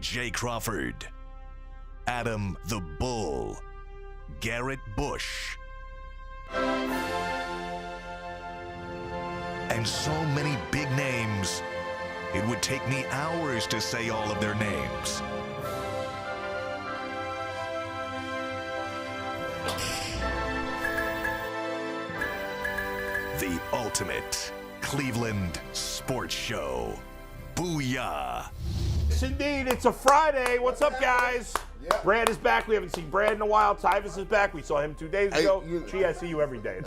Jay Crawford, Adam the Bull, Garrett Bush, and so many big names, it would take me hours to say all of their names. The ultimate Cleveland sports show. Booyah! Yes, indeed. It's a Friday. What's up, guys? Yeah. Brad is back. We haven't seen Brad in a while. Tyvis is back. We saw him 2 days ago. I see you every day.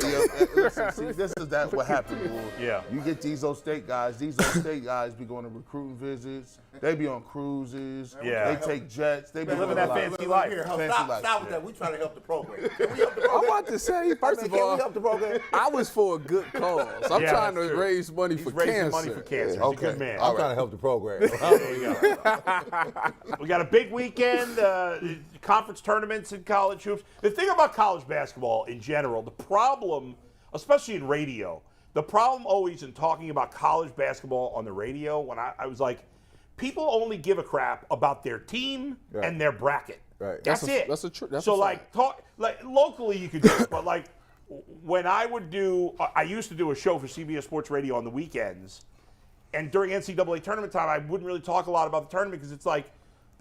Listen, see, this is what happened, Bull. Yeah. You get these old state guys. These old state guys be going to recruiting visits. They be on cruises. Yeah. They take jets. They be living that fancy life. Stop with that. We trying to help the program. Can we help the program? I want to say, first of Can all, we help the program? I was for a good cause. I'm Yeah, trying to that's true. raise money He's for raising cancer. money for cancer. He's Okay. a good man. I'm trying to help the program. There you go. We got a big weekend, conference tournaments in college hoops. The thing about college basketball in general, the problem, especially in radio, the problem always in talking about college basketball on the radio, when I was like, people only give a crap about their team and their bracket. Right. That's it. That's a fact. Locally you could do it, but like when I used to do a show for CBS Sports Radio on the weekends, and during NCAA tournament time, I wouldn't really talk a lot about the tournament because it's like,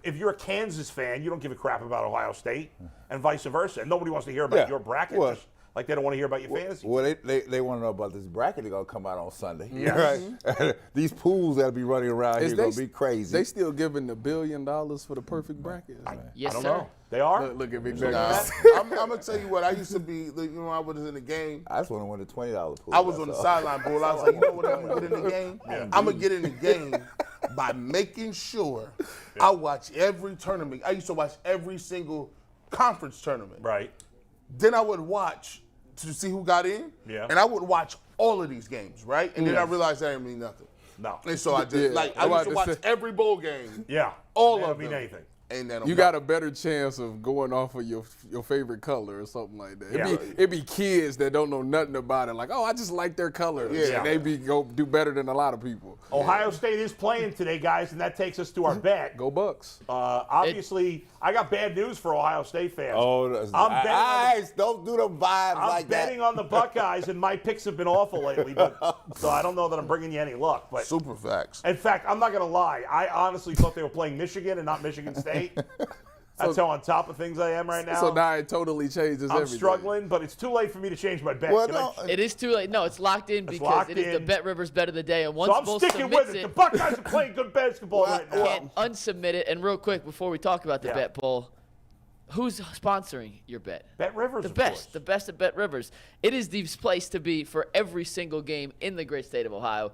if you're a Kansas fan, you don't give a crap about Ohio State, and vice versa. And nobody wants to hear about your bracket, Well, just like they don't want to hear about your fantasy. Well, they want to know about this bracket that's going to come out on Sunday. Yes. Right? These pools that'll be running around here going to be crazy. They still giving $1 billion for the perfect bracket. Yes, I don't sir. know. They are? Look at Big Nah, Bang. I'm going to tell you what. I used to be, I was in the game. I just want to win a $20 pool. I was on the sideline, Bull. I was like, you know what I'm going to get in the game? I'm going to get in the game by making sure I watch every tournament. I used to watch every single conference tournament. Right. Then I would watch to see who got in. Yeah. And I would watch all of these games, right? And then I realized that didn't mean nothing. No. And so I did. Yeah. I used to watch every bowl game. Yeah. All They of don't mean them. anything. And then You got a better chance of going off of your favorite color or something like that. It'd be kids that don't know nothing about it, like, oh, I just like their color. Yeah. And they go do better than a lot of people. Ohio State is playing today, guys, and that takes us to our bet. Go Bucks. Obviously, I got bad news for Ohio State fans. Oh, don't do them vibes I'm like that. betting on the Buckeyes, and my picks have been awful lately, so I don't know that I'm bringing you any luck. But super facts. in fact, I'm not going to lie. I honestly thought they were playing Michigan and not Michigan State. That's how on top of things I am right now. So now it totally changes I'm everything. struggling, but it's too late for me to change my bet. Well, Can I- no, It is too late. No, it's locked in because locked it is the in. Bet Rivers bet of the day. And once So I'm Bull sticking submits with it. The Buckeyes are playing good basketball right now. can't unsubmit it. And real quick, before we talk about the bet poll, who's sponsoring your bet? Bet Rivers, The of best, course. the best at Bet Rivers. It is the place to be for every single game in the great state of Ohio.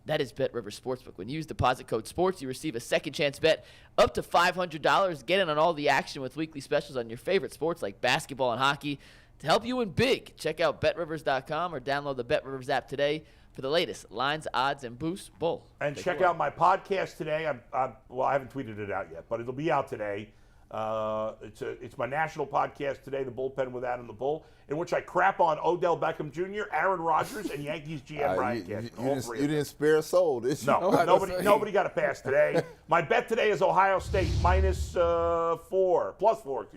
That is Bet Rivers Sportsbook. When you use deposit code SPORTS, you receive a second chance bet up to $500. Get in on all the action with weekly specials on your favorite sports like basketball and hockey. To help you win big, check out BetRivers.com or download the Bet Rivers app today for the latest lines, odds, and boosts. Bull. And check out my podcast today. I haven't tweeted it out yet, but it'll be out today. It's my national podcast today, The Bullpen with Adam the Bull, in which I crap on Odell Beckham Jr., Aaron Rodgers, and Yankees GM Brian Cashman. you didn't spare a soul, did you? No, nobody got a pass today. My bet today is Ohio State plus four,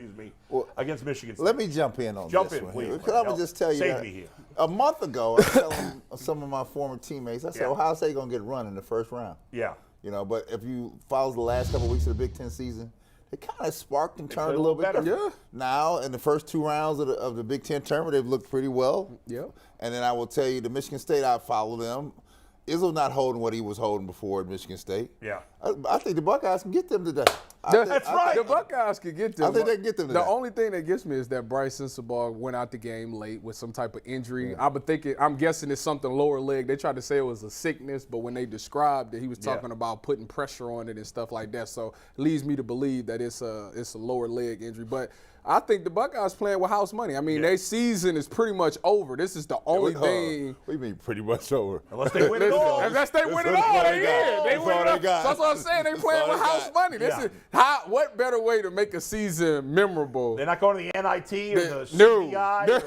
against Michigan State. Let me jump in on Jump this in, one. please. Because I'm going to just tell you Save that me here. a month ago, I was telling some of my former teammates, I said, Yeah. Ohio State going to get run in the first round. Yeah. But if you follow the last couple of weeks of the Big Ten season, it kind of sparked and turned played a little bit better. different. Now, in the first 2 rounds of the Big Ten tournament, they've looked pretty well. Yep. And then I will tell you, the Michigan State, I follow them. Izzo not holding what he was holding before at Michigan State. Yeah. I think the Buckeyes can get them today. That's right. The Buckeyes can get them. I think they can get them The today. only thing that gets me is that Bryce Sensabaugh went out the game late with some type of injury. I'm guessing it's something lower leg. They tried to say it was a sickness, but when they described it, he was talking about putting pressure on it and stuff like that. So it leads me to believe that it's a lower leg injury. But I think the Buckeyes playing with house money. I mean, their season is pretty much over. This is the only thing. We mean pretty much over. Unless they win it all. Unless they win it That's all, all they they got. in. They That's win all it they all. got. So that's what I'm saying. They That's playing all with they house got. money. This Yeah. is what better way to make a season memorable? They're not going to the NIT or the No. CTI No. or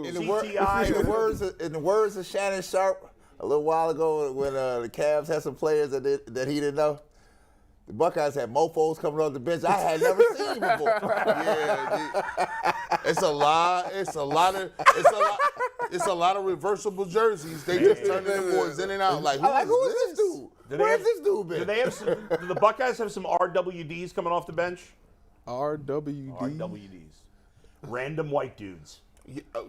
the In CTI. the words of Shannon Sharp a little while ago when the Cavs had some players that he didn't know, The Buckeyes had mofos coming off the bench I had never seen before. Yeah, it's a lot of reversible jerseys. They just turning the boys in and out. Like, who is this dude? Where's this dude been? Do they have do the Buckeyes have some RWDs coming off the bench? RWD. Random white dudes.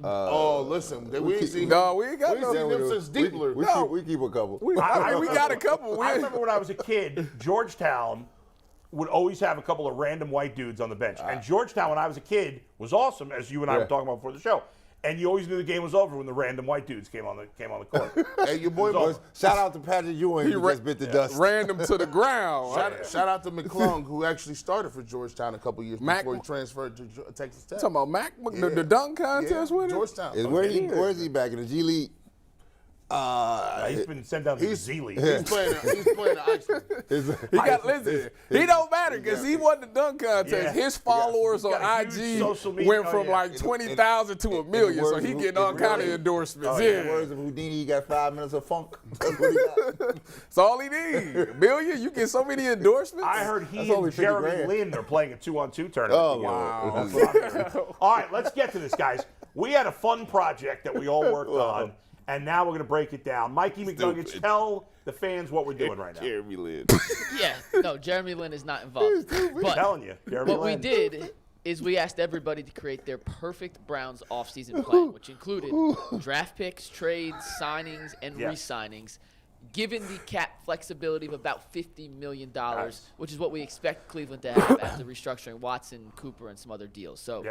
Listen, we ain't seen them since Diepler. We keep a couple. We got a couple. I remember when I was a kid, Georgetown would always have a couple of random white dudes on the bench. And Georgetown, when I was a kid, was awesome, as you and I were talking about before the show. And you always knew the game was over when the random white dudes came on the court. Hey, your boy was. Shout out to Patrick Ewing who just bit the dust. Random to the ground. Shout out to McClung, who actually started for Georgetown a couple years before he transferred to Texas Tech. Talking about Mac, the dunk contest with him? Georgetown. Where is he back in the G League? He's been sent down to the Z League. He's playing the Iceman. He don't matter because he won the dunk contest. Yeah. His followers on IG went from like 20,000 to 1 million, so he getting all kind of endorsements. In the words of Houdini, he got 5 minutes of funk. That's what he got. That's all he needs. $1 million? You get so many endorsements? I heard he only and 50 Jeremy grand. Lin are playing a 2-on-2 tournament. Oh, together. wow. That's what I'm hearing. All right, let's get to this, guys. We had a fun project that we all worked on, and now we're going to break it down. Mikey McNuggets, tell the fans what we're doing right now. Jeremy Lin. Yeah, no, Jeremy Lin is not involved. I'm But telling you, Jeremy what we Lin. did is we asked everybody to create their perfect Browns offseason plan, which included draft picks, trades, signings, and re-signings, given the cap flexibility of about $50 million, which is what we expect Cleveland to have after restructuring Watson, Cooper, and some other deals. So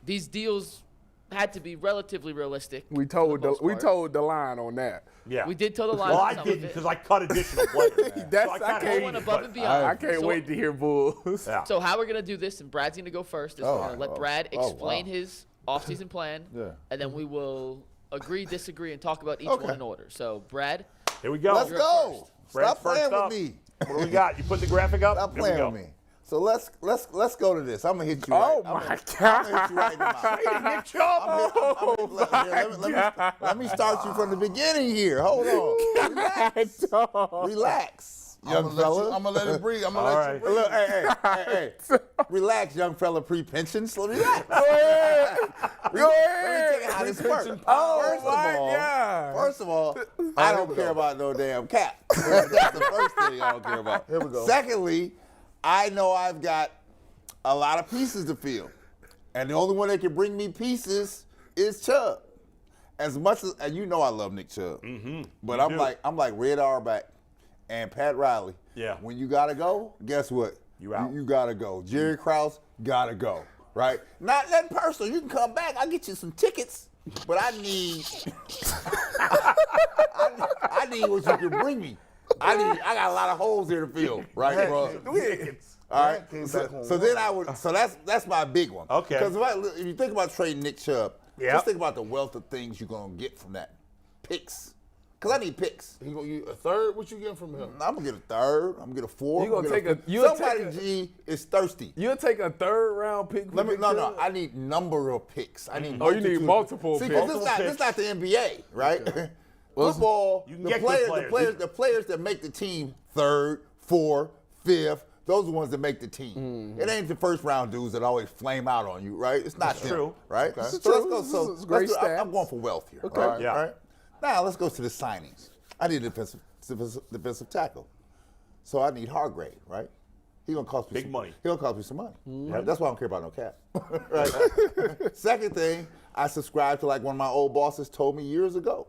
these deals had to be relatively realistic. We told the line on that. Yeah. We did tell the line. Well, I didn't because I cut additional players. I went above and beyond. I can't wait to hear Bulls. Yeah. So how we're going to do this, and Brad's going to go first, is we're going to let Brad explain his offseason plan, and then we will agree, disagree, and talk about each one in order. So, Brad. Here we go. Let's go. Brad's Stop playing first with me. What do we got? You put the graphic up? Stop Here we playing go. with me. So let's go to this. I'm gonna hit you. Oh right. my I'm gonna hit you right in the mouth. Nick Chubb. Let me start you from the beginning here. Hold on. Relax, young fella. I'm gonna let it breathe. I'm gonna All let right. you breathe. Look, hey. Relax, young fella. Pre-pension. So relax. Go ahead. Let me tell you how this works. Oh my God. First of all, I don't care about no damn cap. That's the first thing I don't care about. Here we go. Secondly, I know I've got a lot of pieces to fill, and the only one that can bring me pieces is Chubb. As much as and you know, I love Nick Chubb, but I'm like Red Auerbach and Pat Riley. Yeah. When you gotta go, guess what? You out. You gotta go. Jerry Krause gotta go. Right? Not that personal. You can come back. I'll get you some tickets, but I need I need what you can bring me. I got a lot of holes here to fill, right, bro? All right. So that's my big one. Okay. Because if you think about trading Nick Chubb, Yep. just think about the wealth of things you're gonna get from that. Picks. Because I need picks. You gonna get a third? What you getting from him? I'm gonna get a third. I'm gonna get a fourth. You gonna I'm take get a- somebody G is thirsty. You'll take a 3rd round pick. No. I need number of picks. I need. Oh, you need multiple See, picks. because this is not the NBA, right? Football, You can the get good players, the players that make the team 3rd, 4th, 5th. Those are the ones that make the team. It ain't the first round dudes that always flame out on you, right? It's not them, true. right? This is So true. let's go. This is great stats. I'm going for wealth here. Okay. All right, Yeah. all right. Now let's go to the signings. I need a defensive tackle, so I need Hargrave, right? He gonna cost me Big some money. He gonna cost me some money. Right? That's why I don't care about no cap. Right? Second thing, I subscribe to like one of my old bosses told me years ago.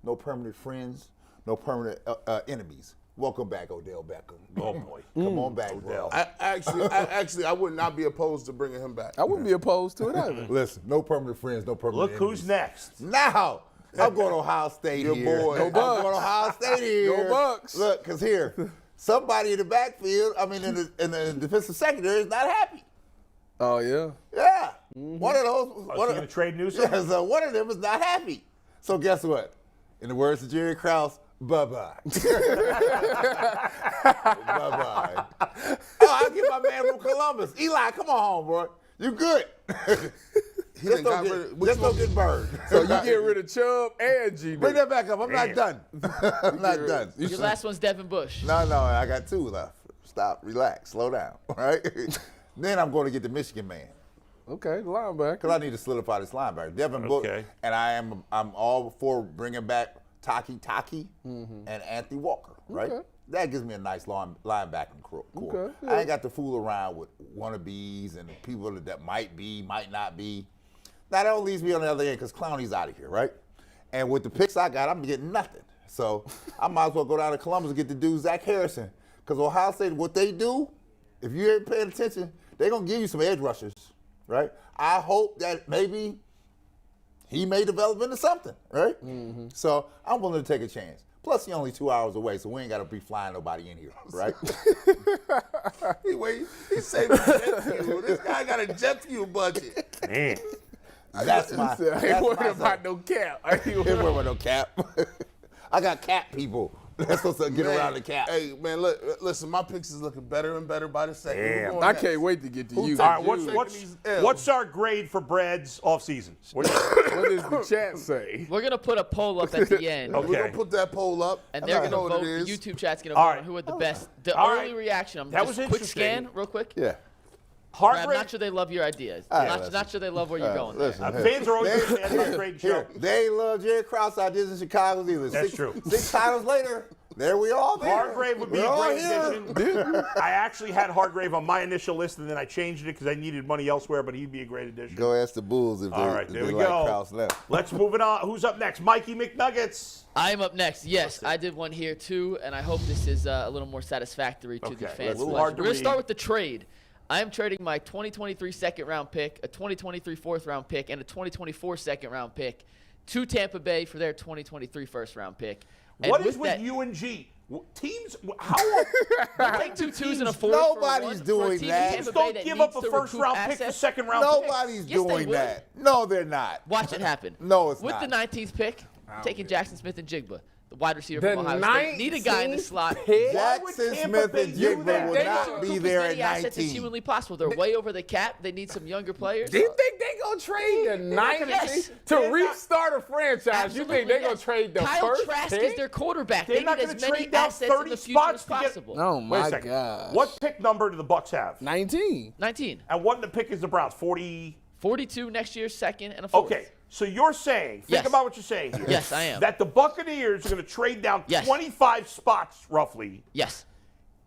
No permanent friends, no permanent enemies. Welcome back, Odell Beckham. Oh, boy. Come on back, Odell. bro. I would not be opposed to bringing him back. I wouldn't be opposed to it either. Listen, no permanent friends, no permanent Look enemies. who's next. Now, I'm going to Ohio State Your here. boy. Go I'm going to Ohio State here. Go Bucks. Look, because here, somebody in the backfield, I mean, in the defensive secondary is not happy. Oh yeah. Yeah. One of those. Is he going to trade Newsom? Yeah, so one of them is not happy. So guess what? In the words of Jerry Krause, bye-bye. Bye-bye. Oh, I'll get my man from Columbus. Eli, come on home, bro. You good. Just don't get burned. So you get rid of Chubb and G. Bring that back up. I'm not done. I'm not done. Your last one's Devin Bush. No, I got 2 left. stop, relax, slow down, right? Then I'm going to get the Michigan man. Okay, linebacker. Because I need to solidify this linebacker. Devin Book, and I'm all for bringing back Taki and Anthony Walker, right? Okay. That gives me a nice linebacking core. Okay, yeah. I ain't got to fool around with wannabes and people that might be, might not be. Now, that don't leave me on the other end because Clowney's out of here, right? And with the picks I got, I'm getting nothing. So I might as well go down to Columbus and get the dude Zach Harrison. Because Ohio State, what they do, if you ain't paying attention, they're going to give you some edge rushers, right? I hope that maybe he may develop into something, right? So I'm willing to take a chance. Plus, he's only 2 hours away, so we ain't got to be flying nobody in here, right? He's saving jet fuel. This guy got a jet fuel budget. Man. That's my. I ain't worried about no cap. I ain't Ain't worried about no cap. I got cap people. That's supposed to get around the cap. Hey, man, look, listen, my picks is looking better and better by the second. Damn. I can't wait to get to you. All right, what's our grade for Brad's offseason? What does the chat say? We're gonna put a poll up at the end, Okay. We're going to put that poll up. and they're gonna know vote. what it The is. YouTube chat's gonna All vote right. on who had the best. The All early right. reaction. That Just was quick interesting. scan, real quick. Yeah. Heart I'm rate? not sure they love your ideas. right, Not sure they love where you're going. Listen, Fans are always going to say that's a great show. Here, they ain't love Jerry Krause ideas in Chicago either. That's true. 6 titles later, there we all there. Hargrave would be We're a all great here. addition. I actually had Hargrave on my initial list, and then I changed it because I needed money elsewhere, but he'd be a great addition. Go ask the Bulls if All right, if there they we like go. Krause left. Let's move it on. Who's up next? Mikey McNuggets. I'm up next. Yes, I did one here too, and I hope this is a little more satisfactory to the Okay, fans. a little hard to We're gonna start read. with the trade. I am trading my 2023 second-round pick, a 2023 fourth-round pick, and a 2024 second-round pick to Tampa Bay for their 2023 first-round pick. And What is with that, UNG? Teams, how are take 2 2s and a 4? Nobody's doing that. teams don't give up a first-round pick for second-round pick? Nobody's Yes, they doing would. that. No, they're not. Watch it happen. No, it's With not. the 19th pick, taking Jackson Smith and Jigba, the wide receiver The from Ohio State. Need a guy in the 19th slot. pick? Jackson Tampa Smith Bay and do Jigba that? will They not Recoup be as there many at assets as 19. humanly possible. They're way over the cap. They need some younger players. Do you think they gonna trade the 19th Yes. to restart a franchise? You think they gonna yes. trade the Kyle first Trask pick? is their quarterback. They're They not need gonna as many trade down assets in 30 the future spots as to get- possible. Oh Wait a my second. God. What pick number do the Bucks have? 19. 19. And what the pick is the Browns? 40. 42 next year, second, and a fourth. Okay, so you're saying, think Yes. about what you're saying here. Yes, I am. That the Buccaneers are going to trade down Yes. 25 spots, roughly, Yes.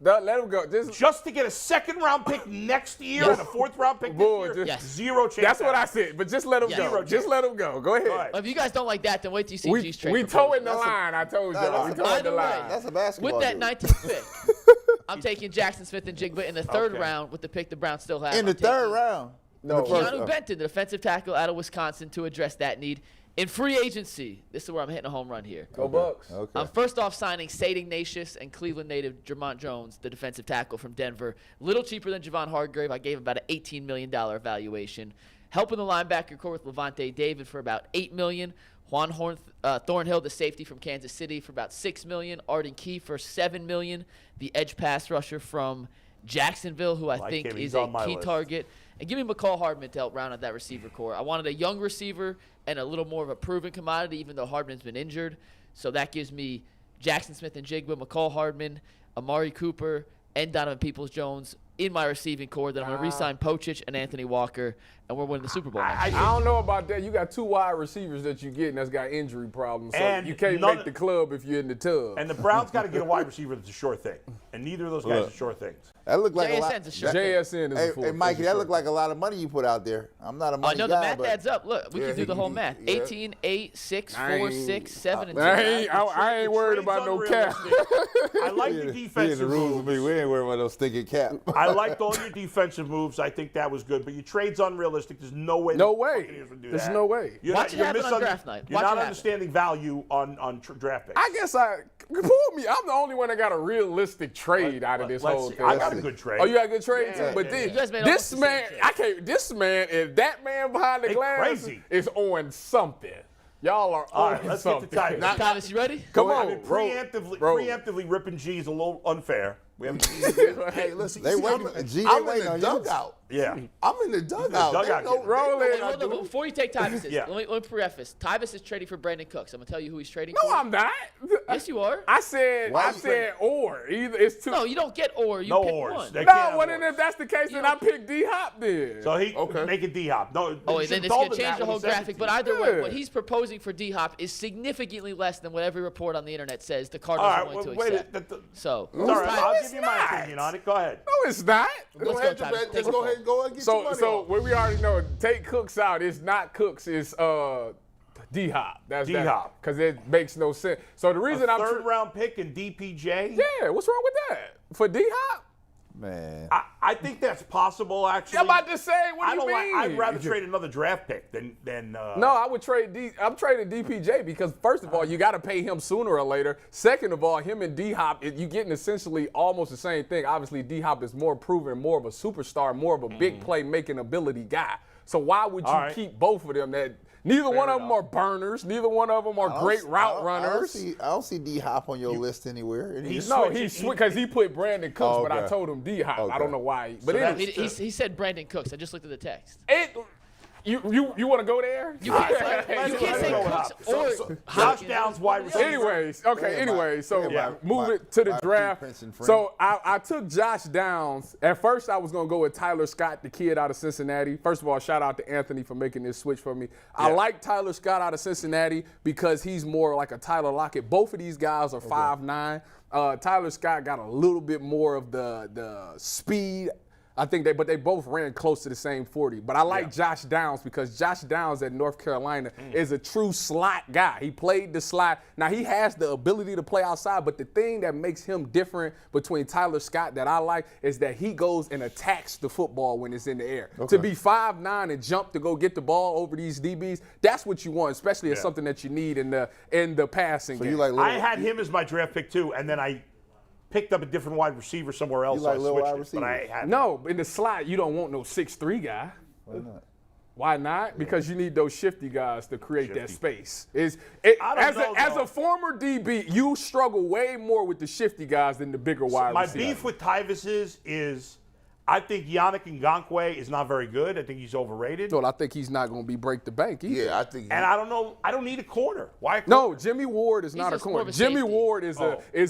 Let him go. just to get a second-round pick next year and a fourth-round pick Boy, this year. Yes. Zero chance. That's what I said. But just let him Yeah. go. Zero Just chance. let him go. Go ahead. All right. If you guys don't like that, then wait till you see We G's trade towing the proposal. line. I told y'all. We That's towing Either the way, line. That's a basketball With that dude. 19th pick, I'm taking Jackson Smith and Jigba in the third Okay. round with the pick the Browns still have. In the I'm taking third round. No. Keanu Benton, the defensive tackle out of Wisconsin, to address that need. In free agency, this is where I'm hitting a home run here. Go Bucks. Okay. I'm first off signing Sadie Natius and Cleveland native Jermont Jones, the defensive tackle from Denver. Little cheaper than Javon Hargrave. I gave him about an $18 million valuation. Helping the linebacker core with Levante David for about $8 million. Juan Thornhill, the safety from Kansas City, for about $6 million. Arden Key for $7 million. The edge pass rusher from Jacksonville, who I Like think him. is He's a on my key list. target. And give me McCall Hardman to help round out that receiver core. I wanted a young receiver and a little more of a proven commodity, even though Hardman's been injured. So that gives me Jackson Smith and Jigba, McCall Hardman, Amari Cooper, and Donovan Peoples-Jones in my receiving core. Then I'm going to re-sign Pochich and Anthony Walker, and we're winning the Super Bowl next I year. don't know about that. You got 2 wide receivers that you get, and that's got injury problems. So And you can't none- make the club if you're in the tub. And the Browns got to get a wide receiver that's a sure thing. And neither of those guys are sure things. That looked like a lot. JSN's a sure JSN is Hey, a full. hey, Mikey, that looked like a lot of money you put out there. I'm not a Oh, money no, the guy, math but adds up. Look, we Yeah, can do the whole math. yeah. 18, 8, 6, I 4, ain't- 6, 7, and 2. I ain't worried Trade's about no cap. unrealistic. I like the He in defensive the rules with me. moves. We ain't worried about no stinking cap. I liked all your defensive moves. I think that was good. But your trade's unrealistic. There's no way. No the way. Buccaneers would do There's that. no way. You're Watch not, it happen on you're draft night. You're Watch not it happen. understanding value on draft picks. I guess pull me. I'm the only one that got a realistic trade out of this Let's whole see. thing. I got a good trade. Oh, you got a good trade too. Yeah, But yeah, then yeah. You guys made this almost the same man, trade. I can't. This man, if that man behind the They glass crazy. is on something. Y'all are All on right, let's something. get to Titus. Thomas, you ready? Come I on, mean, roll. preemptively ripping G is a little unfair. We haven't seen him. Hey, listen, They see, waiting- I'm G, they in waiting the on you. dugout. Yeah. I'm in the dugout. dugout They know kid. Roll what it. I do. Before you take Tyvus, Yeah. let me preface. Tyvus is trading for Brandon Cooks. I'm gonna tell you who he's trading No, for. I'm not. Yes, you are. I said Why you or. Either it's two. No, you don't get or. You No pick ors. one. They No, can't have well, then ors. if that's the case, then You I know- pick D-Hop then. So he Okay. make it D-Hop. No, Oh, you then should've it's told gonna him change that the when whole he sent it graphic. to But you. either way, Yeah. what he's proposing for D-Hop is significantly less than what every report on the internet says the Cardinals All are right, willing well, to wait. accept. So, All right, Ty- I'll it's give you my not. opinion on it. Go ahead. No, it's not. Go Let's ahead, go, Tyvus. Jabez. Take Just it go from- ahead and go and get your money So off. when we already know, take Cooks out. It's not Cooks. It's D-Hop. That's D-Hop. because it makes no sense. So the reason A I'm third-round pick in DPJ. yeah, what's wrong with that for D-Hop? Man. I think that's possible, actually. I'm about to say, what I do you don't mean? like. I'd rather trade another draft pick than. No, I would trade I'm trading DPJ because first of all, you got to pay him sooner or later. Second of all, him and D-Hop, you getting essentially almost the same thing. Obviously, D-Hop is more proven, more of a superstar, more of a big play making ability guy. So why would you All right. keep both of them? That neither one of them are burners. Neither one of them are great route runners. I don't see D-Hop on your list anywhere. No, because he put Brandon Cooks, Oh, but I okay. told him D-Hop. I Okay. don't know why. But So anyway, he said Brandon Cooks. I just looked at the text. you want to go there? You can't say, let's you can't go say with Cooks Hop. or Josh Hopkins. Downs, wide receiver. Anyways, so yeah, move my- it to the my draft. Prince and friend. So I took Josh Downs. At first, I was going to go with Tyler Scott, the kid out of Cincinnati. First of all, shout out to Anthony for making this switch for me. I like Tyler Scott out of Cincinnati because he's more like a Tyler Lockett. Both of these guys are 5'9". Tyler Scott got a little bit more of the speed. I think but they both ran close to the same 40. But I like Josh Downs because Josh Downs at North Carolina is a true slot guy. He played the slot. Now, he has the ability to play outside, but the thing that makes him different between Tyler Scott that I like is that he goes and attacks the football when it's in the air. To be 5'9" and jump to go get the ball over these DBs, that's what you want, especially as something that you need in the passing So game. you like little, I had him as my draft pick too, and then I picked up a different wide receiver somewhere else. You like so I little switched wide it, but I receivers? had No, in the slot, you don't want no 6'3" guy. Why not? Why not? Because you need those shifty guys to create that space. I don't know, As though. a former DB, you struggle way more with the shifty guys than the bigger wide My receivers. beef with Tyvus is I think Yannick Ngakoue is not very good. I think he's overrated. Well, I think he's not going to be break the bank either. Yeah, I think. And I don't know. I don't need a corner. Why? No, Jimmy Ward is not a just more corner. of a Jimmy safety. Ward is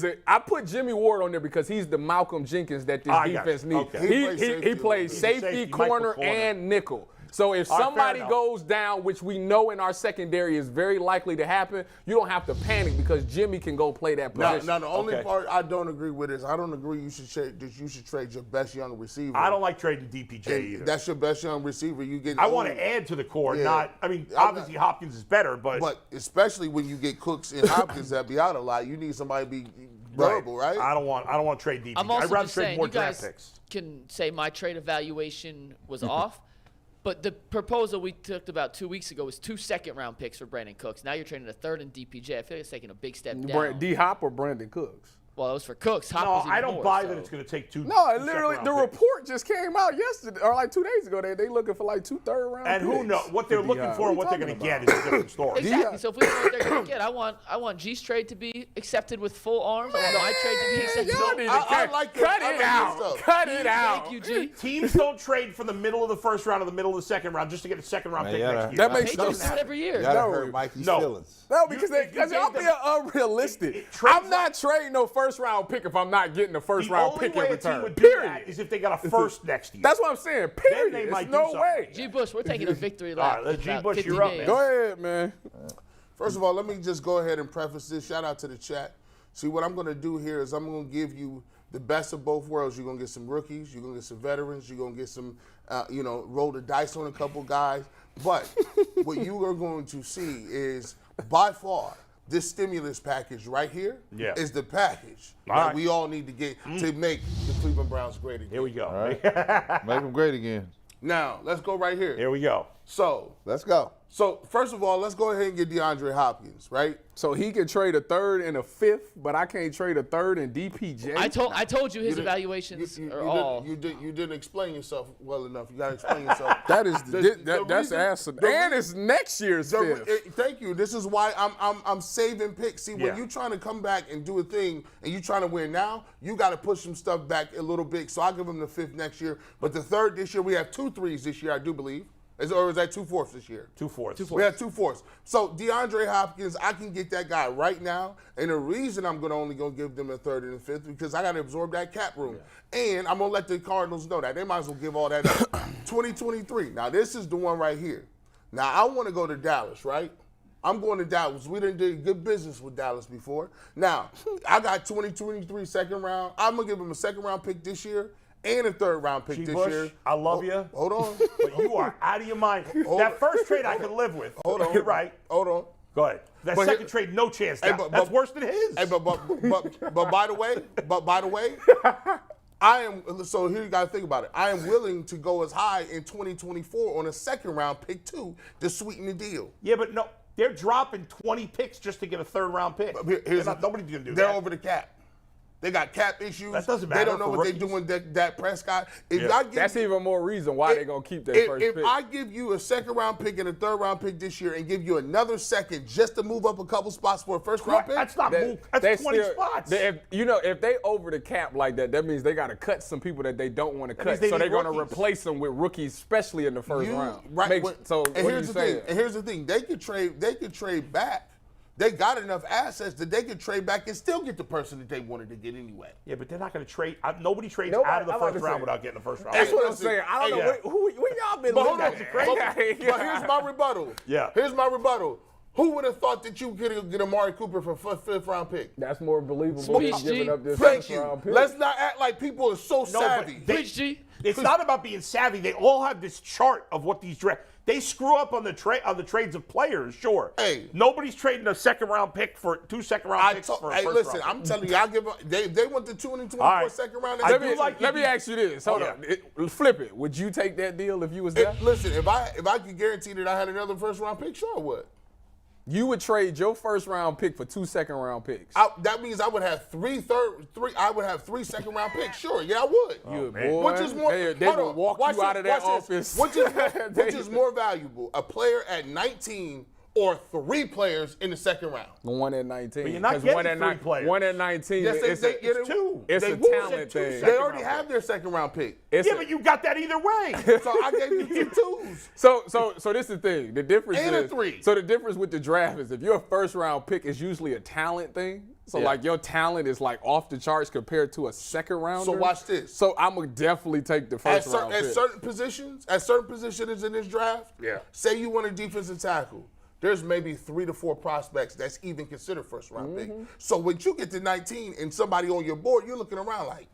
a. I put Jimmy Ward on there because he's the Malcolm Jenkins that this I got defense you. needs. Okay. He plays He's a safety, safety, Michael corner, corner. and nickel. So if All right, fair somebody enough. goes down, which we know in our secondary is very likely to happen, you don't have to panic because Jimmy can go play that position. Now, the only Okay. part I don't agree with is I don't agree you should trade your best young receiver. I don't like trading DPJ And either. that's your best young receiver. You get. I want to add to the core, Yeah. not. I mean, I'm obviously not- Hopkins is better, But especially when you get Cooks and Hopkins that be out a lot, you need somebody to be durable, right? I don't want to trade DPJ. I'm also I'd rather just trade saying, more you draft guys picks. can say my trade evaluation was off, but the proposal we talked about 2 weeks ago was 2 second-round picks for Brandon Cooks. Now you're trading a third in DPJ. I feel like it's taking a big step down. D-Hop or Brandon Cooks? Well, it was for Cooks. Hop No, was even I don't more, buy so. that it's going to take two. No, two literally, the second-round picks. report just came out yesterday, or like 2 days ago. They looking for like 2 third-round And picks. who knows what they're for looking D-Hop. for and what they're you going to talking get is a different story. Exactly. So if we know what they're going to get, I want G's trade to be accepted with full arms. I want my trade to be accepted. Y'all need to I like this- cut I it like this out. stuff. Cut it out. Thank you, G. Teams don't trade from the middle of the first round to the middle of the second round just to get a second-round Man, pick yeah, next year. that makes They no do it every year. You gotta No. hurt Mikey's No. feelings. No, because You- if you y'all gave being them- unrealistic. trades I'm not trading no first-round pick if I'm not getting a The first-round only pick way in a team return. would do Period. that is if they got a first next year. That's what I'm saying. Then Period. they There's might do no something. way. G. Bush, we're taking a victory All lap. right, let in G. about Bush, 50 you're up, games. man. Go ahead, man. First of all, let me just go ahead and preface this. Shout out to the chat. See, what I'm going to do here is I'm going to give you the best of both worlds. You're going to get some rookies. You're going to get some veterans. You're going to get some, roll the dice on a couple guys. But what you are going to see is, by far, this stimulus package right here is the package that right. we all need to get to make the Cleveland Browns great again. Here we go. All right. Make them great again. Now, let's go right here. Here we go. So, Let's go. So first of all, let's go ahead and get DeAndre Hopkins, right? So he can trade a third and a fifth, but I can't trade a third and DPJ. I told you his evaluations are all. You didn't explain yourself well enough. You got to explain yourself. That is that's reason- answer. And it's next year's fifth. Thank you. This is why I'm saving picks. See, when you're trying to come back and do a thing and you're trying to win now, you got to push some stuff back a little bit. So I'll give him the fifth next year. But the third this year, we have 2 threes this year, I do believe. Or is that 2 fourths this year? 2 fourths. We have 2 fourths. So DeAndre Hopkins, I can get that guy right now. And the reason I'm only going to give them a third and a fifth because I got to absorb that cap room. And I'm going to let the Cardinals know that. They might as well give all that up. 2023. Now, this is the one right here. Now, I want to go to Dallas, right? I'm going to Dallas. We done did good business with Dallas before. Now, I got 2023 second round. I'm going to give him a second round pick this year. And a third round pick this year. I love you. Hold on. But you are out of your mind. That first trade I can live with. Hold on. You're right. Hold on. Go ahead. That second trade, no chance. That's worse than his. Hey, but by the way, I am. So here you got to think about it. I am willing to go as high in 2024 on a second round pick too to sweeten the deal. Yeah, but no, they're dropping 20 picks just to get a third round pick. Nobody's gonna do that. They're over the cap. They got cap issues. That doesn't matter. They don't know what they're doing. Dak Prescott. That's even more reason why they're gonna keep their first pick. If I give you a second round pick and a third round pick this year, and give you another second just to move up a couple spots for a first round pick, that's not move. That's 20 spots. If they over the cap like that, that means they got to cut some people that they don't want to cut. So they're gonna replace them with rookies, especially in the first round. Right. And here's the thing. They could trade back. They got enough assets that they could trade back and still get the person that they wanted to get anyway. Yeah, but they're not going to trade. Nobody trades out of the first round without getting the first round. That's what I'm saying. I don't know who y'all been looking at. But here's my rebuttal. Yeah. Here's my rebuttal. Who would have thought that you could get Amari Cooper for fifth round pick? That's more believable than giving up this Thank first you. round pick. Let's not act like people are so savvy. It's not about being savvy. They all have this chart of what these draft. They screw up on the trades of players, sure. Hey, nobody's trading a second round pick for 2 second round picks for a first listen, round I'm telling you, I'll give them. They want the 2024 second round. Let me ask you this. Hold on. Flip it. Would you take that deal if you was there? Listen, if I could guarantee that I had another first round pick, sure I would. You would trade your first round pick for 2 second round picks. That means I would have three second round picks. Sure, yeah, I would. Which is more? They would walk you out of that office. Which is more valuable, a player at 19 or 3 players in the second round? One at 19. But you're not getting 3 players. One at 19. Yes, it's two. It's a talent thing. They already have their second round pick. But you got that either way. So I gave you 2 twos. So this is the thing. The difference and is a 3. So the difference with the draft is if your first round pick is usually a talent thing. So like your talent is like off the charts compared to a second rounder. So watch this. So I'm gonna definitely take the first round pick. At certain positions in this draft. Yeah. Say you want a defensive tackle. There's maybe 3 to 4 prospects that's even considered first round pick. So when you get to 19 and somebody on your board, you're looking around like,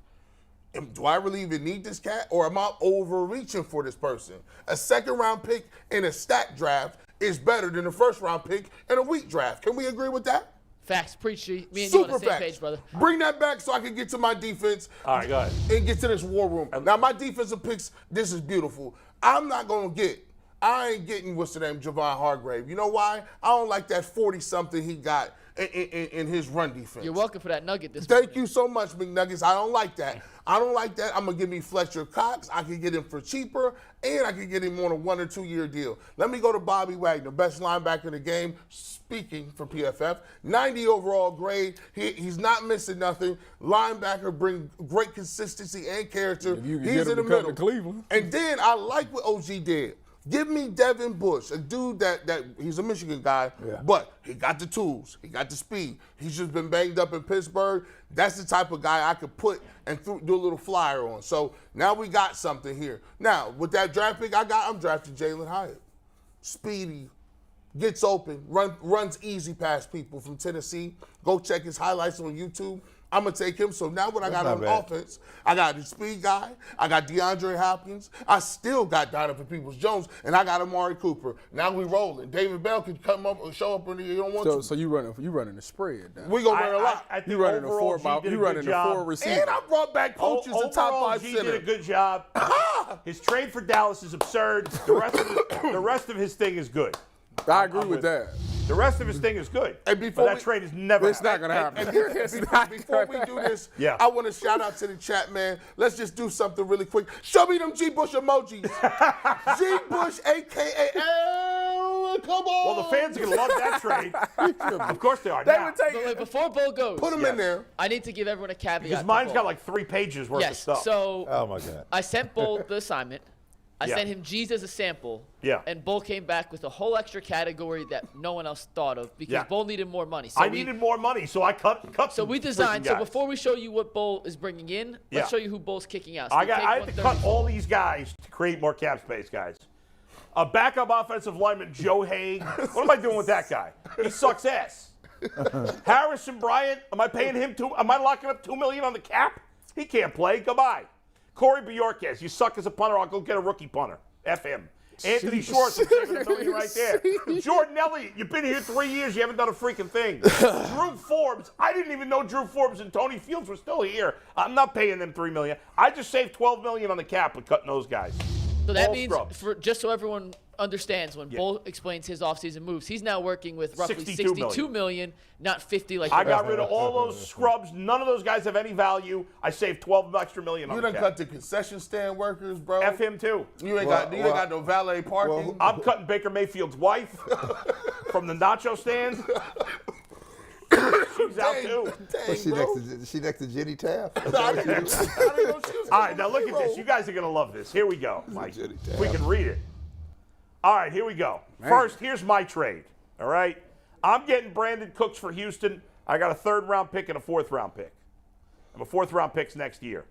do I really even need this cat, or am I overreaching for this person? A second round pick in a stack draft is better than a first round pick in a weak draft. Can we agree with that? Facts, preach, G. Me and Super you on the same facts. page, brother. Bring that back so I can get to my defense. All right, go ahead. And get to this war room. Now, my defensive picks, this is beautiful. I ain't getting, what's the name, Javon Hargrave. You know why? I don't like that 40-something he got in his run defense. You're welcome for that nugget this Thank you so much, McNuggets. I don't like that. I'm going to give me Fletcher Cox. I can get him for cheaper, and I can get him on a 1 or 2 year deal. Let me go to Bobby Wagner, best linebacker in the game, speaking for PFF. 90 overall grade. He's not missing nothing. Linebacker, bring great consistency and character. He's in the middle. Cleveland. And then I like what OG did. Give me Devin Bush, a dude that he's a Michigan guy, but he got the tools, he got the speed. He's just been banged up in Pittsburgh. That's the type of guy I could put and do a little flyer on. So now we got something here. Now, with that draft pick I got, I'm drafting Jalen Hyatt. Speedy, gets open, runs easy past people from Tennessee. Go check his highlights on YouTube. I'm going to take him. So now what I got on offense, I got the speed guy, I got DeAndre Hopkins, I still got Donovan Peoples-Jones, and I got Amari Cooper. Now we rolling. David Bell can come up and show up when you don't want to. So you running the spread now. We going to run a lot. I think you running overall, the 4 receivers. And I brought back coaches and top 5 G center. did a good job. His trade for Dallas is absurd. The rest of his thing is good. I agree with that. The rest of his thing is good. And before but that trade is never It's not going to happen. Before we do this, Yeah. I want to shout out to the chat, man. Let's just do something really quick. Show me them G. Bush emojis. G. Bush, a.k.a. L. Come on. Well, the fans are going to love that trade. Of course they are. They Now, would take But wait, before Bull goes, Put them in there. I need to give everyone a caveat. because to mine's Bull. got like 3 pages worth of Yes. stuff. So Oh my God. I sent Bull the assignment. I Yeah. sent him G's as a sample. Yeah. And Bull came back with a whole extra category that no one else thought of because Yeah. Bull needed more money. So I needed more money, so I cut So some we designed. freaking So guys. before we show you what Bull is bringing in, let's Yeah. show you who Bull's kicking out. So I we take had to cut 130. all these guys to create more cap space, guys. A backup offensive lineman, Joe Haig. What am I doing with that guy? He sucks ass. Harrison Bryant, am I paying him am I locking up $2 million on the cap? He can't play. Goodbye. Corey Bjorquez, you suck as a punter. I'll go get a rookie punter. F him. Anthony Schwartz, I'm saving $1 million right there. Jordan Elliott, you've been here 3 years. You haven't done a freaking thing. Drew Forbes, I didn't even know Drew Forbes and Tony Fields were still here. I'm not paying them $3 million. I just saved $12 million on the cap with cutting those guys. So that all means, scrubs. just so everyone understands, when Bull explains his offseason moves, he's now working with roughly 62 million, not 50 like I the rest got rid of all those scrubs. None of those guys have any value. I saved 12 extra million on You the done cap. cut the concession stand workers, bro. F him too. You ain't got no valet parking. I'm cutting Baker Mayfield's wife from the nacho stand. She's out too. Dang, She bro. next to Jenny Taft. I didn't know she was All right, now look at payroll. this. You guys are going to love this. Here we go, Mike. Jenny If we can read it. All right, here we go. First, here's my trade. All right? I'm getting Brandon Cooks for Houston. I got a 3rd-round pick and a 4th-round pick. And a 4th-round pick's next year.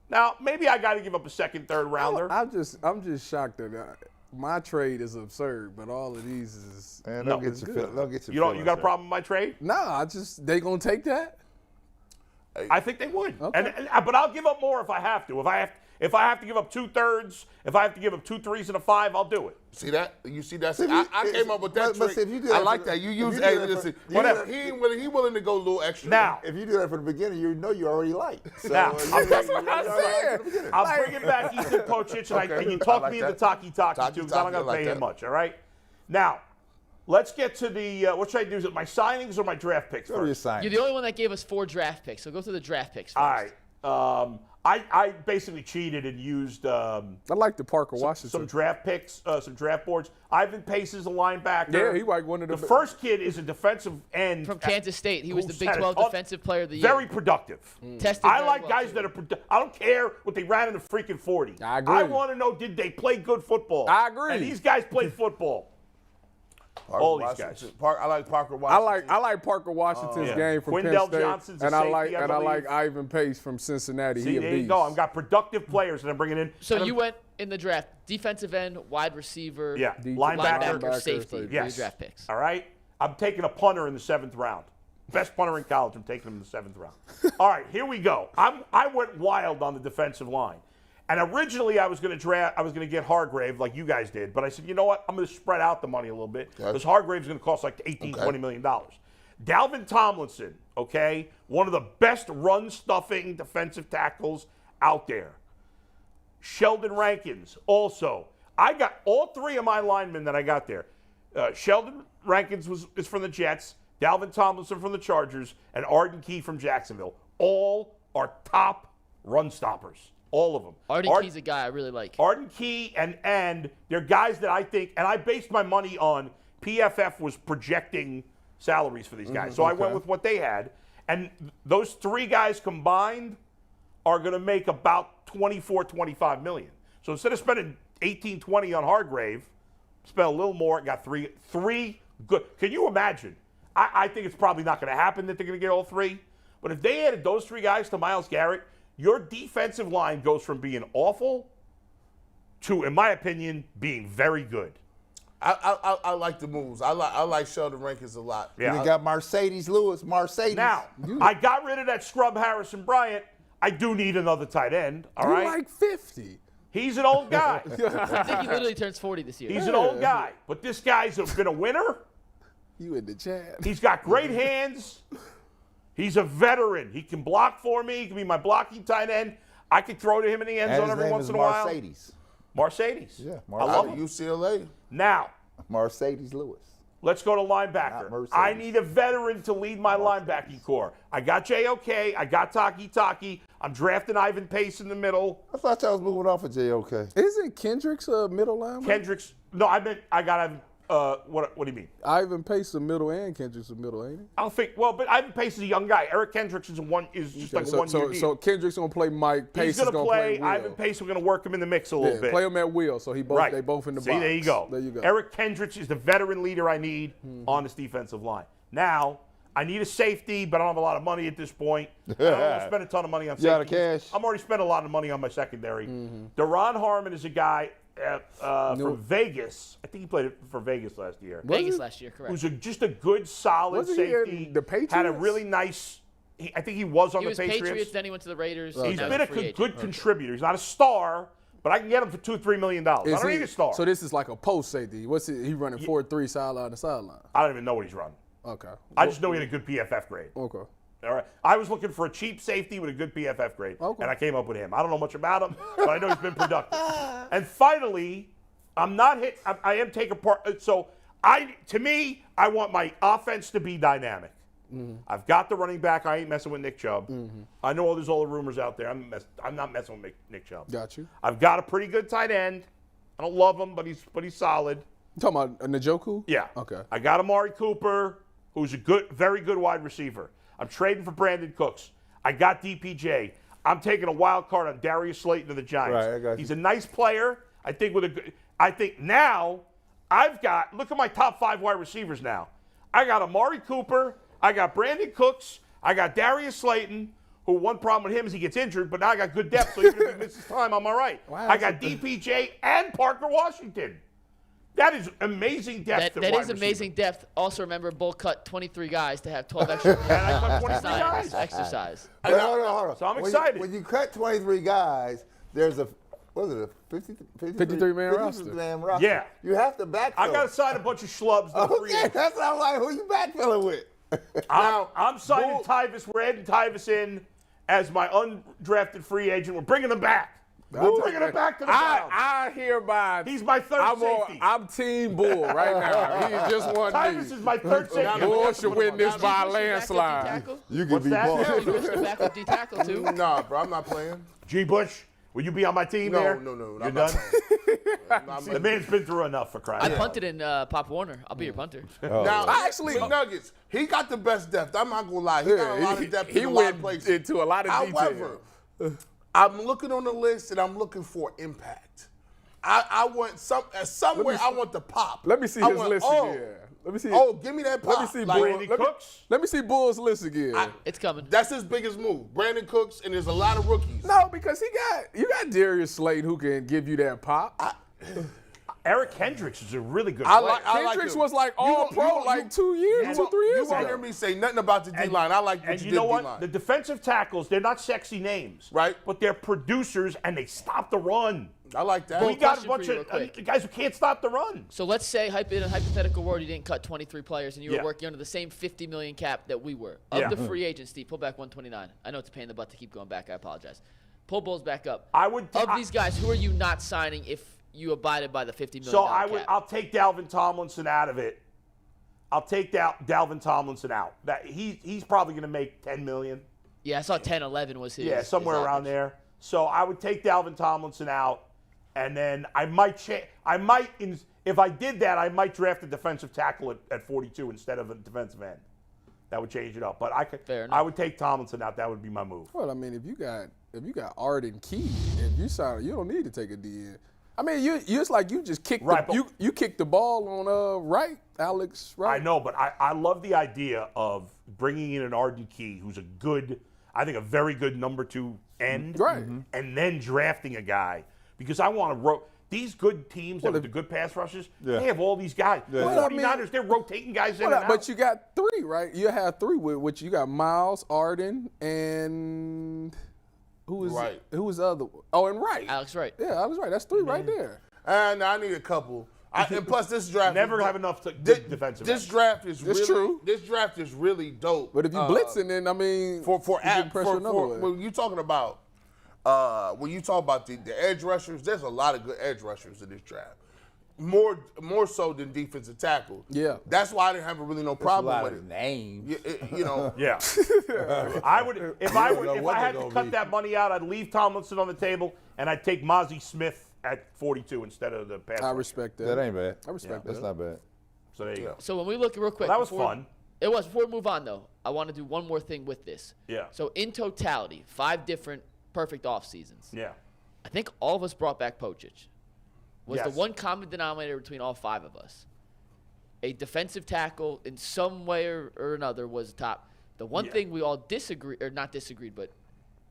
Now, maybe I got to give up a 2nd, 3rd rounder. I'm just shocked that my trade is absurd, but all of these is Man, No, don't get your You got a problem with my trade? nah. They gonna take that. I think they would. Okay. But I'll give up more if I have to. If I have to give up 2/3, if I have to give up 2 3s and a 5, I'll do it. See that? You see that? See, I came up with that but trick. see, if you do I that like for- that. You if use you do hey, that for- listen, you whatever. do He willing to go a little extra. Now, If you do that from the beginning, you know you're already light. So, Now, That's what I said. I'm bringing back Ethan Pocic, and you talk I like me that. into Taki too, because I'm not going to pay him much, all right? Now, let's get to the, what should I do? Is it my signings or my draft picks Go to your first? sign. You're the only one that gave us 4 draft picks, so go through the draft picks first. All right. I basically cheated and used I like the Parker Washington. some draft picks, some draft boards. Ivan Pace is a linebacker. Yeah, he like one of the the first kid is a defensive end From Kansas State. He was the who's Big had a 12 ton- Defensive Player of the Year. Very productive. Tested I very like well, guys too. that are. I don't care what they ran in the freaking 40. I agree. I want to know, did they play good football? I agree. And these guys played football. Parker all these Washington. guys. I like Parker I Washington. like Parker Washington's Yeah. game from Quindell Penn State, Johnson's a and I safety, like I and I like believe. Ivan Pace from Cincinnati. See, He a there you beast. go. I've got productive players that I'm bringing in. So And you I'm- went in the draft defensive end, wide receiver, Yeah, linebacker, linebacker, safety. safety. for your Yes. draft picks. All right. I'm taking a punter in the 7th round. Best punter in college. I'm taking him in the 7th round. All right, here we go. I went wild on the defensive line. And originally I was going to get Hargrave like you guys did, but I said, you know what? I'm going to spread out the money a little bit because Hargrave's going to cost like $20 million. Dalvin Tomlinson, okay, one of the best run-stuffing defensive tackles out there. Sheldon Rankins, also. I got all 3 of my linemen that I got there. Sheldon Rankins is from the Jets, Dalvin Tomlinson from the Chargers, and Arden Key from Jacksonville. All are top run stoppers. All of them. Arden Key's a guy I really like. Arden Key and they're guys that I think, and I based my money on PFF was projecting salaries for these guys. So I went with what they had. And those 3 guys combined are going to make about 24, 25 million. So instead of spending 18, 20 on Hargrave, spent a little more, got three good. Can you imagine? I think it's probably not going to happen that they're going to get all 3. But if they added those 3 guys to Myles Garrett, your defensive line goes from being awful to, in my opinion, being very good. I like the moves. I like Sheldon Rankins a lot. Yeah. You got Mercedes Lewis. Now, I got rid of that scrub Harrison Bryant. I do need another tight end, all You right? like 50. He's an old guy. I think he literally turns 40 this year. He's an old guy. But this guy's been a winner. You in the chat. He's got great hands. He's a veteran. He can block for me. He can be my blocking tight end. I can throw to him in the end zone every once in a while. Mercedes. Mercedes. Yeah, I love Out of him. UCLA. Now, Mercedes Lewis. Let's go to Not linebacker. Mercedes. I need a veteran to lead my linebacking core. I got JOK. I got Taki. I'm drafting Ivan Pace in the middle. I thought y'all was moving off of JOK. Isn't Kendricks a middle linebacker? Kendricks. No, I got Ivan. What do you mean? Ivan Pace a middle and Kendricks a middle, ain't he? I don't think. Well, but Ivan Pace is a young guy. Eric Kendricks is just like a one-year deal. So Kendricks gonna play Mike. Pace He's is going to gonna play Will. Ivan Pace. We're going to work him in the mix a little bit. Play him at will, so they both in the See, box. there you go. There you go. Eric Kendricks is the veteran leader I need on this defensive line. Now, I need a safety, but I don't have a lot of money at this point. I don't want to spend a ton of money on safety. You out of cash? I'm already spent a lot of money on my secondary. Deron Harmon is a guy from Vegas. I think he played for Vegas last year. Vegas last year, correct. Who's just a good, solid Wasn't he safety. in the Patriots? Had a really nice. I think he was on He the was Patriots. Patriots, then he went to the Raiders. He's now been a free agent. good contributor. He's not a star, but I can get him for $2 or $3 million. I don't need a star. So this is like a post safety. What's it? He running 4-3 sideline to sideline. I don't even know what he's running. Okay. I just know he had a good PFF grade. Okay. All right. I was looking for a cheap safety with a good PFF grade, Okay. and I came up with him. I don't know much about him, but I know he's been productive. And finally, I'm not hit. I am taking part. So to me, I want my offense to be dynamic. I've got the running back. I ain't messing with Nick Chubb. I know there's all the rumors out there. I'm not messing with Nick Chubb. Got you. I've got a pretty good tight end. I don't love him, but he's solid. You talking about Njoku? Yeah. Okay. I got Amari Cooper, who's a very good wide receiver. I'm trading for Brandon Cooks. I got DPJ. I'm taking a wild card on Darius Slayton of the Giants. Right, I got you. He's a nice player. I think now I've got, look at my top 5 wide receivers now. I got Amari Cooper. I got Brandon Cooks. I got Darius Slayton, who one problem with him is he gets injured, but now I got good depth, so even if he misses time, I'm all right. Wow, I got DPJ and Parker Washington. That is amazing depth. That is amazing depth. Also, remember, Bull cut 23 guys to have 12 extra And I cut 23 guys. exercise. Hold on. So I'm When excited. when you cut 23 guys, there's a 53-man roster. Man roster. Yeah. You have to backfill. I got to sign a bunch of schlubs. To the free Okay, agents. that's what I'm like. Who you backfilling with? I'm signing Tyvis. We're adding Tyvis in as my undrafted free agent. We're bringing him back. We're bringing him back to the Browns. I hereby. He's my third safety. I'm Team Bull right now. He just won Tyvis is my third safety. Bull should win this by a Bush, your backup landslide. D-tackle? You What's can be that? boss. Bush, your backup D-tackle, too. Nah, bro, I'm not playing. G. Bush, will you be on my team No, there? no. You're I'm done? not The man's been through enough for crying I out loud. punted in Pop Warner. I'll be your punter. Now, I actually- McNuggets, he got the best depth. I'm not gonna lie. He got a lot of depth he in a lot of went places. into a lot of However, detail. I'm looking on the list and I'm looking for impact. I want somewhere. I want the pop. Let me see I his want- list oh, again. Let me see. Oh, give me that pop. Let me see Like, Brandon Cooks? Let me see Bull's list again. It's coming. That's his biggest move. Brandon Cooks, and there's a lot of rookies. no, because you got Darius Slayton who can give you that pop. Eric Hendricks is a really good I player. like Hendricks him. was like all pro like 2 years, 2-3 years You won't ago. hear me say nothing about the D-line. I like what And you you did know what? D-line. The defensive tackles, they're not sexy names. Right. But they're producers, and they stop the run. I like that. We got a question bunch for you of real quick. guys who can't stop the run. So let's say in a hypothetical world you didn't cut 23 players and you were Yeah. working under the same 50 million cap that we were. Of Yeah. the free agents, Steve, pull back 129. I know it's a pain in the butt to keep going back. I apologize. Pull Bulls back up. Of these guys, who are you not signing if you abided by the 50 million So cap? I'll take Dalvin Tomlinson out of it. I'll take Dalvin Tomlinson out. That he's probably going to make 10 million. Yeah, I saw 10, 11 was his. Yeah, somewhere his around average. there. So I would take Dalvin Tomlinson out, and then if I did that, I might draft a defensive tackle at 42 instead of a defensive end. That would change it up. But Fair enough. I would take Tomlinson out. That would be my move. Well, I mean, if you got Arden Key, if you sign, you don't need to take a DN. I mean, it's like you just kicked Right, but- you kicked the ball on Wright, Alex Wright. I know, but I love the idea of bringing in an Arden Key, who's I think a very good number 2 end, Right. and then drafting a guy because I want to these good teams that have the good pass rushes. Yeah. They have all these guys. The Well, I mean- 49ers, they're rotating guys in Well, and out. but you got 3, right? You have 3 with which you got Miles, Arden, and who was the other? Oh, and Wright. Alex Wright. Yeah, Alex Wright. That's 3 right there. And I need a couple. And plus, this draft Never have enough defensive This ends. draft is That's really true. This draft is really dope. But if you blitzing, then I mean, for you get pressure another way. when you talking about the edge rushers, there's a lot of good edge rushers in this draft. more so than defensive tackle. Yeah. That's why I didn't have really no problem with it. Names. You know. Yeah. I would if I had to cut that money out, I'd leave Tomlinson on the table and I'd take Mozzie Smith at 42 instead of the pass. I respect that. That ain't bad. I respect that. That's not bad. So there you go. So when we look real quick, Well, that was fun. It was. Before we move on, though, I want to do one more thing with this. Yeah. So in totality, 5 different perfect off seasons. Yeah. I think all of us brought back Pocic. Was the Yes. one common denominator between all 5 of us. A defensive tackle in some way or another was top. The one thing we all not disagreed, but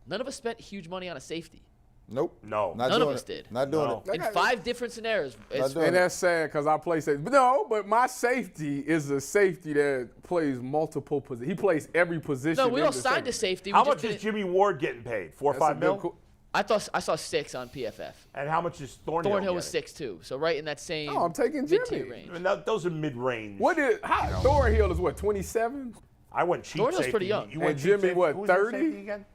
none of us spent huge money on a safety. Nope. No. Not None of doing us it. did. Not doing No. it. In 5 different scenarios. Not doing And that's sad because I play safety. But no, but my safety is a safety that plays multiple positions. He plays every position. No, we in all the signed a safety. safety. How We just much is didn't- Jimmy Ward getting paid? 4 or That's a 5 mil? good I saw 6 on PFF. And how much is Thornhill? Thornhill was getting? 6 too. So right in that same Oh, I'm taking mid-tier Jimmy. range. I mean, those are mid-range. Thornhill is what, 27? I went cheap Thornhill's safety. pretty young. You went And cheap Jimmy, safety? what, Who's your 30? safety again?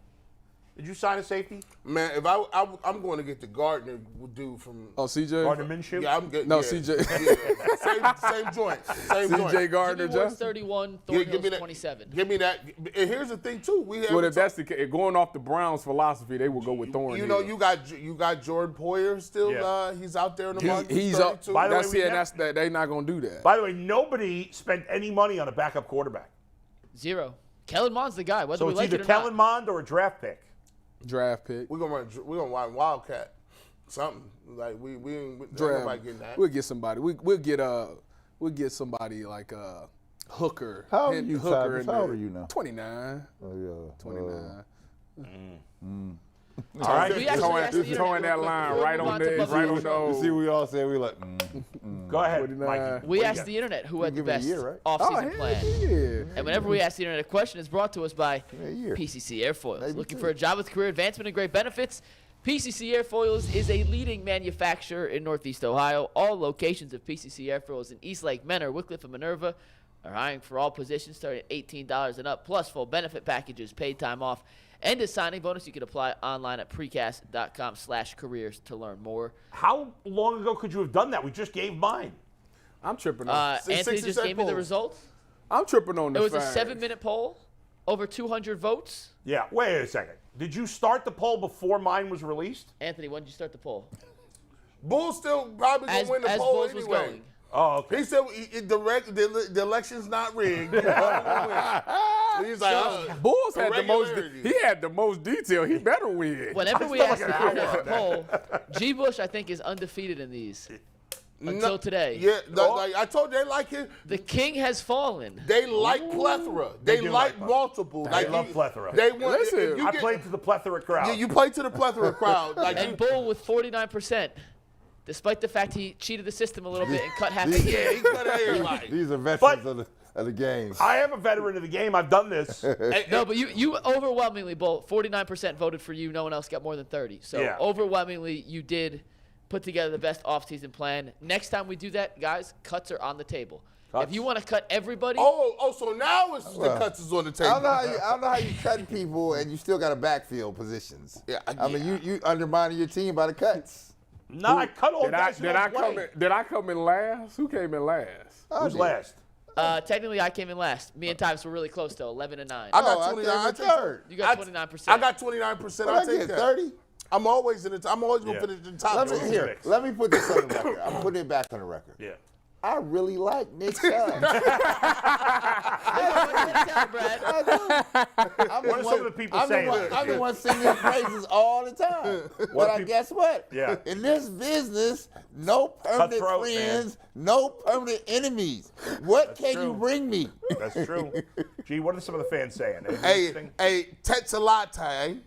Did you sign a safety? Man, if I'm going to get the Gardner dude from. Oh, CJ? Gardner Minshew? Yeah, I'm good. No, yeah. CJ. Yeah. Same joint. Same CJ joint. Gardner, Jimmy Ward's Justin? 31, Yeah, Thornhill's 27. Give me that. And here's the thing too. We have. Well, if that's the case, going off the Browns' philosophy, they will go with Thornhill. You know, you got Jordan Poyer still. Yeah. He's out there in the market. He's up. 32. By the way, That's we it. never- That's that. They're not gonna do that. By the way, nobody spent any money on a backup quarterback. 0. Kellen Mond's the guy, whether So we it's like either it or Kellen not. Mond or a draft pick. Draft pick. We're gonna run Wildcat. Something like we ain't Draft. nobody getting that. We'll get somebody. We'll get somebody like Hooker. How old are Hint you, Hooker Cyrus? in How old there. are you now? 29. Oh, yeah. 29. All right. We actually asked the internet Throwing that real quick line before we right move on on to the Bubba right on Ventrone. You see, the. we all said we like. Go ahead, 49. Mikey. We What do asked you the internet who had the give it a best year, right? off-season Oh, plan. yeah. And whenever we ask the internet a question, it's brought to us by a year. PCC Airfoils. Maybe Looking 2. for a job with career advancement and great benefits? PCC Airfoils is a leading manufacturer in Northeast Ohio. All locations of PCC Airfoils in Eastlake, Menor, Wickliffe, and Minerva are hiring for all positions starting at $18 and up, plus full benefit packages, paid time off, and a signing bonus. You can apply online at precast.com/careers to learn more. How long ago could you have done that? We just gave mine. I'm tripping on. Anthony 60 just gave me the polls. results. I'm tripping on the It was a fact. 7-minute poll, over 200 votes. Yeah. Wait a second. Did you start the poll before mine was released? Anthony, when did you start the poll? Bull still probably gonna As win the poll Bulls was anyway. going. Oh, okay. He said the election's not rigged. He's like, Bulls had the most. Irregularity. He had the most detail. He better win. Whenever we ask the internet poll, G. Bush, I think, is undefeated in these until today. Yeah, like I told you, they like it. The king has fallen. They like plethora. They do like like multiple. They love plethora. They want. Listen, if you I get- played to the plethora crowd. Yeah, you play to the plethora crowd. Like And you, Bull with 49%, despite the fact he cheated the system a little bit and cut half the yeah, he cut everybody. These are veterans But- of the game. I am a veteran of the game. I've done this. No, but you overwhelmingly, Bull, 49% voted for you. No one else got more than 30. So Yeah. overwhelmingly, you did put together the best offseason plan. Next time we do that, guys, cuts are on the table. Cuts. If you want to cut everybody, So now it's the cuts is on the I table. don't know how you cutting people and you still got to backfield positions. Yeah, I mean, you undermining your team by the cuts. No, I cut all guys who Did don't I play. come in last? Who came in last? Who's last? technically I came in last. Me and Tyvus were really close though, 11 and 9. I I got 29. I came take third. You got 29%. I got 29%. What I I take get, that. 30? I'm always in the. I'm always gonna Yeah. finish in the top. Let me, two. here, let me put this on the record. I'm putting it back on the record. Yeah. I really like Nick Chubb. Brad. What are some of the people saying? I'm the one singing his praises all the time. But guess what? Yeah. In this business, no permanent Cutthroat, friends, no permanent enemies. What can you true. bring me? That's true. Gee, what are some of the fans saying? Anything Hey, interesting? hey, Tetsalate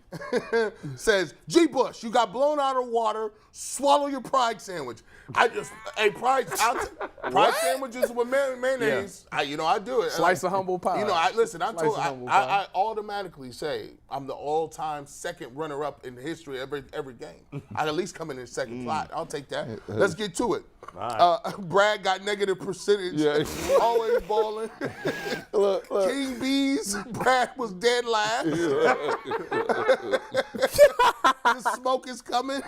says, G. Bush, you got blown out of water. Swallow your pride sandwich. Pride sandwiches with mayonnaise. Yeah. I do it. Slice of humble pie. I Slice of humble pie. I automatically say I'm the all-time second runner-up in the history of every game. I'd at least come in second slot. I'll take that. Let's get to it. Brad got negative percentage. Yeah. Always balling. Look. King Bees, Brad was dead last. The smoke is coming.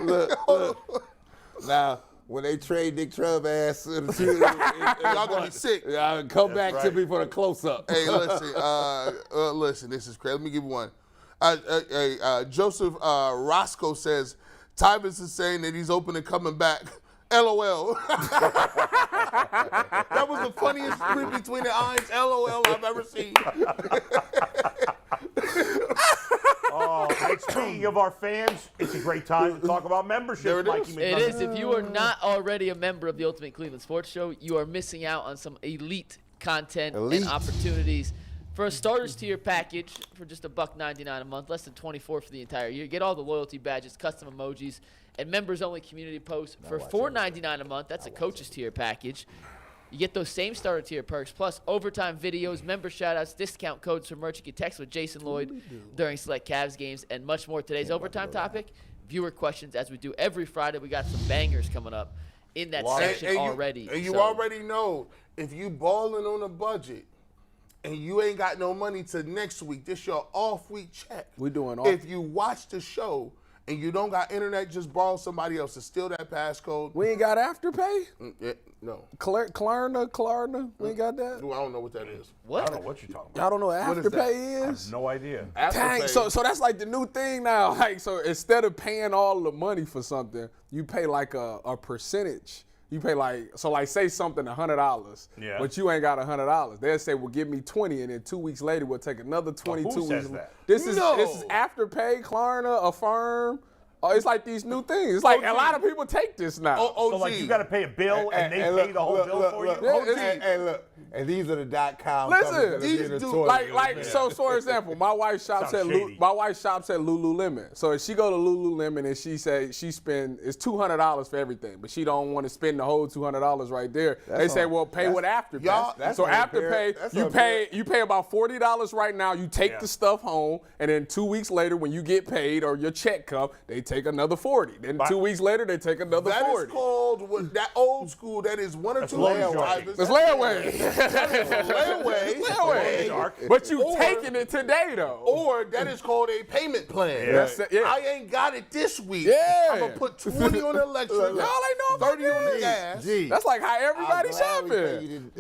Now, when they trade Nick Chubb ass to the team, Y'all gonna be sick. come back to me for the close-up. Hey, listen, this is crazy. Let me give you one. Joseph Roscoe says, Tyvus is saying that he's open and coming back. LOL. That was the funniest sprint between the eyes, LOL, I've ever seen. And speaking of our fans, it's a great time to talk about membership. There it Mikey is. It McDonough. is. If you are not already a member of the Ultimate Cleveland Sports Show, you are missing out on some elite content and opportunities. For a starters tier package, for just $1.99 a month, less than $24 for the entire year, you get all the loyalty badges, custom emojis, and members-only community posts. For $4.99 a month, that's a coaches tier package. You get those same starter tier perks, plus overtime videos, member shoutouts, discount codes for merch. You can text with Jason Lloyd during select Cavs games, and much more. Today's overtime topic, viewer questions, as we do every Friday. We got some bangers coming up in that section already. And you already know, if you balling on a budget and you ain't got no money till next week, this your off-week check. We doing If you watch the show and you don't got internet, just borrow somebody else's. Steal that passcode. We ain't got Afterpay? No. Klarna? We ain't got that? I don't know what that is. I don't know what you're talking about. Y'all don't know what What is that? Afterpay is? No idea. Dang, so that's like the new thing now. Like, so instead of paying all the money for something, you pay like a percentage. You pay like say something $100, but you ain't got $100. They'll say, well, give me 20, and then 2 weeks later we'll take another 22 who weeks. says that? This is Afterpay, Klarna, Affirm. Oh, it's like these new things. It's like a lot of people take this now. So like you got to pay a bill and they pay the whole bill for you. Look, and these are the .com. Listen, these so for example, my wife shops at Lululemon. So if she go to Lululemon and she say she spend it's $200 for everything, but she don't want to spend the whole $200 right there. They say, well, pay with Afterpay. So Afterpay, you pay about $40 right now. You take the stuff home, and then 2 weeks later, when you get paid or your check come, they take another $40. Then 2 weeks later, they take another $40. That is called that old school. That is one or two layaway. It's layaway. Layaway. But you taking it today though. Or that is called a payment plan. I ain't got it this week. Yeah. I'm gonna put 20 on the electric. Y'all ain't know about 30 on the gas. That's like how everybody shopping.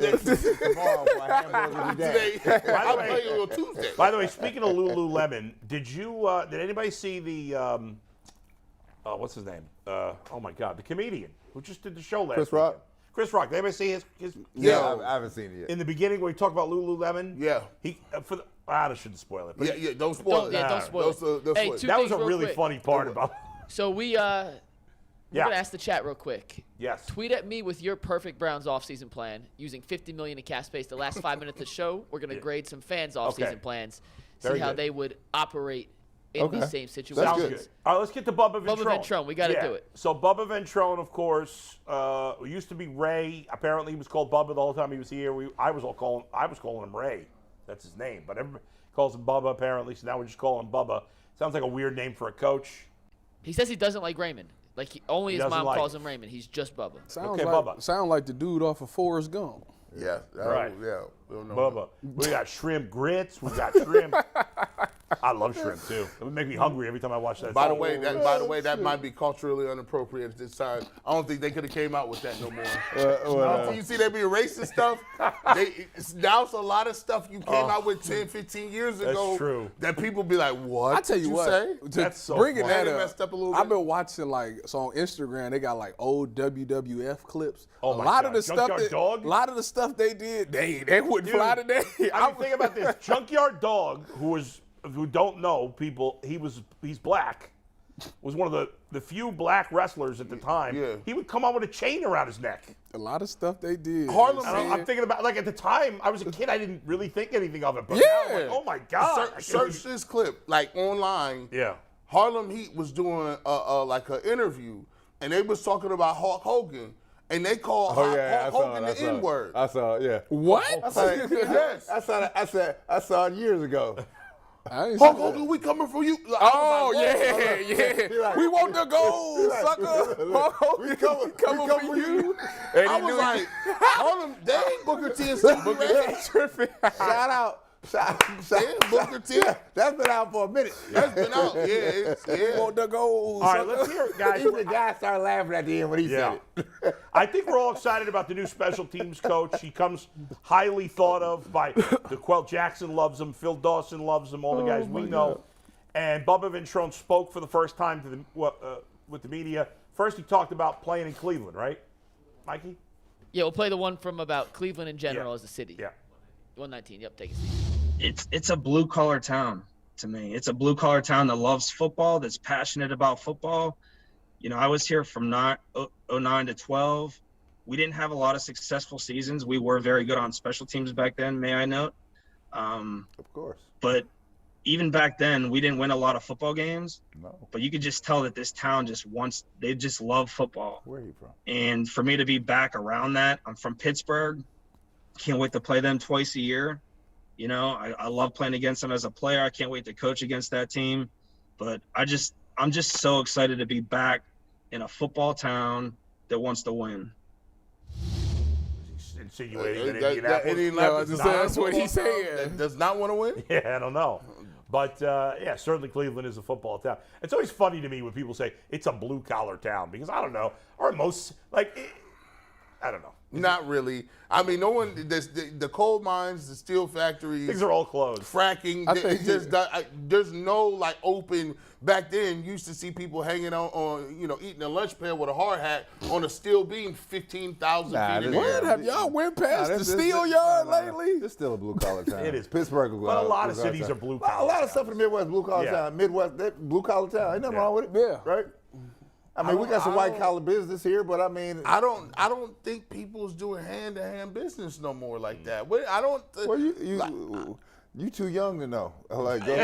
I'll pay you on Tuesday. By the way, speaking of Lululemon, did anybody see the what's his name? Oh my God, the comedian who just did the show last Chris Rock? Chris Rock. Did anybody see his Yeah, I haven't seen it yet. in the beginning when he talked about Lululemon? Yeah. I shouldn't spoil it. But Don't spoil it. Don't spoil it. Hey, two that was things a real really quick. funny part about. So we're gonna ask the chat real quick. Yes. Tweet at me with your perfect Browns offseason plan using $50 million in cap space. The last 5 minutes of the show, we're gonna grade some fans' offseason plans, see Very how good. they would operate in these same situations. Sounds good. All right, let's get to Bubba Ventrone. Bubba Ventrone, we got to do it. So Bubba Ventrone, of course, used to be Ray. Apparently, he was called Bubba the whole time he was here. I was calling him Ray. That's his name, but everybody calls him Bubba apparently. So now we just call him Bubba. Sounds like a weird name for a coach. He says he doesn't like Raymond. Like only his mom calls him. him Raymond. He's just Bubba. Sound like the dude off of Forrest Gump. Yeah. Right. Yeah. We don't know. Bubba. We got shrimp grits. We got shrimp. I love shrimp too. It would make me hungry every time I watch that. By the way, that might be culturally inappropriate at this time. I don't think they could have came out with that no more. You see, they be racist stuff. Now it's a lot of stuff you came out with 10, 15 years ago. That's true. That people be like, what? I tell you what, say? That's so bringing funny. that They up. messed up a little bit. I've been watching on Instagram. They got like old WWF clips. Oh my God. Junkyard Dog? A lot of the stuff they did, they wouldn't fly today. I mean, think about this. Junkyard Dog, who don't know people, he's black, was one of the few black wrestlers at the time. Yeah. He would come out with a chain around his neck. A lot of stuff they did. Harlem I'm thinking about, like, at the time, I was a kid, I didn't really think anything of it. But Yeah. now I'm like, oh my God. Search this clip, like online. Yeah. Harlem Heat was doing like an interview, and they was talking about Hulk Hogan, and they called Hulk Hogan the N-word. I saw it, yeah. What? Yes. I saw it years ago. I ain't Hulk seen that. Hogan, we coming for you. Oh, I was like, yeah. Like, We want the gold, sucker. We coming for you. I was like, Harlem, they ain't Booker T and Stevie Ray. Shout Booker T. That's been out for a minute. That's been out. Yeah. Want the goals. All right, let's hear it, guys. Even the guy started laughing at the end when he said it. I think we're all excited about the new special teams coach. He comes highly thought of by DeQuell Jackson loves him, Phil Dawson loves him, all the guys we know. And Bubba Ventrone spoke for the first time to the with the media. First, he talked about playing in Cleveland, right, Mikey? Yeah, we'll play the one from about Cleveland in general as a city. Yeah. 119. Yep, take a seat. It's a blue collar town to me. It's a blue collar town that loves football, that's passionate about football. You know, I was here from 09 to 12. We didn't have a lot of successful seasons. We were very good on special teams back then, may I note. Of course. But even back then, we didn't win a lot of football games. No. But you could just tell that this town they just love football. Where are you from? And for me to be back around that, I'm from Pittsburgh. Can't wait to play them twice a year. You know, I love playing against them as a player. I can't wait to coach against that team. But I'm just so excited to be back in a football town that wants to win. Insinuating that Indianapolis that's what he's saying. That does not want to win? Yeah, I don't know. But, yeah, certainly Cleveland is a football town. It's always funny to me when people say it's a blue-collar town because I don't know. Or most, like, I don't know. Not really. I mean, no one. The coal mines, the steel factories, Things are all closed. fracking. There's no like open. Back then, you used to see people hanging out on eating a lunch pail with a hard hat on a steel beam 15,000 feet in the air. What? Have y'all went past the steel yard lately? It's still a blue-collar town. It is. Pittsburgh. But a lot of cities are blue-collar. A lot of stuff in the Midwest, blue-collar Yeah. town. Midwest, blue-collar town. Ain't nothing wrong with it. Yeah. Right? I mean, we got some white-collar business here, but I mean. I don't think people's doing hand-to-hand business no more like that. I don't. Well, you too young to know. Like, go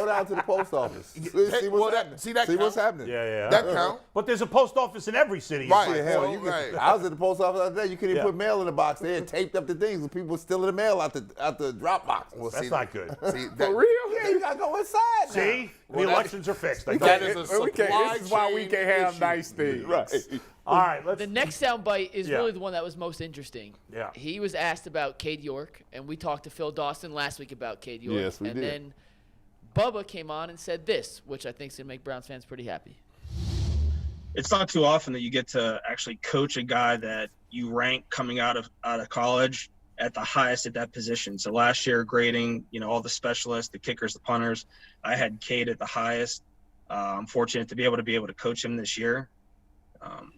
down to the post office. See what's happening. See what's happening. Yeah. That count. But there's a post office in every city. Right. It's like, Hell, Well, you right. I was at the post office the other day. You couldn't even Yeah. put mail in the box. They had taped up the things, and people were stealing the mail out the drop box. Well, That's see, not good. See, For real? Yeah, you gotta go inside now. See? The elections are fixed. I that told you. is a We can't- supply this is why we chain can't have issue. nice things. Right. All right, let's. The next soundbite is Yeah. really the one that was most interesting. Yeah. He was asked about Cade York, and we talked to Phil Dawson last week about Cade York. Yes, we and did. then Bubba came on and said this, which I think is going to make Browns fans pretty happy. It's not too often that you get to actually coach a guy that you rank coming out of college at the highest at that position. So last year, grading, all the specialists, the kickers, the punters, I had Cade at the highest. I'm fortunate to be able to coach him this year.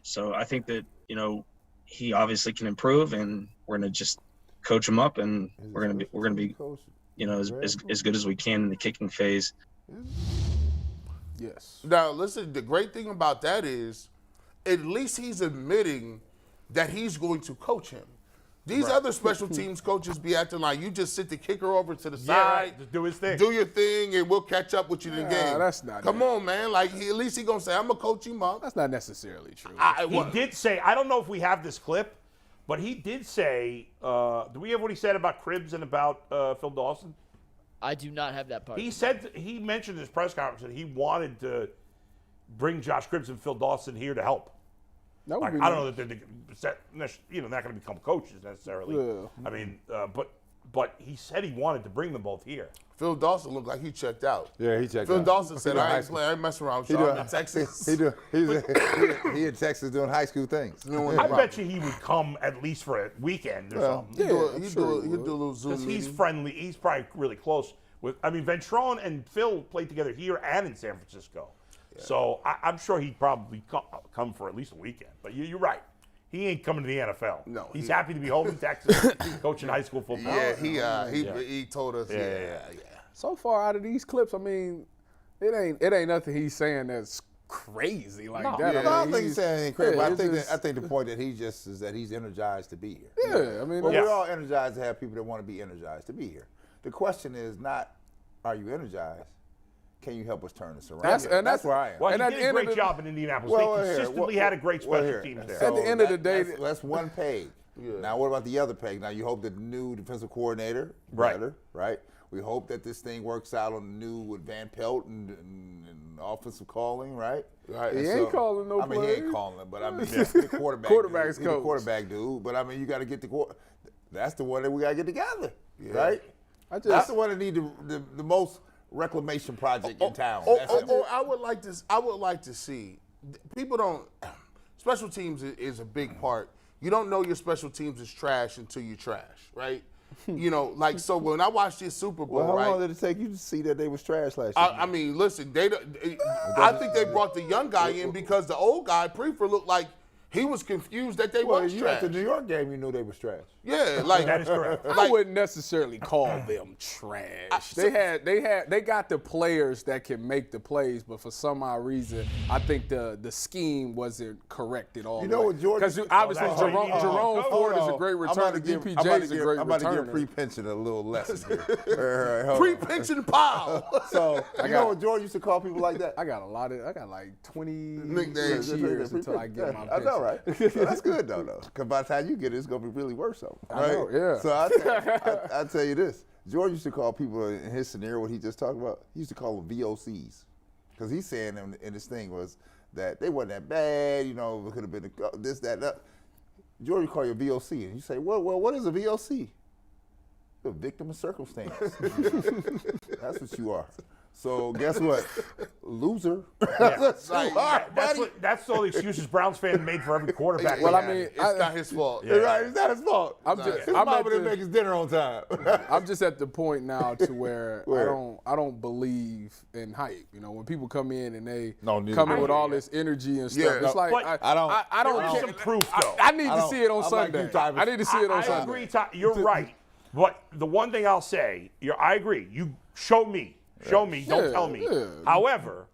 So I think that, he obviously can improve, and we're going to just coach him up, and we're going to be as good as we can in the kicking phase. Yes. Now, listen, the great thing about that is at least he's admitting that he's going to coach him. These other special teams coaches be acting like you just sit the kicker over to the Yeah, side, right. Just do his thing. do your thing, and we'll catch up with you in the game. that's not Come it. on, man. Like, at least he going to say, I'm going to coach him up. That's not necessarily true. He did say, I don't know if we have this clip, but he did say, do we have what he said about Cribbs and about Phil Dawson? I do not have that part. He mentioned in his press conference that he wanted to bring Josh Cribbs and Phil Dawson here to help. That would Like, be I don't nice. know that they're not going to become coaches necessarily. Yeah. I mean, but he said he wanted to bring them both here. Phil Dawson looked like he checked out. Yeah, he checked Phil out. Dawson said, He doing I high ain't school. playing. I ain't messing around with He y'all. doing- I'm in Texas. He in Texas doing high school things. I bet you he would come at least for a weekend or something. He'd do a little Zoom Because he's meeting. friendly. He's probably really close with. I mean, Ventrone and Phil played together here and in San Francisco, so I'm sure he'd probably come for at least a weekend. But you're right. He ain't coming to the NFL. No, he's he- happy to be home in Texas, coaching high school football. Yeah, he told us. Yeah. So far out of these clips, I mean, it ain't nothing he's saying that's crazy like that. No, I don't think he's saying anything crazy. yeah, but it's I think the point that he just is that he's energized to be here. Yeah, I mean, Well, Yeah. we're all energized to have people that want to be energized to be here. The question is not, are you energized? Can you help us turn this around? That's where I am. Well, And he at did the a end of great the- job in Indianapolis. Well, they here, consistently had a great special teams there. At the end of the day- that's one peg. Now, what about the other peg? Now, you hope that the new defensive coordinator, Right. better, right? We hope that this thing works out on the new with Van Pelt and offensive calling, right? Right. He ain't calling no I mean, he ain't plays. calling them, but I mean, the quarterback. Quarterback's dude. He's the coach. quarterback dude, but I mean, you got to get the That's the one that we got to get together, right? That's the one that need the most reclamation project in town. I would like to see. People don't. Special teams is a big part. You don't know your special teams is trash until you trash, right? You know, like, so when I watched this Super Bowl, Well, how long did it take you to see that they was trash last year? I mean, listen, I think they brought the young guy in because the old guy, Prefer, looked like he was confused that they was you trash. at the New York game, you knew they was trash. Yeah, like That is correct. I wouldn't necessarily call them trash. They got the players that can make the plays, but for some odd reason, I think the scheme wasn't correct at all. You know what, Jordan? Because obviously that's right. Jerome Ford is a great returner. DPJ is a great I'm about to returner. give pre-pension a little lesson here. Hold on. pre-pension pile. So you know what Jordan used to call people like that? I got like 20 Nicknames. years until I get my I pension. know, right? So that's good though. Because by the time you get it, it's gonna be really worse. Right? I know, yeah. So I tell you this: George used to call people in his scenario, what he just talked about. He used to call them VOCs, because he's saying in this thing was that they wasn't that bad. You know, it could have been this, that. George would call you a VOC, and you say, well, what is a VOC? A victim of circumstance. That's what you are. So guess what? Loser. That's all the excuses Browns fan made for every quarterback. Well, they I had. mean, It's not his fault. Right? It's not his fault. I'm His mama didn't make his dinner on time. I'm just at the point now to where I don't believe in hype. You know, when people come in and they come in with all this energy and stuff, Yeah, it's like but I don't there is care. some proof, though. I need to see it on I'm like Sunday. you, Tyvus. I need to see it on I Sunday. agree, you're right. But the one thing I'll say, I agree. You show me. Show me. Don't tell me. Yeah. However,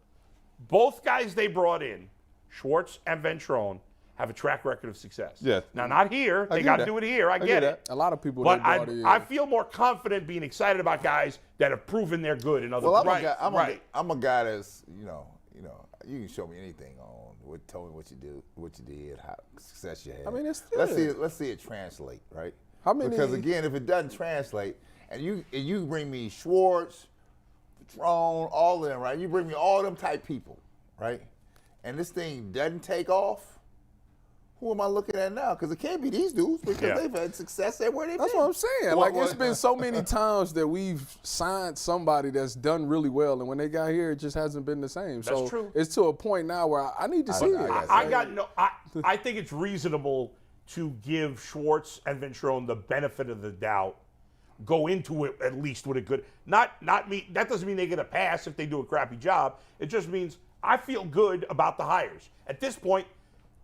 both guys they brought in, Schwartz and Ventrone, have a track record of success. Yes. Now, not here. They get got to that. do it here. I get it. A lot of people But they brought in. I feel more confident being excited about guys that have proven they're good in other Well, places. I'm a guy that's you can show me anything on tell me what you did, how success you had. I mean, it's let's see it translate, right? How many? Because again, if it doesn't translate, and you bring me Schwartz, Ventrone, all of them, right? You bring me all them type people, right? And this thing doesn't take off. Who am I looking at now? Because it can't be these dudes because they've had success everywhere they've been. That's what I'm saying. It's been so many times that we've signed somebody that's done really well, and when they got here, it just hasn't been the same. That's true. It's to a point now where I need to see it. I think it's reasonable to give Schwartz and Ventrone the benefit of the doubt. Go into it at least with a good, not me. That doesn't mean they get a pass if they do a crappy job. It just means I feel good about the hires. At this point,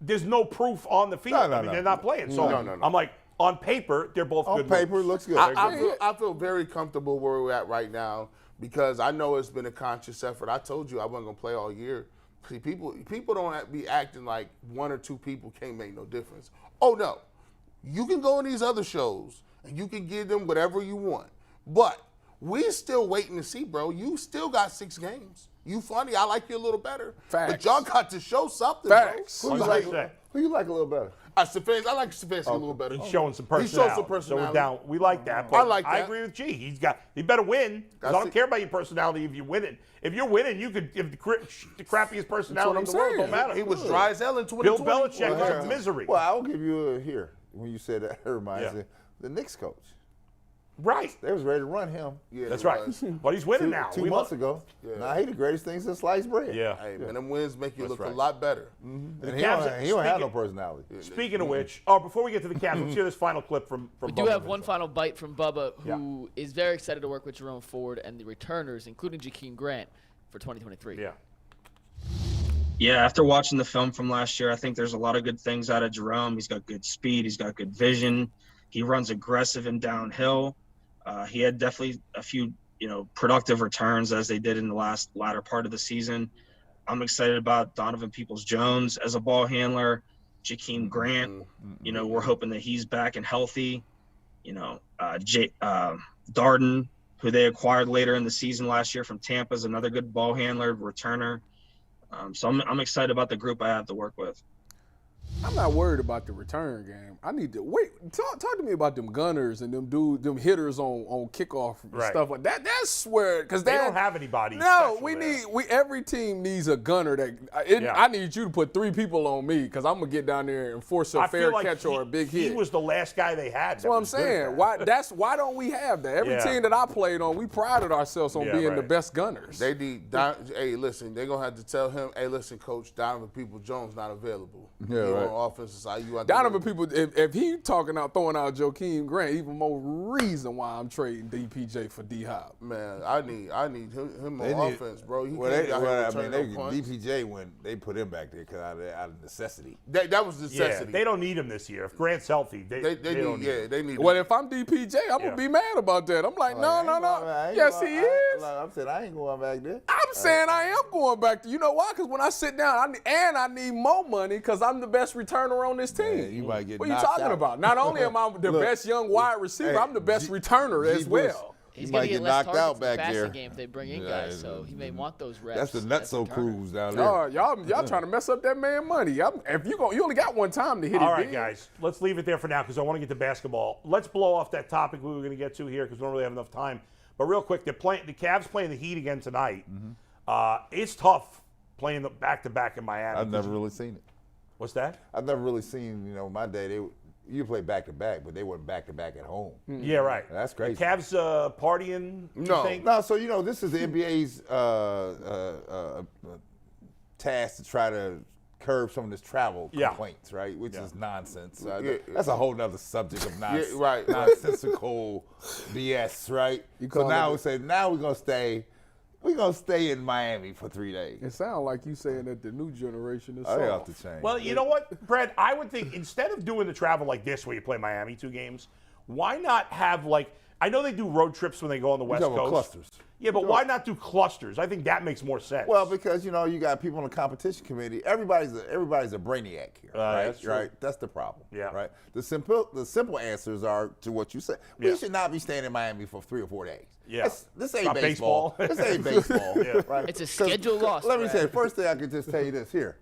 there's no proof on the field. They're not playing. So I'm like, on paper, they're both good. On paper, it looks good. I feel very comfortable where we're at right now because I know it's been a conscious effort. I told you I wasn't gonna play all year. See, people don't be acting like one or two people can't make no difference. Oh no, you can go in these other shows and you can give them whatever you want, but we're still waiting to see, bro. You still got 6 games. You funny. I like you a little better. Facts. But y'all got to show something, Facts. bro. Who you like a little better? I like Stefanski a little better. He's showing some personality. He showed some So we're personality. down. We like that. But I like that. I agree with G. He better win. 'Cause I don't care about your personality if you win it. If you're winning, you could give the crappiest personality in the world. Don't matter. He was dry as hell in 2020. Bill Belichick was a misery. Well, I'll give you a here. When you said that, it reminds me the Knicks coach. Right. They was ready to run him. Yeah, That's he right. was. But he's winning now. Two months ago. Yeah. Now he the greatest thing since sliced bread. Yeah. Hey, man, them wins make you look right. a lot better. And The he Cavs- don't have no speaking- personality. Speaking of which, before we get to the Cavs, let's hear this final clip from We Bubba do have Ventrone. one final bite from Bubba, who is very excited to work with Jerome Ford and the returners, including Jakeem Grant, for 2023. Yeah. Yeah, after watching the film from last year, I think there's a lot of good things out of Jerome. He's got good speed. He's got good vision. He runs aggressive and downhill. He had definitely a few, productive returns as they did in the latter part of the season. I'm excited about Donovan Peoples-Jones as a ball handler. Jakeem Grant, we're hoping that he's back and healthy. Darden, who they acquired later in the season last year from Tampa, is another good ball handler, returner. So I'm excited about the group I have to work with. I'm not worried about the return game. I need to wait. Talk to me about them gunners and them hitters on kickoff and stuff like that. That's where because they don't have anybody. No, every team needs a gunner. I need you to put 3 people on me because I'm gonna get down there and force a fair catch or a big hit. He was the last guy they had. That's what I'm saying. Why don't we have that? Every team that I played on, we prided ourselves on being the best gunners. They need. Hey, listen, they're gonna have to tell him. Hey, listen, Coach, Donovan Peoples-Jones not available. Yeah, right. On offensive side, you Donovan People. If he throwing out Joakim Grant, even more reason why I'm trading DPJ for D-Hop. Man, I need him on offense, bro. DPJ when they put him back there because out of necessity. That was necessity. They don't need him this year. If Grant's healthy, they need. Well, if I'm DPJ, I'm gonna be mad about that. I'm like, no. Yes, he is. I'm saying I ain't going back there. I'm saying I am going back there. You know why? Because when I sit down, I need more money because I'm the best returner on this team. Man, you might get what are you talking about? Not only am I the best young wide receiver, I'm the best returner as well. He's going to get knocked out back there. Game if they bring in guys, so he may want those reps. That's the nutso cruise down there. Oh, y'all trying to mess up that man money. If you only got one time to hit it. All right, guys, let's leave it there for now because I want to get to basketball. Let's blow off that topic we were going to get to here because we don't really have enough time. But real quick, the Cavs playing the Heat again tonight. It's tough playing the back-to-back in Miami. I've never really seen it. What's that? I've never really seen, my day, you play back-to-back, but they weren't back-to-back at home. Yeah, right. That's crazy. The Cavs partying, No, so, this is the NBA's task to try to curb some of this travel complaints, right? Which is nonsense. That's a whole nother subject of nonsensical BS, right? So now we say, we're going to stay. We're going to stay in Miami for 3 days. It sounds like you saying that the new generation is they soft. off the chain. Well, you know what, Brad? I would think instead of doing the travel like this where you play Miami 2 games, why not have I know they do road trips when they go on the West Coast. Clusters. Yeah, but why not do clusters? I think that makes more sense. Well, because, you got people on the competition committee. Everybody's a brainiac here, right? That's true. Right? That's the problem. Yeah. Right? The simple answers are to what you said. We should not be staying in Miami for 3 or 4 days. Yeah. This ain't baseball. This ain't baseball. Right? It's a schedule loss. Let me say, first thing I could just tell you this here.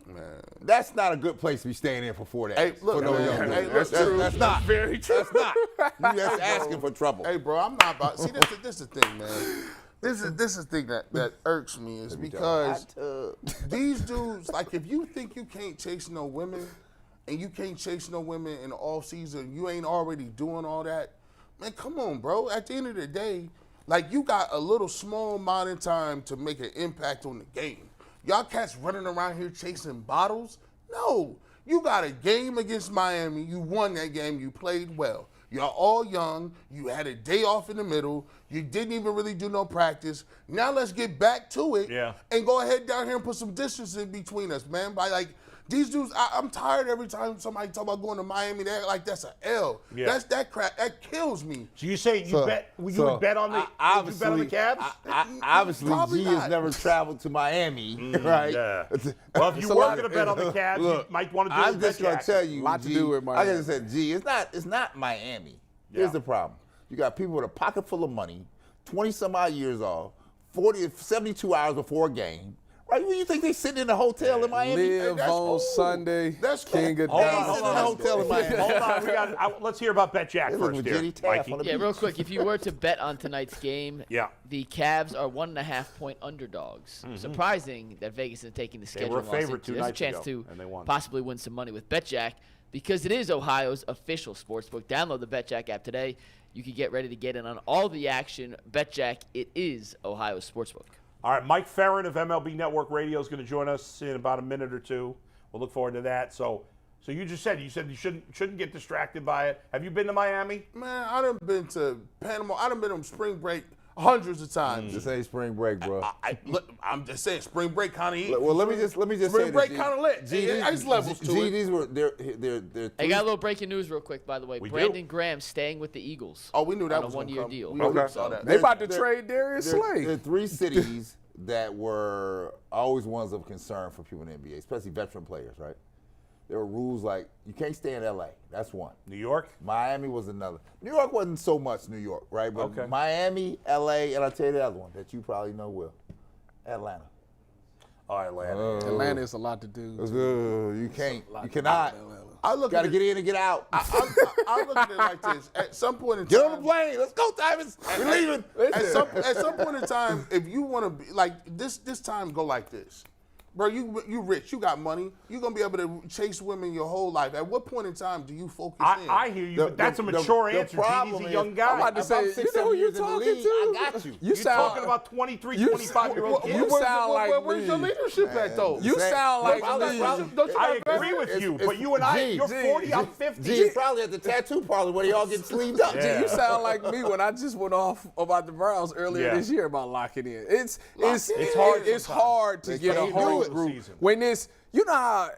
Man, that's not a good place to be staying in for 4 days. Hey, look, that's not very true. That's not. You just asking for trouble. Hey, bro, I'm not about. See, this is the thing, man. This is the thing that irks me is because these dudes, if you think you can't chase no women, and you can't chase no women in the off season, you ain't already doing all that. Man, come on, bro. At the end of the day, you got a little small amount of time to make an impact on the game. Y'all cats running around here chasing bottles? No. You got a game against Miami. You won that game. You played well. Y'all all young. You had a day off in the middle. You didn't even really do no practice. Now let's get back to it and go ahead down here and put some distance in between us, man. These dudes, I'm tired every time somebody talk about going to Miami. They act like that's an L. Yeah. That's that crap. That kills me. So you say you would bet on the Cavs? Obviously, G has never traveled to Miami, right? Yeah. Well, if you were going to bet on the Cavs, you might want to do it. I'm just going to tell you, a lot to do with Miami. I just said, G, it's not Miami. Here's the problem. You got people with a pocket full of money, 20-some-odd years old, 72 hours before a game. Right? When you think they sitting in a hotel in Miami? Live on Sunday. That's King of Hold on. Hotel in Miami. Hold on. Let's hear about Bet Jack first here, Mikey. Yeah, real quick. If you were to bet on tonight's game, the Cavs are 1.5-point underdogs. Mm-hmm. Surprising that Vegas is taking the schedule. They were a favorite 2 There's nights a chance ago, to possibly win some money with Bet Jack because it is Ohio's official sportsbook. Download the Bet Jack app today. You can get ready to get in on all the action. Bet Jack, it is Ohio's sportsbook. All right, Mike Ferrin of MLB Network Radio is going to join us in about a minute or two. We'll look forward to that. So you just said you shouldn't get distracted by it. Have you been to Miami? Man, I done been to Panama. I done been on spring break hundreds of times. This ain't spring break, bro. I'm just saying, spring break kind of easy. Well, let me just spring say break kind of lit. Ice levels to it. These were they're I got a little breaking news real quick, by the way. Brandon Graham staying with the Eagles. Oh, we knew that was a one-year deal. We saw that. They about to trade Darius Slay. There are 3 cities that were always ones of concern for people in the NBA, especially veteran players, right? There were rules like you can't stay in LA. That's one. New York? Miami was another. New York wasn't so much New York, right? But Miami, LA, and I'll tell you the other one that you probably know well, Atlanta. Oh, Atlanta. Atlanta is a lot to do. You can't. You cannot. I look Got to at get in and get out. I look at it like this. At some point in time, Get on the plane. Let's go, Diamonds. We're leaving. At some point in time, if you want to be like this time go like this. Bro, you rich, you got money, you're going to be able to chase women your whole life. At what point in time do you focus in? I hear you, but that's a mature answer. GD's a young guy. I'm about to say, you know who you're talking to? I got you. You're talking about 23, 25-year-old kids. You sound like me. Where's your leadership at, though? You sound like me. I agree with you, but you and I, you're 40, I'm 50. He's probably at the tattoo parlor where they all get sleeved up. Yeah. You sound like me when I just went off about the Browns earlier this year about locking in. It's hard. It's hard to get a whole group when it's, you know how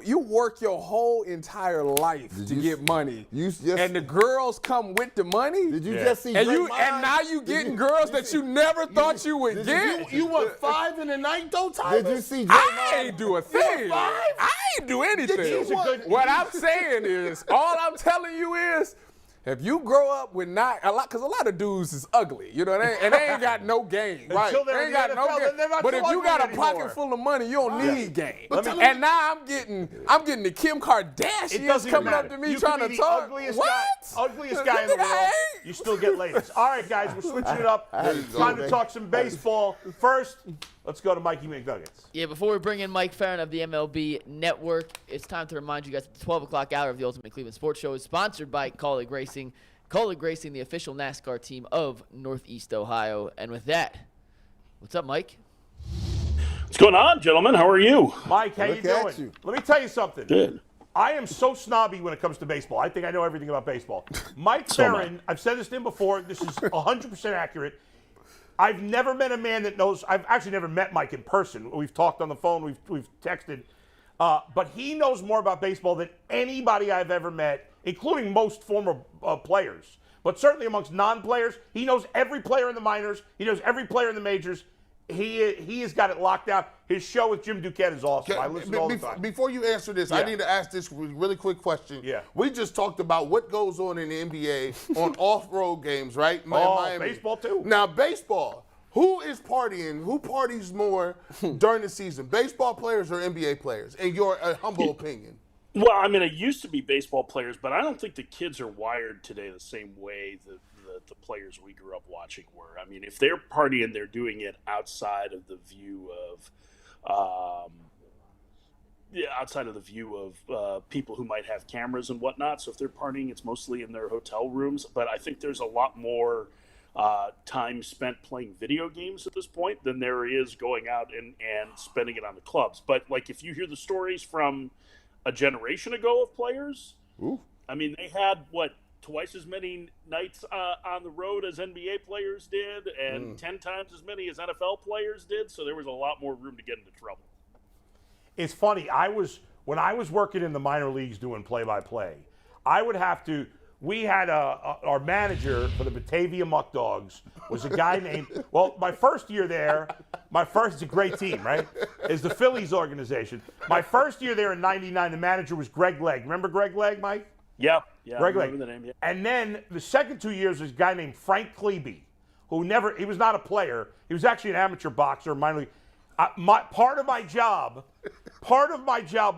you work your whole entire life to get money, and the girls come with the money. Did you just see? And now you getting girls that you never thought you would get. You went 5 in the night, though, Tyler? Did you see? I ain't do a thing. I ain't do anything. What I'm saying is, all I'm telling you is, if you grow up with because a lot of dudes is ugly, you know, and they ain't got no game. Right. Until They ain't got no game. But if you got a pocket full of money, you don't need game. And now I'm getting the Kim Kardashians coming up to me trying to talk. Ugliest guy in the world. You still get ladies. All right, guys, we're switching it up. Time to talk some baseball. First, let's go to Mikey McNuggets. Yeah, before we bring in Mike Ferrin of the MLB Network, it's time to remind you guys that the 12 o'clock hour of the Ultimate Cleveland Sports Show is sponsored by Colleague Racing. Colleague Racing, the official NASCAR team of Northeast Ohio. And with that, what's up, Mike? What's going on, gentlemen? How are you? Mike, how you doing? Let me tell you something. Good. I am so snobby when it comes to baseball. I think I know everything about baseball. Mike Ferrin, I've said this to him before. This is 100% accurate. I've never met a man that knows. I've actually never met Mike in person. We've talked on the phone. We've texted. But he knows more about baseball than anybody I've ever met, including most former players. But certainly amongst non-players, he knows every player in the minors. He knows every player in the majors. He has got it locked out. His show with Jim Duquette is awesome. I listen all the time. Before you answer this, I need to ask this really quick question. Yeah. We just talked about what goes on in the NBA on off-road games, right? Miami. Baseball too. Now, baseball. Who is partying? Who parties more during the season? Baseball players or NBA players, in your humble opinion? Well, I mean, it used to be baseball players, but I don't think the kids are wired today the same way that the players we grew up watching were. I mean, if they're partying, they're doing it outside of the view of people who might have cameras and whatnot. So if they're partying, it's mostly in their hotel rooms. But I think there's a lot more time spent playing video games at this point than there is going out and spending it on the clubs. But like, if you hear the stories from a generation ago of players, I mean, they had twice as many nights on the road as NBA players did, and 10 times as many as NFL players did. So there was a lot more room to get into trouble. It's funny. When I was working in the minor leagues doing play-by-play, I would have to. We had our manager for the Batavia Muck Dogs was a guy named. Well, my first year there, it's a great team, right? It's the Phillies organization. My first year there in '99, the manager was Greg Legg. Remember Greg Legg, Mike? Yeah, Greg I Legg. remember the name. Yeah. And then the second 2 years was a guy named Frank Klebe, he was not a player. He was actually an amateur boxer, minor league. Part of my job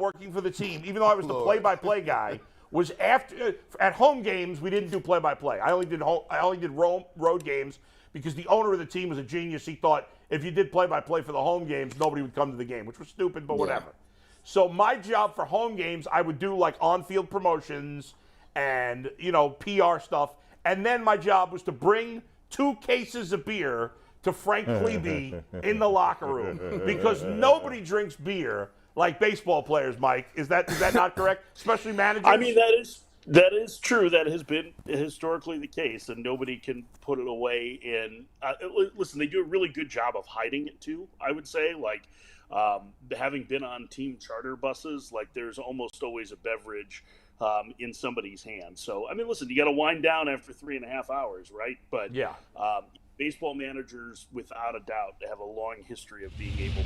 working for the team, even though I was the play-by-play guy, was at home games we didn't do play-by-play. I only did road games because the owner of the team was a genius. He thought if you did play-by-play for the home games, nobody would come to the game, which was stupid, but whatever. So my job for home games, I would do like on-field promotions and, PR stuff. And then my job was to bring 2 cases of beer to Frank Klebe in the locker room because nobody drinks beer like baseball players, Mike. Is that not correct? Especially managers? I mean, that is true. That has been historically the case, and nobody can put it away. Listen, they do a really good job of hiding it too, I would say. Like, having been on team charter buses, like there's almost always a beverage in somebody's hand. So, I mean, listen, you got to wind down after 3.5 hours, right? But baseball managers, without a doubt, have a long history of being able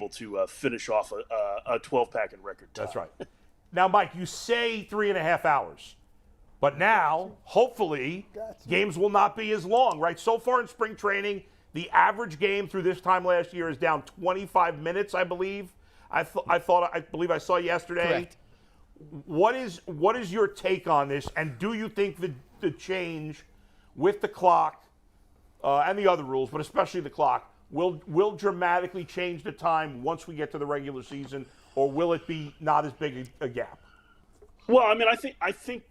to finish off a 12-pack in record time. That's right. Now, Mike, you say 3.5 hours, but now, hopefully, games will not be as long, right? So far in spring training, The average game through this time last year is down 25 minutes, I believe. I believe I saw yesterday. Correct. What is your take on this? And do you think the change with the clock and the other rules, but especially the clock, will dramatically change the time once we get to the regular season, or will it be not as big a gap? Well, I mean, I think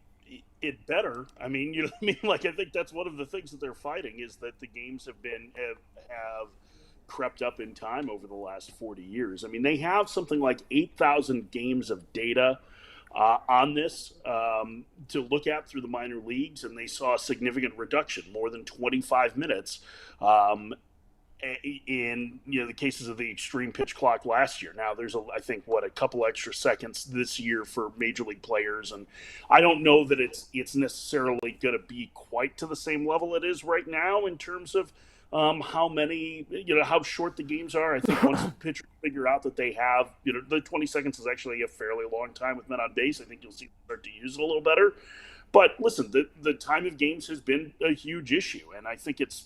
it better. I mean, you know what I mean? Like, I think that's one of the things that they're fighting is that the games have crept up in time over the last 40 years. I mean, they have something like 8,000 games of data on this to look at through the minor leagues, and they saw a significant reduction, more than 25 minutes in the cases of the extreme pitch clock last year. Now there's I think a couple extra seconds this year for major league players, and I don't know that it's necessarily going to be quite to the same level it is right now in terms of how many, how short the games are. I think once the pitchers figure out that they have, the 20 seconds is actually a fairly long time with men on base, I think you'll see them start to use it a little better. But listen, the time of games has been a huge issue, and I think it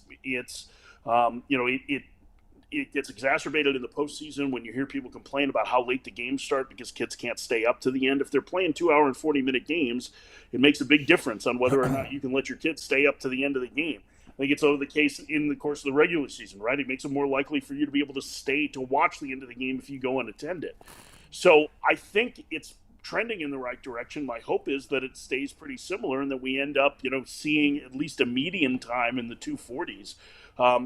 gets exacerbated in the postseason when you hear people complain about how late the games start because kids can't stay up to the end. If they're playing 2-hour and 40-minute games, it makes a big difference on whether or not you can let your kids stay up to the end of the game. I think it's the case in the course of the regular season, right? It makes it more likely for you to be able to stay to watch the end of the game if you go and attend it. So I think it's trending in the right direction. My hope is that it stays pretty similar and that we end up, seeing at least a median time in the 240s.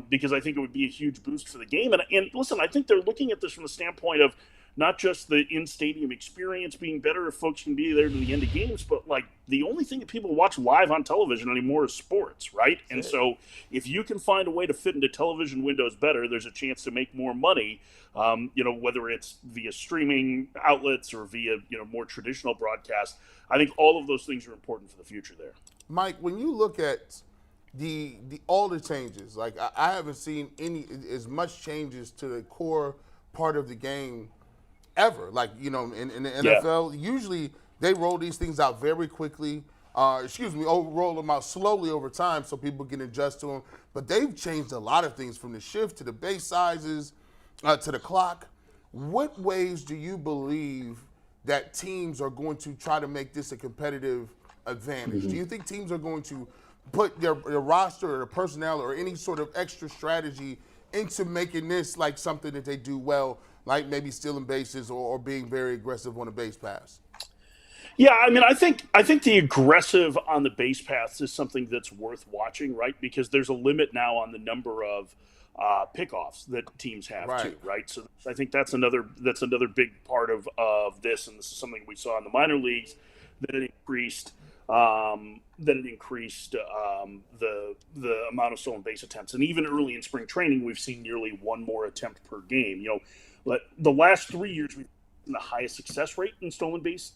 Because I think it would be a huge boost for the game. And listen, I think they're looking at this from the standpoint of not just the in-stadium experience being better if folks can be there to the end of games, but like the only thing that people watch live on television anymore is sports, right? And so if you can find a way to fit into television windows better, there's a chance to make more money, whether it's via streaming outlets or via, more traditional broadcast. I think all of those things are important for the future there. Mike, when you look at all the changes, like I haven't seen as much changes to the core part of the game ever. Like, in the NFL, usually they roll these things out very quickly. Roll them out slowly over time so people can adjust to them. But they've changed a lot of things, from the shift to the base sizes to the clock. What ways do you believe that teams are going to try to make this a competitive advantage? Mm-hmm. Do you think teams are going to put their roster or their personnel or any sort of extra strategy into making this like something that they do well, like maybe stealing bases or being very aggressive on a base pass? Yeah, I mean, I think the aggressive on the base paths is something that's worth watching, right? Because there's a limit now on the number of pickoffs that teams have too, right? So I think that's another big part of this, and this is something we saw in the minor leagues that it increased. The amount of stolen base attempts, and even early in spring training, we've seen nearly one more attempt per game. But the last 3 years we've seen the highest success rate in stolen bases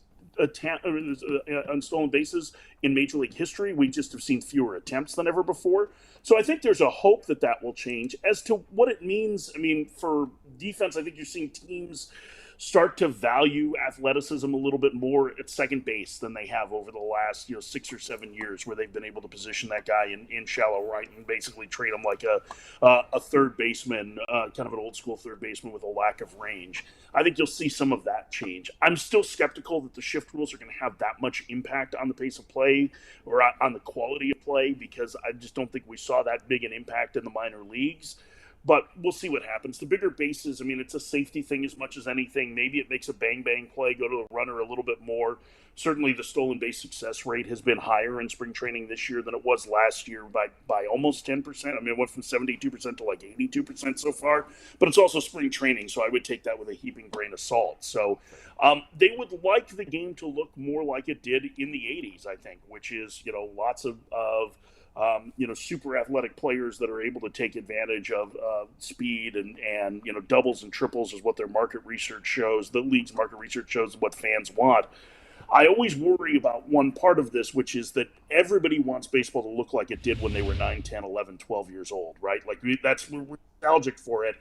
in Major League history. We just have seen fewer attempts than ever before. So I think there's a hope that will change. As to what it means, I mean, for defense, I think you're seeing teams start to value athleticism a little bit more at second base than they have over the last 6 or 7 years, where they've been able to position that guy in shallow right and basically treat him like a third baseman, kind of an old school third baseman with a lack of range. I think you'll see some of that change. I'm still skeptical that the shift rules are going to have that much impact on the pace of play or on the quality of play, because I just don't think we saw that big an impact in the minor leagues. But we'll see what happens. The bigger bases, I mean, it's a safety thing as much as anything. Maybe it makes a bang-bang play go to the runner a little bit more. Certainly the stolen base success rate has been higher in spring training this year than it was last year by almost 10%. I mean, it went from 72% to like 82% so far. But it's also spring training, so I would take that with a heaping grain of salt. So they would like the game to look more like it did in the 80s, I think, which is, lots of super athletic players that are able to take advantage of speed and doubles and triples is what their market research shows. The league's market research shows what fans want. I always worry about one part of this, which is that everybody wants baseball to look like it did when they were 9, 10, 11, 12 years old, right? Like we're nostalgic for it.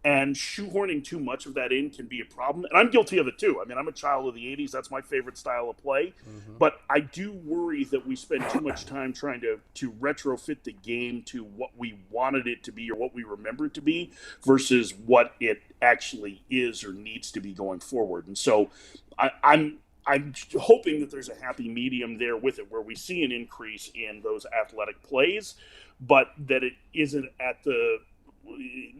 And shoehorning too much of that in can be a problem. And I'm guilty of it too. I mean, I'm a child of the 80s. That's my favorite style of play. But I do worry that we spend too much time trying to retrofit the game to what we wanted it to be or what we remember it to be versus what it actually is or needs to be going forward. And so I'm hoping that there's a happy medium there with it where we see an increase in those athletic plays, but that it isn't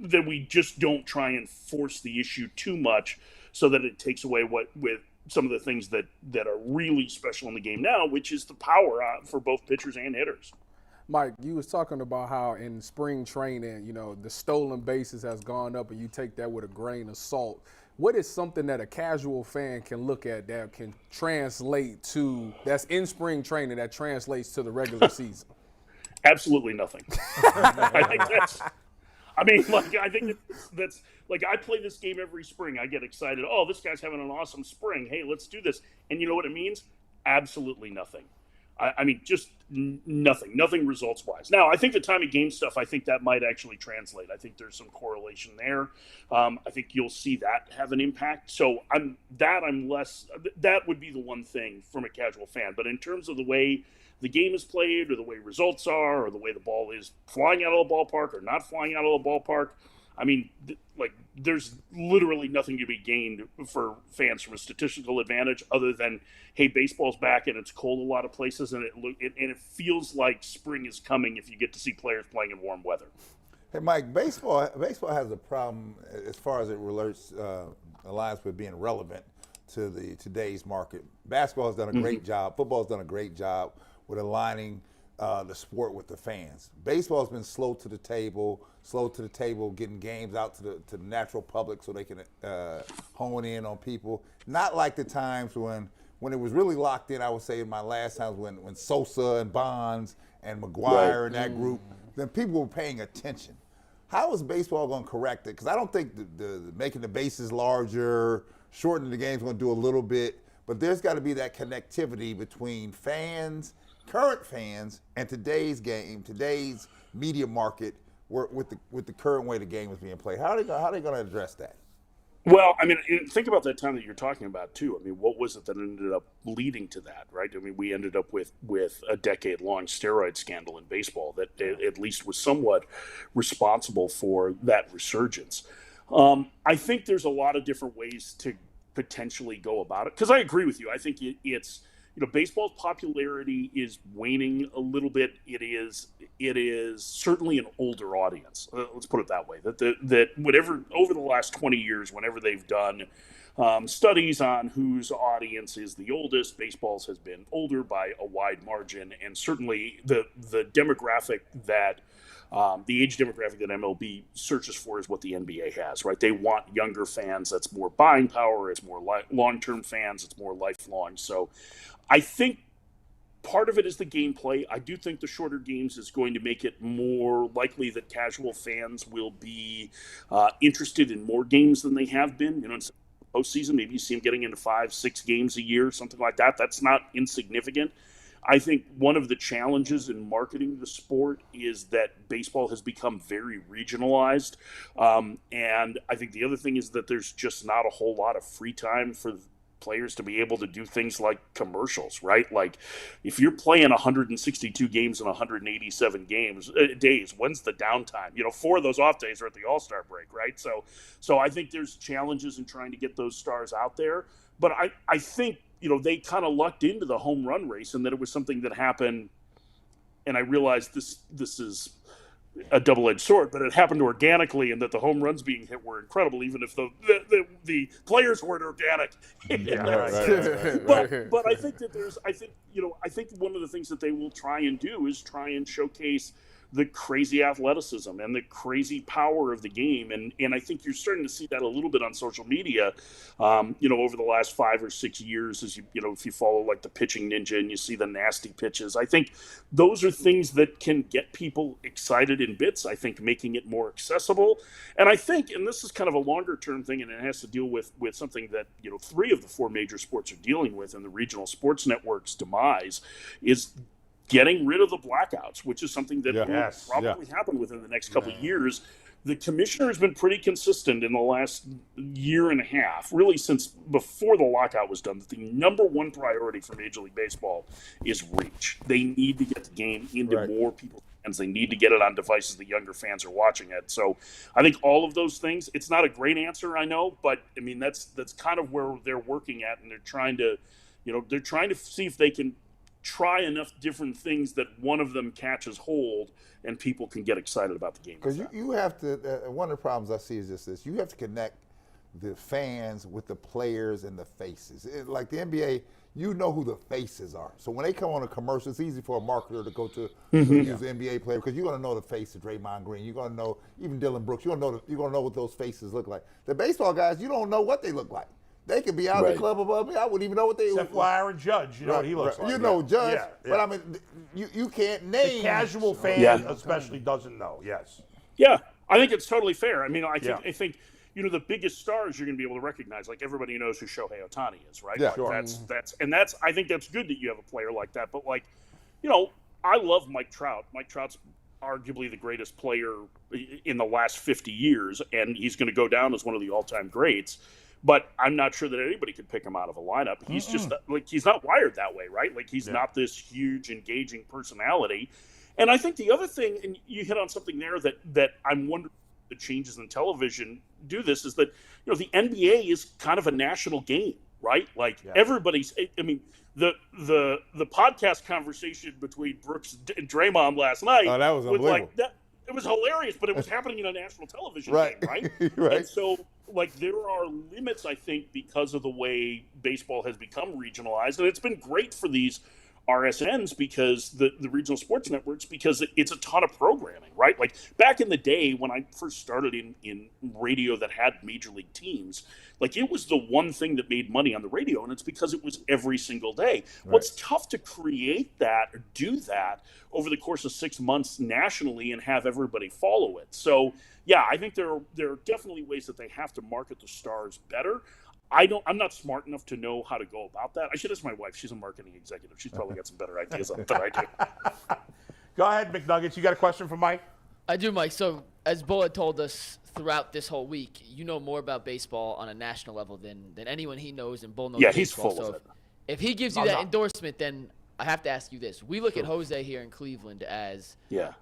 that we just don't try and force the issue too much so that it takes away with some of the things that are really special in the game now, which is the power for both pitchers and hitters. Mike, you was talking about how in spring training, the stolen bases has gone up and you take that with a grain of salt. What is something that a casual fan can look at that can translate to, that's in spring training, that translates to the regular season? Absolutely nothing. I think that's I play this game every spring. I get excited. Oh, this guy's having an awesome spring. Hey, let's do this. And you know what it means? Absolutely nothing. I mean, just nothing results-wise. Now, I think the time of game stuff, I think that might actually translate. I think there's some correlation there. I think you'll see that have an impact. So that would be the one thing from a casual fan. But in terms of the way the game is played or the way results are or the way the ball is flying out of the ballpark or not flying out of the ballpark, I mean, there's literally nothing to be gained for fans from a statistical advantage other than, hey, baseball's back and it's cold a lot of places and it feels like spring is coming if you get to see players playing in warm weather. Hey, Mike, baseball has a problem as far as it relates aligns with being relevant to today's market. Basketball has done a great job. Football has done a great job with aligning the sport with the fans. Baseball's been slow to the table, getting games out to the natural public so they can hone in on people. Not like the times when it was really locked in, I would say in my last times when Sosa and Bonds and McGuire and that group, then people were paying attention. How is baseball going to correct it? Because I don't think the making the bases larger, shortening the game is going to do a little bit, but there's got to be that connectivity between fans, current fans, and today's game, today's media market, with the current way the game is being played. How are they going to address that? Well, I mean, think about that time that you're talking about too. I mean, what was it that ended up leading to that, right? I mean, we ended up with a decade-long steroid scandal in baseball that at least was somewhat responsible for that resurgence. I think there's a lot of different ways to potentially go about it because I agree with you. I think it's baseball's popularity is waning a little bit. It is certainly an older audience. Let's put it that way. That whatever over the last 20 years, whenever they've done studies on whose audience is the oldest, baseball's has been older by a wide margin, and certainly the demographic that the age demographic that MLB searches for is what the NBA has, right? They want younger fans. That's more buying power. It's more long-term fans. It's more lifelong. So I think part of it is the gameplay. I do think the shorter games is going to make it more likely that casual fans will be interested in more games than they have been. In postseason, maybe you see them getting into 5-6 games a year, something like that. That's not insignificant. I think one of the challenges in marketing the sport is that baseball has become very regionalized. And I think the other thing is that there's just not a whole lot of free time for players to be able to do things like commercials, right? Like if you're playing 162 games in 187 days, when's the downtime? 4 of those off days are at the All-Star break, right? So I think there's challenges in trying to get those stars out there. But I think, they kind of lucked into the home run race and that it was something that happened. And I realized this is a double-edged sword, but it happened organically and that the home runs being hit were incredible, even if the players weren't organic. But I think that I think one of the things that they will try and do is try and showcase the crazy athleticism and the crazy power of the game. And I think you're starting to see that a little bit on social media, over the last 5 or 6 years, as if you follow like the pitching ninja and you see the nasty pitches. I think those are things that can get people excited in bits. I think making it more accessible. And I think, and this is kind of a longer term thing, and it has to deal with something that, 3 of the 4 major sports are dealing with in the regional sports network's demise, is getting rid of the blackouts, which is something that will probably happen within the next couple of years, the commissioner has been pretty consistent in the last year and a half, really since before the lockout was done, that the number one priority for Major League Baseball is reach. They need to get the game into more people's hands. They need to get it on devices the younger fans are watching it. So I think all of those things, it's not a great answer, I know, but I mean, that's kind of where they're working at, and they're trying to see if they can try enough different things that one of them catches hold and people can get excited about the game. Because you have to, one of the problems I see is just this, you have to connect the fans with the players and the faces. Like the NBA, you know who the faces are. So when they come on a commercial, it's easy for a marketer to go to use an NBA player, because you're going to know the face of Draymond Green. You're going to know even Dylan Brooks. You're going to know what those faces look like. The baseball guys, you don't know what they look like. They could be out in the club above me. I wouldn't even know what they look like. Except for Aaron Judge, you know what he looks like. You know Judge, yeah. but I mean, you can't name. The casual fan especially doesn't know, yes. Yeah, I think it's totally fair. I mean, I think the biggest stars you're going to be able to recognize, like everybody knows who Shohei Ohtani is, right? Yeah, like sure. I think that's good that you have a player like that. But like, I love Mike Trout. Mike Trout's arguably the greatest player in the last 50 years, and he's going to go down as one of the all-time greats. But I'm not sure that anybody could pick him out of a lineup. He's just like, he's not wired that way, right? Like, he's not this huge, engaging personality. And I think the other thing, and you hit on something there that I'm wondering if the changes in television do this, is that, the NBA is kind of a national game, right? Like, everybody's, I mean, the podcast conversation between Brooks and Draymond last night. Oh, that was unbelievable. It was hilarious, but it was happening in a national television game, right? Right. And so, like, there are limits, I think, because of the way baseball has become regionalized. And it's been great for these RSNs, because the regional sports networks, because it's a ton of programming, right? Like, back in the day when I first started in radio that had major league teams, like, it was the one thing that made money on the radio, and it's because it was every single day. Right. What's tough to create that or do that over the course of 6 months nationally and have everybody follow it. So, yeah, I think there are definitely ways that they have to market the stars better. I'm not smart enough to know how to go about that. I should ask my wife. She's a marketing executive. She's probably got some better ideas on it than I do. Go ahead, McNuggets. You got a question for Mike? I do, Mike. So, as Boa told us throughout this whole week, you know more about baseball on a national level than anyone he knows, and Bull knows baseball. He's full of it. If he gives you that endorsement, then I have to ask you this. We look at Jose here in Cleveland as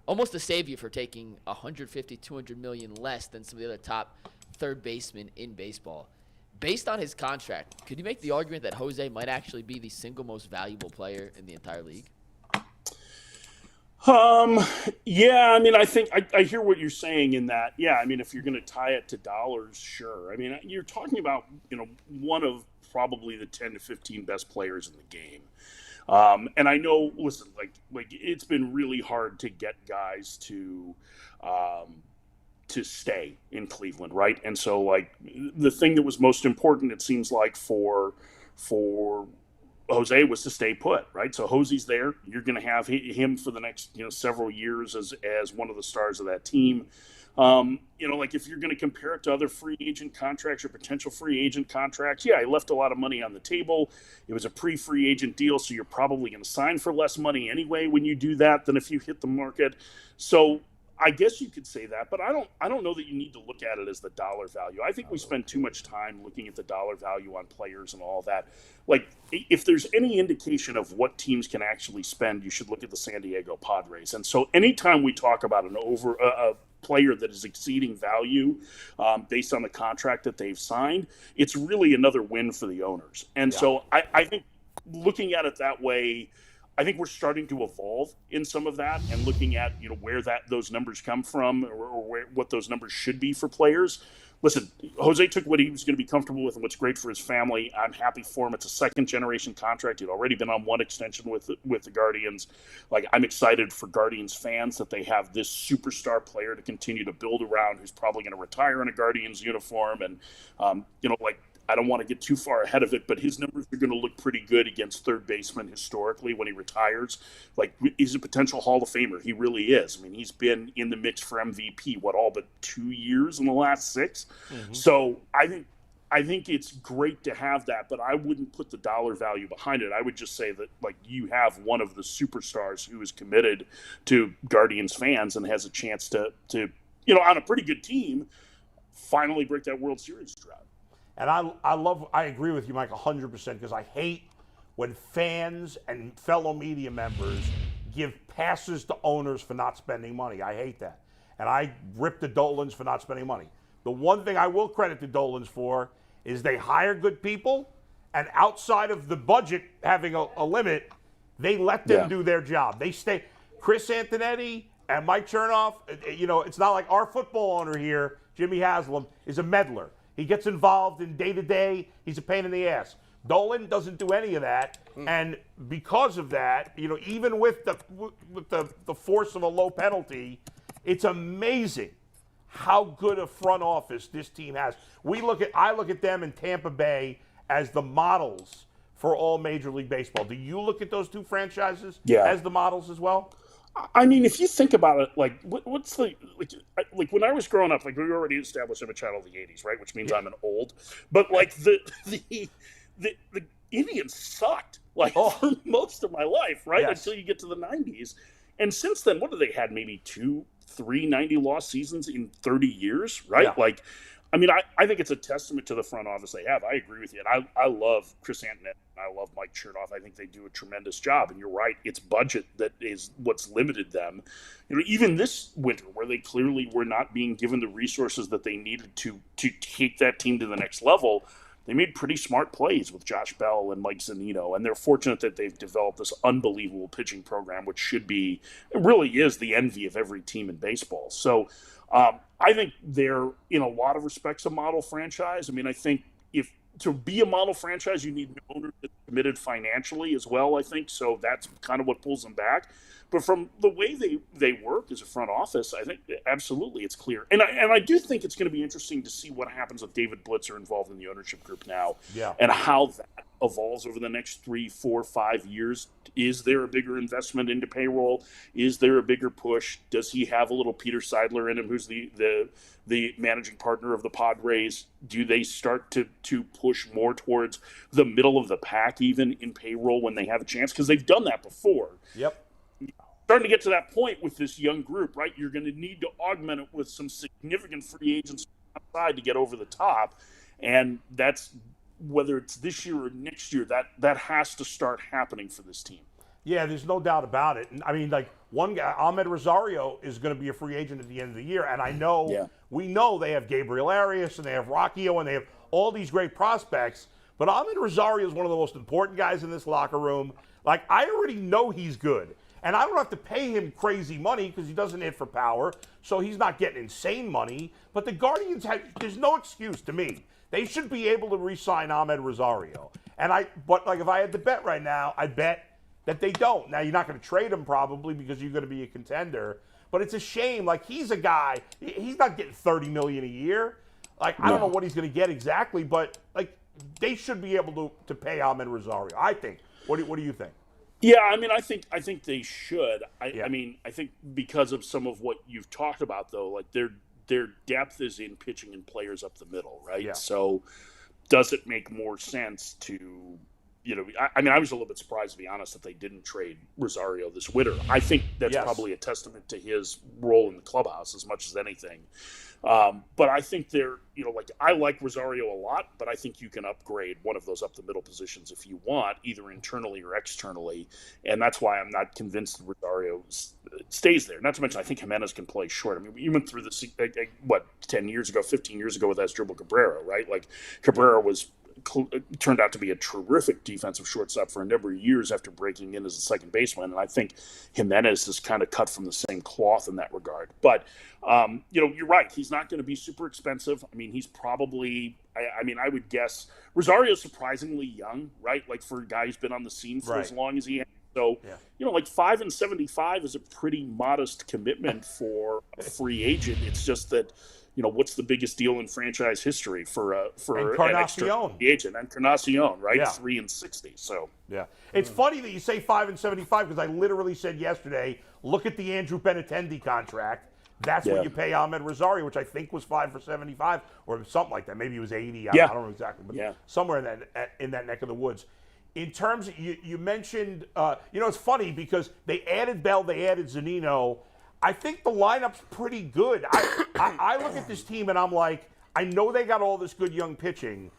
almost a savior for taking $150, $200 million less than some of the other top third basemen in baseball. Based on his contract, could you make the argument that Jose might actually be the single most valuable player in the entire league? Yeah, I mean, I think I hear what you're saying in that. Yeah, I mean, if you're going to tie it to dollars, sure. I mean, you're talking about, one of probably the 10 to 15 best players in the game. And I know, listen, like it's been really hard to get guys to stay in Cleveland, right? And so, like, the thing that was most important, it seems like, for Jose was to stay put, right? So Jose's there. You're going to have him for the next, several years as one of the stars of that team. Like, if you're going to compare it to other free agent contracts or potential free agent contracts, he left a lot of money on the table. It was a pre-free agent deal, so you're probably going to sign for less money anyway when you do that than if you hit the market. So I guess you could say that, but I don't know that you need to look at it as the dollar value. I think we spend too much time looking at the dollar value on players and all that. Like, if there's any indication of what teams can actually spend, you should look at the San Diego Padres. And so anytime we talk about a player that is exceeding value based on the contract that they've signed, it's really another win for the owners. And so I think looking at it that way, I think we're starting to evolve in some of that and looking at, where those numbers come from or what those numbers should be for players. Listen, Jose took what he was going to be comfortable with and what's great for his family. I'm happy for him. It's a second-generation contract. He'd already been on one extension with the Guardians. Like, I'm excited for Guardians fans that they have this superstar player to continue to build around who's probably going to retire in a Guardians uniform. And, I don't want to get too far ahead of it, but his numbers are going to look pretty good against third baseman historically when he retires. Like, he's a potential Hall of Famer. He really is. I mean, he's been in the mix for MVP, all but 2 years in the last 6. Mm-hmm. So I think it's great to have that, but I wouldn't put the dollar value behind it. I would just say that, like, you have one of the superstars who is committed to Guardians fans and has a chance to on a pretty good team, finally break that World Series drought. And I agree with you, Mike, 100%, because I hate when fans and fellow media members give passes to owners for not spending money. I hate that. And I rip the Dolans for not spending money. The one thing I will credit the Dolans for is they hire good people, and outside of the budget having a limit, they let them do their job. They stay. Chris Antonetti and Mike Chernoff, it's not like our football owner here, Jimmy Haslam, is a meddler. He gets involved in day-to-day. He's a pain in the ass. Dolan doesn't do any of that, and because of that, even with the force of a low penalty, it's amazing how good a front office this team has. I look at them in Tampa Bay as the models for all Major League Baseball. Do you look at those two franchises as the models as well? I mean, if you think about it, what's the like when I was growing up, we already established I'm a child of the '80s, right? Which means I'm an old. But the Indians sucked for most of my life, right? Yes. Until you get to the '90s, and since then, what have they had? Maybe 2-3 90-loss seasons in 30 years, right? Yeah. I think it's a testament to the front office they have. I agree with you. And I love Chris Antonetti. I love Mike Chernoff. I think they do a tremendous job. And you're right, it's budget that is what's limited them. Even this winter, where they clearly were not being given the resources that they needed to take that team to the next level, they made pretty smart plays with Josh Bell and Mike Zunino. And they're fortunate that they've developed this unbelievable pitching program, which it really is the envy of every team in baseball. So, I think they're, in a lot of respects, a model franchise. I think to be a model franchise, you need an owner that's committed financially as well, I think. So that's kind of what pulls them back. But from the way they work as a front office, I think absolutely it's clear. And I do think it's going to be interesting to see what happens with David Blitzer involved in the ownership group now, and how that evolves over the next 3, 4, 5 years. Is there a bigger investment into payroll? Is there a bigger push? Does he have a little Peter Seidler in him, who's the managing partner of the Padres? Do they start to push more towards the middle of the pack even in payroll when they have a chance? Because they've done that before. Yep. Starting to get to that point with this young group, right? You're going to need to augment it with some significant free agents outside to get over the top. And that's, whether it's this year or next year, that has to start happening for this team. Yeah, there's no doubt about it. And one guy, Ahmed Rosario, is going to be a free agent at the end of the year. And we know they have Gabriel Arias and they have Rocchio and they have all these great prospects. But Ahmed Rosario is one of the most important guys in this locker room. I already know he's good. And I don't have to pay him crazy money because he doesn't hit for power, so he's not getting insane money. But the Guardians there's no excuse to me. They should be able to re-sign Ahmed Rosario. But if I had to bet right now, I'd bet that they don't. Now, you're not going to trade him probably because you're going to be a contender. But it's a shame. He's a guy, he's not getting $30 million a year. I don't know what he's going to get exactly, but they should be able to pay Ahmed Rosario, I think. What do you think? Yeah, I think they should. I think because of some of what you've talked about, though, their depth is in pitching and players up the middle, right? Yeah. So does it make more sense to, I was a little bit surprised, to be honest, that they didn't trade Rosario this winter. I think that's probably a testament to his role in the clubhouse as much as anything. But I think I like Rosario a lot, but I think you can upgrade one of those up the middle positions if you want, either internally or externally. And that's why I'm not convinced that Rosario stays there. Not to mention, I think Jimenez can play short. We went through this, 10 years ago, 15 years ago with Asdrubal Cabrera, right? Cabrera turned out to be a terrific defensive shortstop for a number of years after breaking in as a second baseman. And I think Jimenez is kind of cut from the same cloth in that regard. But, you're right. He's not going to be super expensive. He's probably, I would guess Rosario's surprisingly young, right? For a guy who's been on the scene for as long as he has. So, $5.75 is a pretty modest commitment for a free agent. It's just that, what's the biggest deal in franchise history for an extra free agent? Encarnacion, right? Yeah. $3.60. So yeah, it's funny that you say $5.75 because I literally said yesterday, look at the Andrew Benintendi contract. That's what you pay Ahmed Rosario, which I think was $5 for $75 or something like that. Maybe it was $80. I don't know exactly, but somewhere in that neck of the woods. In terms of, you mentioned, it's funny because they added Bell, they added Zunino. I think the lineup's pretty good. I look at this team and I'm like, I know they got all this good young pitching.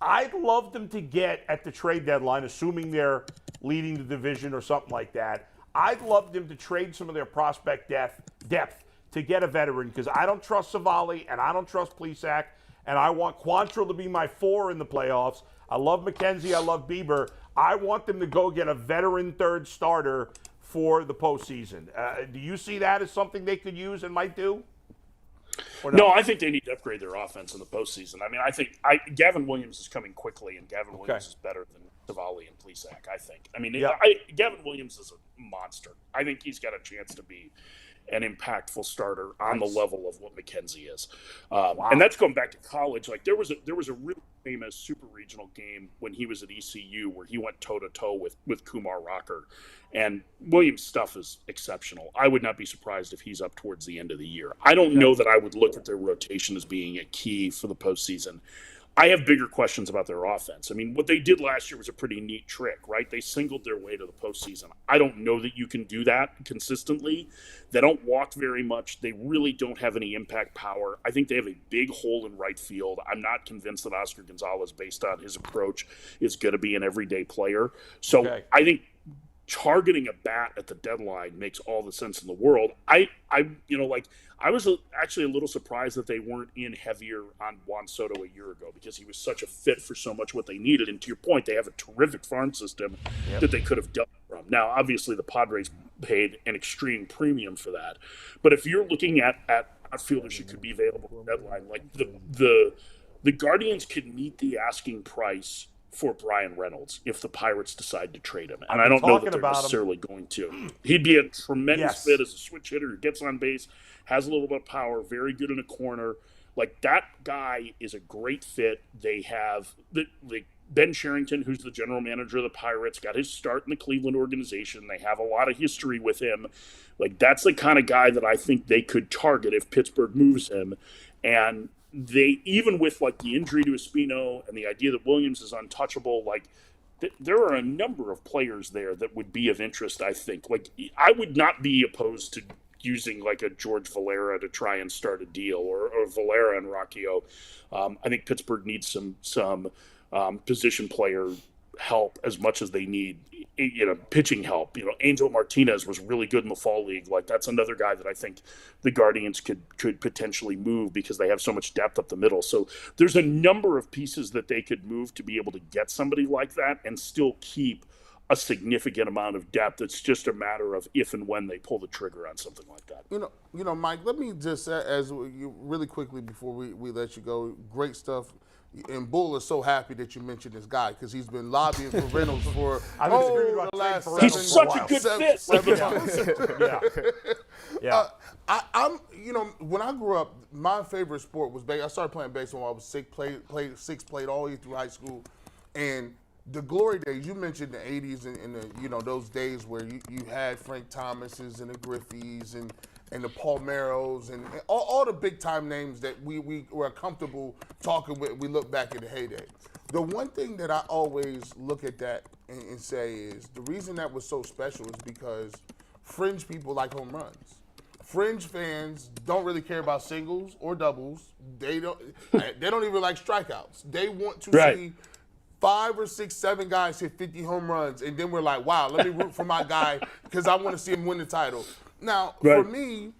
I'd love them to get at the trade deadline, assuming they're leading the division or something like that. I'd love them to trade some of their prospect depth to get a veteran, because I don't trust Savali and I don't trust Plesac, and I want Quantrill to be my 4 in the playoffs. I love McKenzie. I love Bieber. I want them to go get a veteran third starter for the postseason. Do you see that as something they could use and might do? No, I think they need to upgrade their offense in the postseason. I mean, I think Gavin Williams is coming quickly, and Gavin Williams is better than Savali and Plesac, I think. I mean, Gavin Williams is a monster. I think he's got a chance to be an impactful starter on the level of what McKenzie is. And that's going back to college. Like there was a really famous super regional game when he was at ECU where he went toe-to-toe with Kumar Rocker. And Williams' stuff is exceptional. I would not be surprised if he's up towards the end of the year. I don't know that I would look at their rotation as being a key for the postseason. I have bigger questions about their offense. I mean, what they did last year was a pretty neat trick, right? They singled their way to the postseason. I don't know that you can do that consistently. They don't walk very much. They really don't have any impact power. I think they have a big hole in right field. I'm not convinced that Oscar Gonzalez, based on his approach, is going to be an everyday player. So I think targeting a bat at the deadline makes all the sense in the world. I was actually a little surprised that they weren't in heavier on Juan Soto a year ago, because he was such a fit for so much what they needed. And to your point, they have a terrific farm system that they could have done from. Now, obviously, the Padres paid an extreme premium for that. But if you're looking at outfielders who could be available at the deadline, like the Guardians could meet the asking price for Brian Reynolds if the Pirates decide to trade him. And I don't know that they're necessarily going to. He'd be a tremendous fit as a switch hitter who gets on base, has a little bit of power, very good in a corner. Like, that guy is a great fit. They have Ben Sherrington, who's the general manager of the Pirates, got his start in the Cleveland organization. They have a lot of history with him. Like, that's the kind of guy that I think they could target if Pittsburgh moves him. And they, even with like the injury to Espino and the idea that Williams is untouchable, like there are a number of players there that would be of interest, I think. Like, I would not be opposed to using like a George Valera to try and start a deal, or Valera and Rocchio. I think Pittsburgh needs some position player help as much as they need, pitching help. Angel Martinez was really good in the fall league. Like, that's another guy that I think the Guardians could potentially move, because they have so much depth up the middle. So there's a number of pieces that they could move to be able to get somebody like that and still keep a significant amount of depth. It's just a matter of if and when they pull the trigger on something like that. Mike, let me just, really quickly before we let you go, great stuff. And Bull is so happy that you mentioned this guy, because he's been lobbying for Reynolds for the last 7 He's such a good fit. 7 months. Yeah. I'm when I grew up, my favorite sport was baseball. I started playing baseball when I was 6, played all the way through high school. And the glory days, you mentioned the 80s and the, those days where you had Frank Thomases and the Griffeys and the Palmeros and all the big-time names that we were comfortable talking with. We look back at the heyday. The one thing that I always look at that and say is the reason that was so special is because fringe people like home runs. Fringe fans don't really care about singles or doubles. They don't even like strikeouts. They want to see 5 or 6, 7 guys hit 50 home runs, and then we're like, wow, let me root for my guy because I want to see him win the title. Now, for me,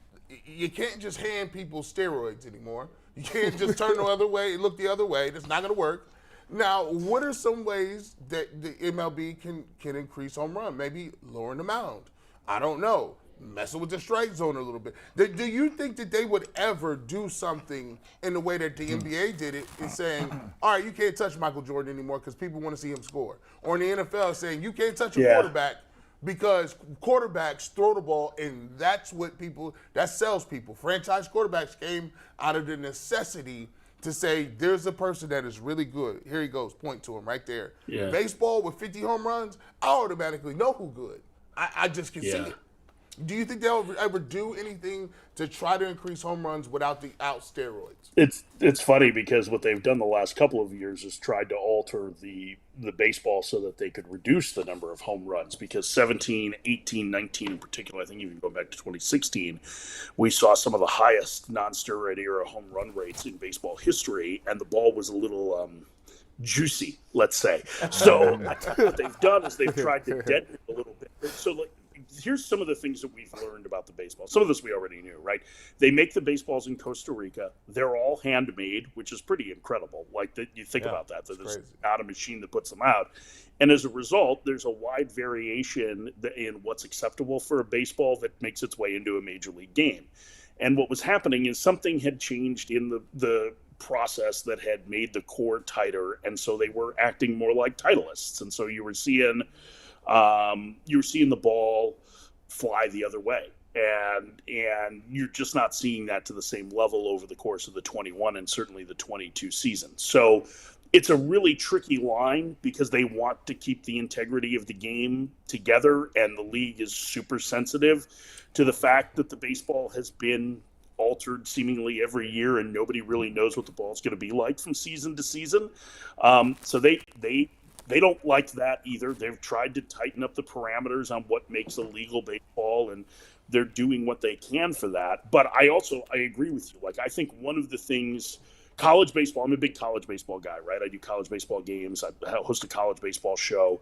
you can't just hand people steroids anymore. You can't just turn the other way, look the other way. That's not going to work. Now, what are some ways that the MLB can increase home run? Maybe lowering the mound. I don't know. Messing with the strike zone a little bit. Do you think that they would ever do something in the way that the NBA did it, in saying, all right, you can't touch Michael Jordan anymore because people want to see him score? Or in the NFL saying, you can't touch a quarterback because quarterbacks throw the ball, and that sells people. Franchise quarterbacks came out of the necessity to say, there's a person that is really good. Here he goes, point to him right there. Yeah. Baseball with 50 home runs, I automatically know who good. I just can see it. Do you think they'll ever do anything to try to increase home runs without steroids? It's funny because what they've done the last couple of years is tried to alter the baseball so that they could reduce the number of home runs, because 17, 18, 19 in particular, I think even going back to 2016, we saw some of the highest non-steroid era home run rates in baseball history, and the ball was a little juicy, let's say. So what they've done is they've tried to deaden it a little bit. So here's some of the things that we've learned about the baseball. Some of this we already knew, right? They make the baseballs in Costa Rica. They're all handmade, which is pretty incredible. Like, you think about that there's not a machine that puts them out. And as a result, there's a wide variation in what's acceptable for a baseball that makes its way into a major league game. And what was happening is something had changed in the process that had made the core tighter, and so they were acting more like Titleists. And so you were seeing the ball fly the other way, and you're just not seeing that to the same level over the course of the 21 and certainly the 22 season. So it's a really tricky line because they want to keep the integrity of the game together, and the league is super sensitive to the fact that the baseball has been altered seemingly every year, and nobody really knows what the ball is going to be like from season to season. So they don't like that either. They've tried to tighten up the parameters on what makes a legal baseball, and they're doing what they can for that. But I agree with you. Like, I think one of the things, college baseball, I'm a big college baseball guy, right? I do college baseball games. I host a college baseball show.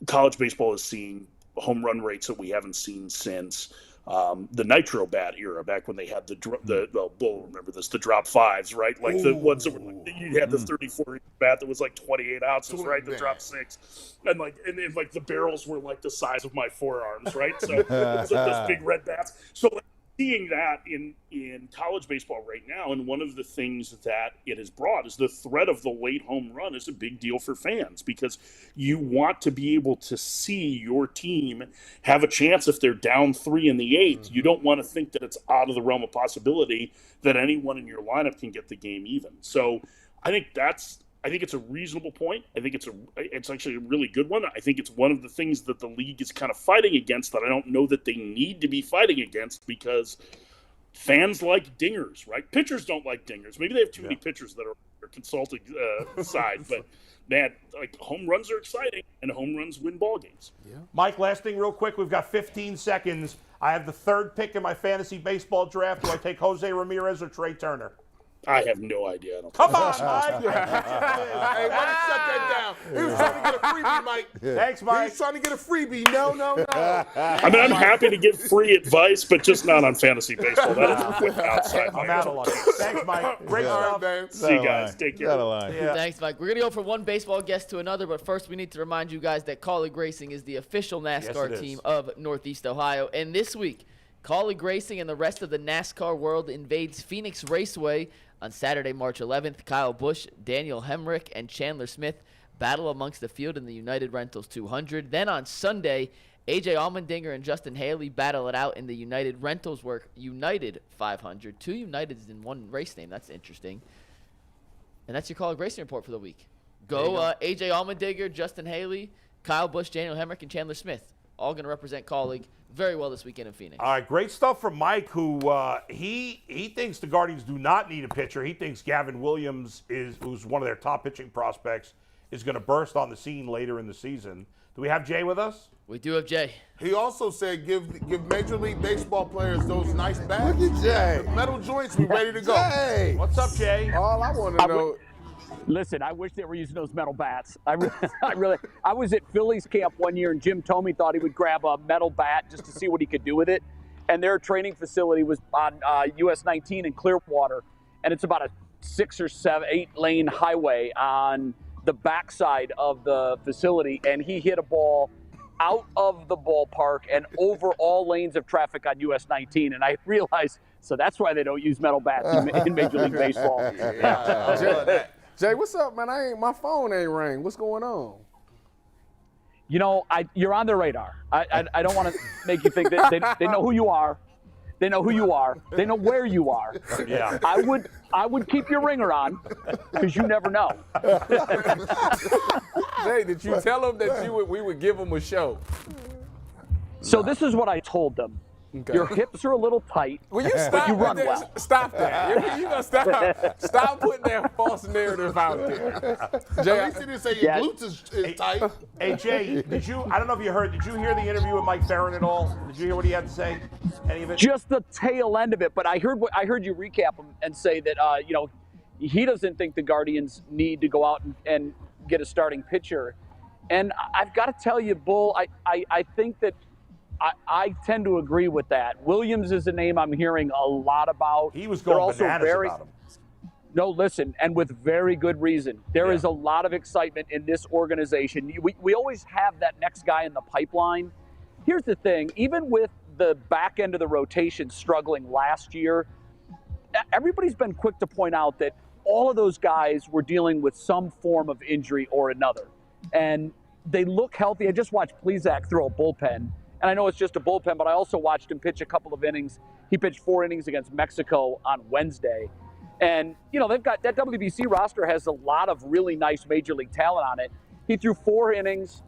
College baseball is seeing home run rates that we haven't seen since the nitro bat era, back when they had Bull, remember this, the drop fives, right? Like the ones that were like, you had the 34 bat that was like 28 ounces, right? The drop six, and the barrels were like the size of my forearms, right? So those big red bats. So seeing that in college baseball right now, and one of the things that it has brought is the threat of the late home run is a big deal for fans, because you want to be able to see your team have a chance if they're down 3 in the 8th. You don't want to think that it's out of the realm of possibility that anyone in your lineup can get the game even. So I think it's a reasonable point. I think it's actually a really good one. I think it's one of the things that the league is kind of fighting against that I don't know that they need to be fighting against, because fans like dingers, right? Pitchers don't like dingers. Maybe they have too many pitchers that are consulting side, but man, like, home runs are exciting, and home runs win ball games. Yeah. Mike, last thing real quick. We've got 15 seconds. I have the 3rd pick in my fantasy baseball draft. Do I take Jose Ramirez or Trey Turner? I have no idea. Come on, Mike. Hey, why don't you shut that down? He was trying to get a freebie, Mike. Thanks, Mike. He was trying to get a freebie. No. I mean, I'm happy to give free advice, but just not on fantasy baseball. That is a quick outside. I'm out of luck. Thanks, Mike. Great stuff. See you guys. Take care. Yeah. Thanks, Mike. We're going to go from one baseball guest to another, but first we need to remind you guys that Colleague Racing is the official NASCAR team of Northeast Ohio. And this week, Colleague Racing and the rest of the NASCAR world invades Phoenix Raceway on Saturday, March 11th. Kyle Busch, Daniel Hemrick, and Chandler Smith battle amongst the field in the United Rentals 200. Then on Sunday, A.J. Allmendinger and Justin Haley battle it out in the United Rentals Work United 500. 2 Uniteds in one race name. That's interesting. And that's your Colleague Racing report for the week. Go A.J. Allmendinger, Justin Haley, Kyle Busch, Daniel Hemrick, and Chandler Smith. All going to represent Colleague very well this weekend in Phoenix. All right, great stuff from Mike, who he thinks the Guardians do not need a pitcher. He thinks Gavin Williams, who's one of their top pitching prospects, is going to burst on the scene later in the season. Do we have Jay with us? We do have Jay. He also said give Major League Baseball players those nice bats. Look at Jay. The metal joints, we ready to go. Jay. What's up, Jay? All I want to know. Listen, I wish they were using those metal bats. I was at Phillies camp one year, and Jim Thome thought he would grab a metal bat just to see what he could do with it. And their training facility was on US 19 in Clearwater, and it's about a 6 or 7, 8 lane highway on the backside of the facility. And he hit a ball out of the ballpark and over all lanes of traffic on US 19. And I realized, so that's why they don't use metal bats in Major League Baseball. Jay, what's up, man? My phone ain't ring. What's going on? You know, you're on their radar. I don't want to make you think that they know who you are. They know who you are. They know where you are. Yeah. I would keep your ringer on, because you never know. Jay, did you tell them that we would give them a show? So this is what I told them. Okay. Your hips are a little tight, Will you but stop you run with well. that? Stop that. You gonna stop putting that false narrative out there. Jay, At least he didn't say your glutes is tight. Hey, Jay, I don't know if you heard, did you hear the interview with Mike Ferrin at all? Did you hear what he had to say? Any of it? Just the tail end of it, but I heard you recap him and say that he doesn't think the Guardians need to go out and get a starting pitcher. And I've got to tell you, Bull, I think that I tend to agree with that. Williams is a name I'm hearing a lot about. He was going bananas about him. No, listen, and with very good reason. There is a lot of excitement in this organization. We always have that next guy in the pipeline. Here's the thing, even with the back end of the rotation struggling last year, everybody's been quick to point out that all of those guys were dealing with some form of injury or another. And they look healthy. I just watched Plesac throw a bullpen. And I know it's just a bullpen, but I also watched him pitch a couple of innings. He pitched 4 innings against Mexico on Wednesday. And, they've got that WBC roster has a lot of really nice major league talent on it. He threw 4 innings,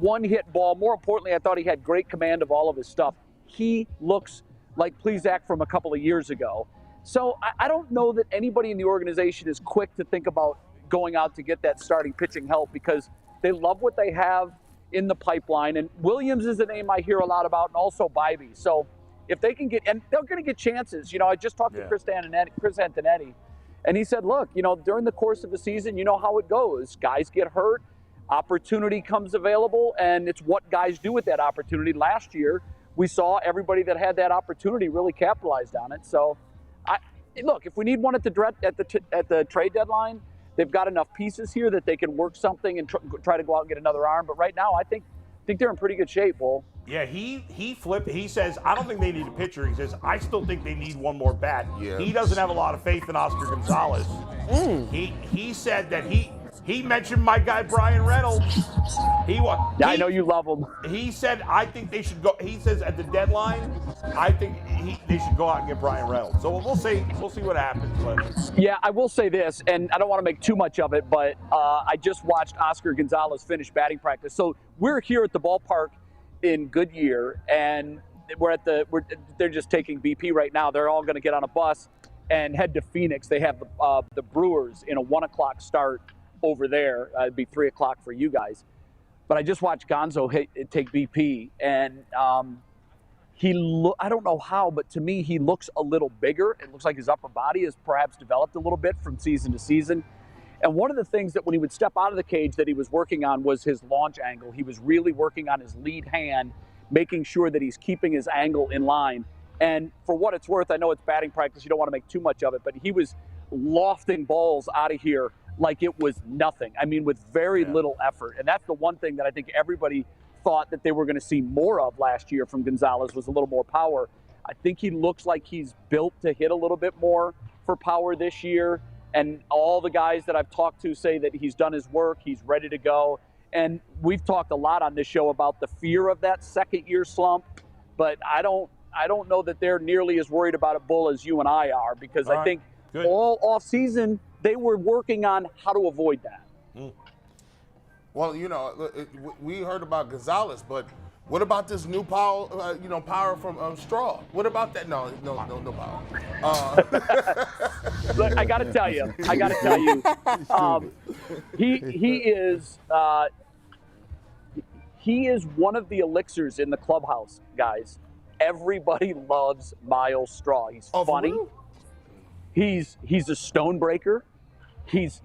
1 hit ball. More importantly, I thought he had great command of all of his stuff. He looks like Plesac from a couple of years ago. So I don't know that anybody in the organization is quick to think about going out to get that starting pitching help because they love what they have in the pipeline. And Williams is a name I hear a lot about, and also Bybee. So if they can get, and they're going to get chances. I just talked to Chris Antonetti, and he said, look, during the course of the season, you know how it goes. Guys get hurt, opportunity comes available, and it's what guys do with that opportunity. Last year, we saw everybody that had that opportunity really capitalized on it. So, look, if we need one at the trade deadline, they've got enough pieces here that they can work something and try to go out and get another arm. But right now, I think they're in pretty good shape, Bull. Yeah, he flipped. He says, I don't think they need a pitcher. He says, I still think they need one more bat. Yeah. He doesn't have a lot of faith in Oscar Gonzalez. He said that he mentioned my guy Brian Reynolds. I know you love him. He said, I think they should go. He says at the deadline, I think they should go out and get Brian Reynolds. So we'll see. We'll see what happens. But. Yeah, I will say this, and I don't want to make too much of it, but I just watched Oscar Gonzalez finish batting practice. So we're here at the ballpark in Goodyear, and they're just taking BP right now. They're all going to get on a bus and head to Phoenix. They have the Brewers in a 1:00 start over there. It'd be 3:00 for you guys. But I just watched Gonzo take BP, and I don't know how, but to me, he looks a little bigger. It looks like his upper body has perhaps developed a little bit from season to season. And one of the things that when he would step out of the cage that he was working on was his launch angle. He was really working on his lead hand, making sure that he's keeping his angle in line. And for what it's worth, I know it's batting practice. You don't want to make too much of it, but he was lofting balls out of here like it was nothing. I mean, with very little effort. And that's the one thing that I think everybody thought that they were going to see more of last year from Gonzalez was a little more power. I think he looks like he's built to hit a little bit more for power this year. And all the guys that I've talked to say that he's done his work, he's ready to go. And we've talked a lot on this show about the fear of that second-year slump, but I don't know that they're nearly as worried about it, Bull, as you and I are, because I think all off-season they were working on how to avoid that. Well, we heard about Gonzalez, but what about this new power? Power from Straw. What about that? No power. Look, I got to tell you, he is one of the elixirs in the clubhouse, guys. Everybody loves Miles Straw. He's funny. He's a stonebreaker. He's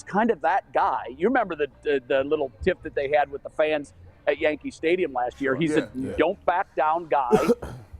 kind of that guy. You remember the little tiff that they had with the fans at Yankee Stadium last year. He's a don't back down guy.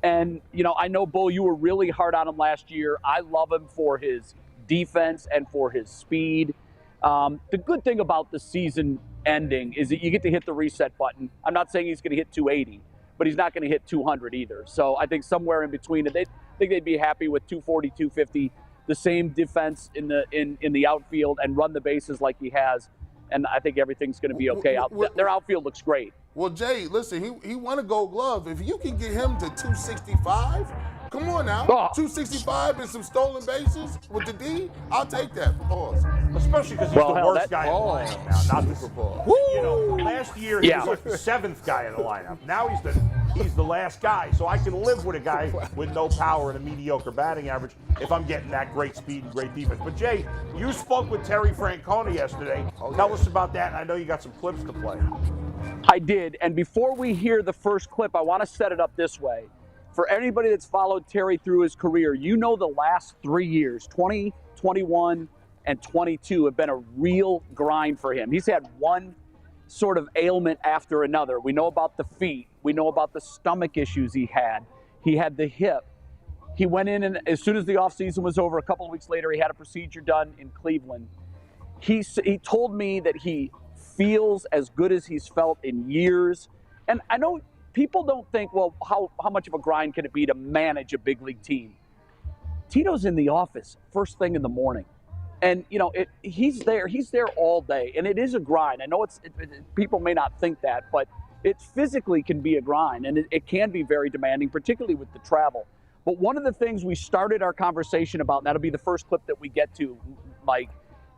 And, I know, Bull, you were really hard on him last year. I love him for his defense and for his speed. The good thing about the season ending is that you get to hit the reset button. I'm not saying he's going to hit 280, but he's not going to hit 200 either. So I think somewhere in between it, I think they'd be happy with 240, 250, the same defense in the outfield and run the bases like he has. And I think everything's going to be okay. Their outfield looks great. Well, Jay, listen, he won a Gold Glove. If you can get him to 265, Come on now. Oh. 265 and some stolen bases with the D. I'll take that. Pause. Especially because he's the worst guy in the Pause. lineup now. Not the Super pause. You know, last year he was like the 7th guy in the lineup. Now he's the last guy. So I can live with a guy with no power and a mediocre batting average if I'm getting that great speed and great defense. But Jay, you spoke with Terry Francona yesterday. Tell us about that. I know you got some clips to play. I did. And before we hear the first clip, I want to set it up this way. For anybody that's followed Terry through his career, you know the last 3 years, 20, 21, and 22 have been a real grind for him. He's had one sort of ailment after another. We know about the feet. We know about the stomach issues he had. He had the hip. He went in, and as soon as the offseason was over, a couple of weeks later, he had a procedure done in Cleveland. He told me that he feels as good as he's felt in years. And I know people don't think, well, how much of a grind can it be to manage a big league team? Tito's in the office first thing in the morning. And, you know, he's there all day. And it is a grind. I know people may not think that, but it physically can be a grind. And it can be very demanding, particularly with the travel. But one of the things we started our conversation about, and that'll be the first clip that we get to, Mike,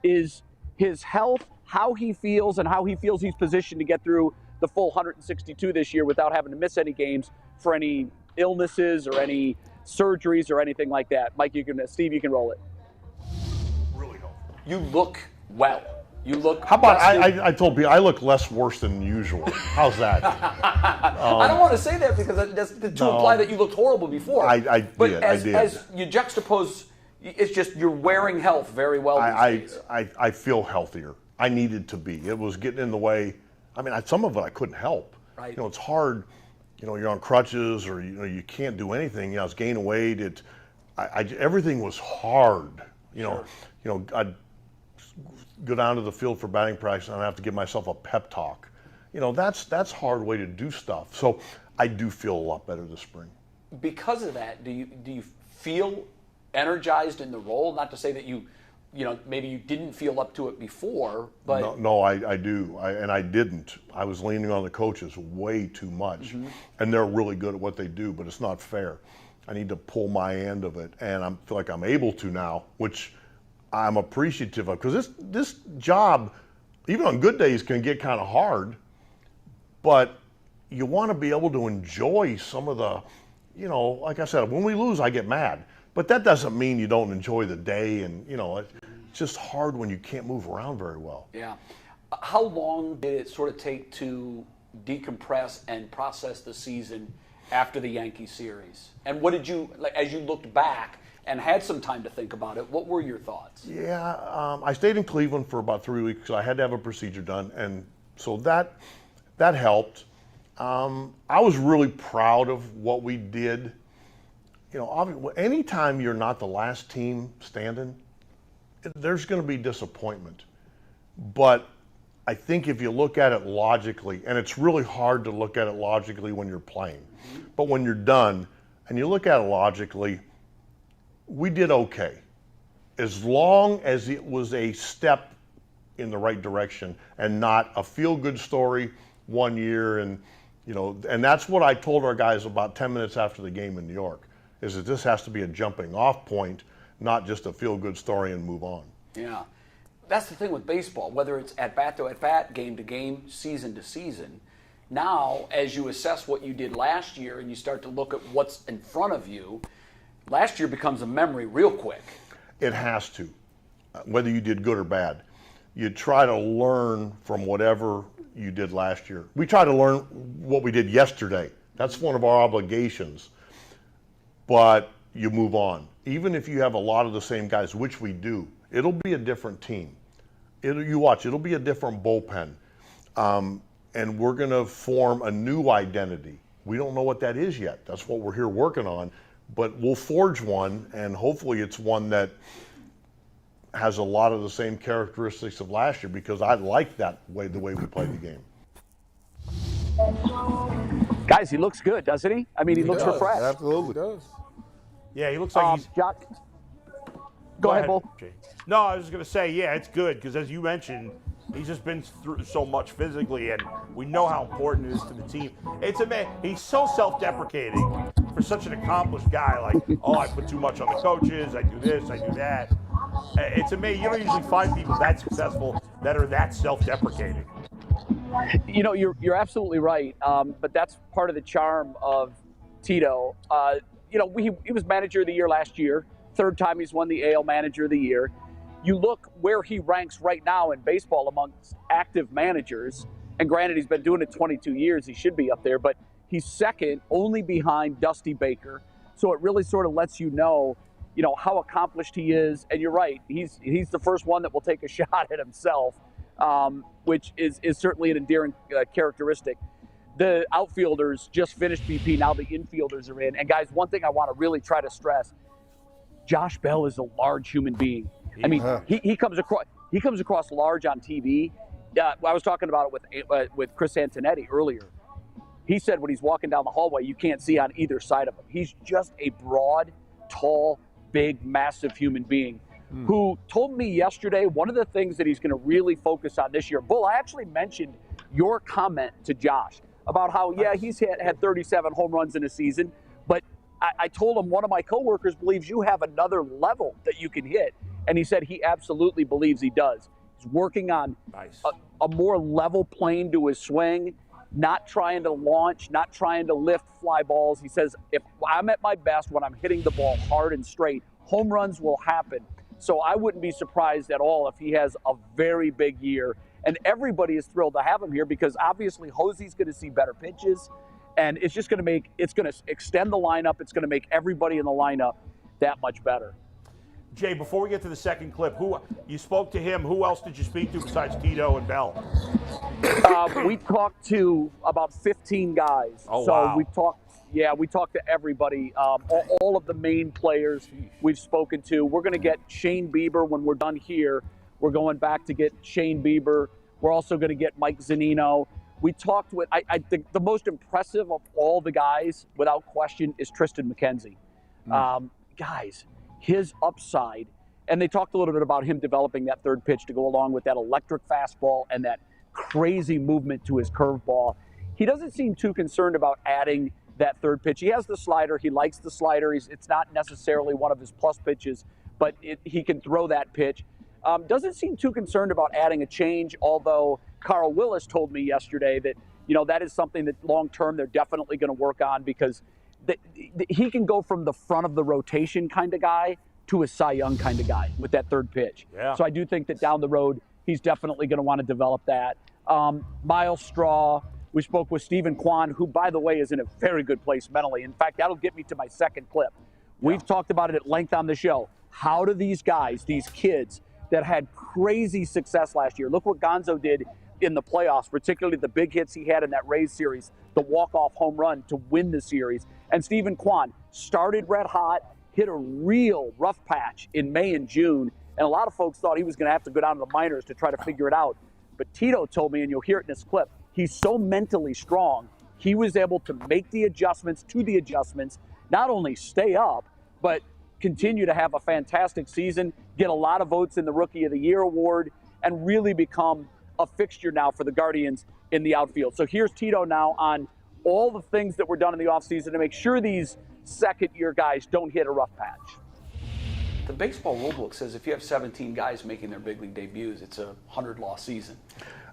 is his health, how he feels, and how he feels he's positioned to get through the full 162 this year without having to miss any games for any illnesses or any surgeries or anything like that. Mike, Steve, you can roll it. Really helpful. You look well. You look. How about I told people I look less worse than usual. How's that? I don't want to say that because that's to imply that you looked horrible before. I did. As you juxtapose, it's just you're wearing health very well these days. I feel healthier. I needed to be. It was getting in the way. I mean, some of it I couldn't help. Right. You know, it's hard. You know, you're on crutches, or you can't do anything. You know, I was gaining weight. Everything was hard. You know, I'd go down to the field for batting practice and I'd have to give myself a pep talk. You know, that's a hard way to do stuff. So I do feel a lot better this spring. Because of that, do you feel energized in the role? Not to say that you know, maybe you didn't feel up to it before, but no, I do, and I didn't. I was leaning on the coaches way too much, and they're really good at what they do, but it's not fair. I need to pull my end of it, and I feel like I'm able to now, which I'm appreciative of, because this job, even on good days, can get kind of hard, but you want to be able to enjoy some of the, you know, like I said, when we lose, I get mad. But that doesn't mean you don't enjoy the day, and, you know, it's just hard when you can't move around very well. Yeah. How long did it sort of take to decompress and process the season after the Yankee series? And what did you, like, as you looked back and had some time to think about it, what were your thoughts? Yeah, I stayed in Cleveland for about 3 weeks. I had to have a procedure done, and so that helped. I was really proud of what we did. You know, anytime you're not the last team standing, there's going to be disappointment. But I think if you look at it logically, and it's really hard to look at it logically when you're playing, but when you're done and you look at it logically, we did okay. As long as it was a step in the right direction and not a feel-good story 1 year, and, you know, and that's what I told our guys about 10 minutes after the game in New York. Is that this has to be a jumping off point, not just a feel-good story and move on. Yeah. That's the thing with baseball, whether it's at-bat to at-bat, game to game, season to season. Now, as you assess what you did last year and you start to look at what's in front of you, last year becomes a memory real quick. It has to, whether you did good or bad. You try to learn from whatever you did last year. We try to learn what we did yesterday. That's one of our obligations. But you move on. Even if you have a lot of the same guys, which we do, it'll be a different team. You watch, it'll be a different bullpen. And we're going to form a new identity. We don't know what that is yet. That's what we're here working on. But we'll forge one, and hopefully it's one that has a lot of the same characteristics of last year, because I like the way we play the game. Guys, he looks good, doesn't he? I mean, he looks refreshed. Absolutely. He does. Yeah, he looks like he's. Go ahead, Bull. Jay. No, I was just going to say, yeah, it's good, because as you mentioned, he's just been through so much physically, and we know how important it is to the team. It's amazing. He's so self-deprecating. for such an accomplished guy, like, oh, I put too much on the coaches, I do this, I do that. It's amazing. You don't usually find people that successful that are that self-deprecating. You know, you're absolutely right. But that's part of the charm of Tito. You know, he was manager of the year last year. Third time he's won the AL Manager of the Year. You look where he ranks right now in baseball amongst active managers, and granted he's been doing it 22 years, he should be up there, but he's second only behind Dusty Baker. So it really sort of lets you know how accomplished he is. And you're right, he's the first one that will take a shot at himself, which is certainly an endearing characteristic. The outfielders just finished BP, now the infielders are in. And guys, one thing I want to really try to stress, Josh Bell is a large human being. I mean, he comes across large on TV. I was talking about it with Chris Antonetti earlier. He said when he's walking down the hallway, you can't see on either side of him. He's just a broad, tall, big, massive human being who told me yesterday one of the things that he's going to really focus on this year. Bull, I actually mentioned your comment to Josh about how, he's had 37 home runs in a season, but I told him one of my coworkers believes you have another level that you can hit. And he said he absolutely believes he does. He's working on a more level plane to his swing, not trying to launch, not trying to lift fly balls. He says, if I'm at my best when I'm hitting the ball hard and straight, home runs will happen. So I wouldn't be surprised at all if he has a very big year. And everybody is thrilled to have him here because obviously Hosey's going to see better pitches. And it's just going to extend the lineup. It's going to make everybody in the lineup that much better. Jay, before we get to the second clip, you spoke to him. Who else did you speak to besides Tito and Bell? We talked to about 15 guys. Oh, so wow. we talked to everybody. All of the main players we've spoken to. We're going to get Shane Bieber when we're done here. We're going back to get Shane Bieber. We're also going to get Mike Zunino. We talked with, I think the most impressive of all the guys, without question, is Tristan McKenzie. Guys, his upside, and they talked a little bit about him developing that third pitch to go along with that electric fastball and that crazy movement to his curveball. He doesn't seem too concerned about adding that third pitch. He has the slider. He likes the slider. It's not necessarily one of his plus pitches, but he can throw that pitch. Doesn't seem too concerned about adding a change, although Carl Willis told me yesterday that, that is something that long-term they're definitely going to work on because he can go from the front of the rotation kind of guy to a Cy Young kind of guy with that third pitch. Yeah. So I do think that down the road, he's definitely going to want to develop that. Miles Straw, we spoke with Stephen Kwan, who, by the way, is in a very good place mentally. In fact, that'll get me to my second clip. We've talked about it at length on the show. How do these guys, these kids that had crazy success last year, look what Gonzo did in the playoffs, particularly the big hits he had in that Rays series, the walk-off home run to win the series. And Stephen Kwan started red hot, hit a real rough patch in May and June, and a lot of folks thought he was going to have to go down to the minors to try to figure it out. But Tito told me, and you'll hear it in this clip, he's so mentally strong, he was able to make the adjustments to the adjustments, not only stay up, but continue to have a fantastic season, get a lot of votes in the Rookie of the Year award, and really become a fixture now for the Guardians in the outfield. So here's Tito now on all the things that were done in the offseason to make sure these second-year guys don't hit a rough patch. The baseball rulebook says if you have 17 guys making their big league debuts, it's a 100-loss season.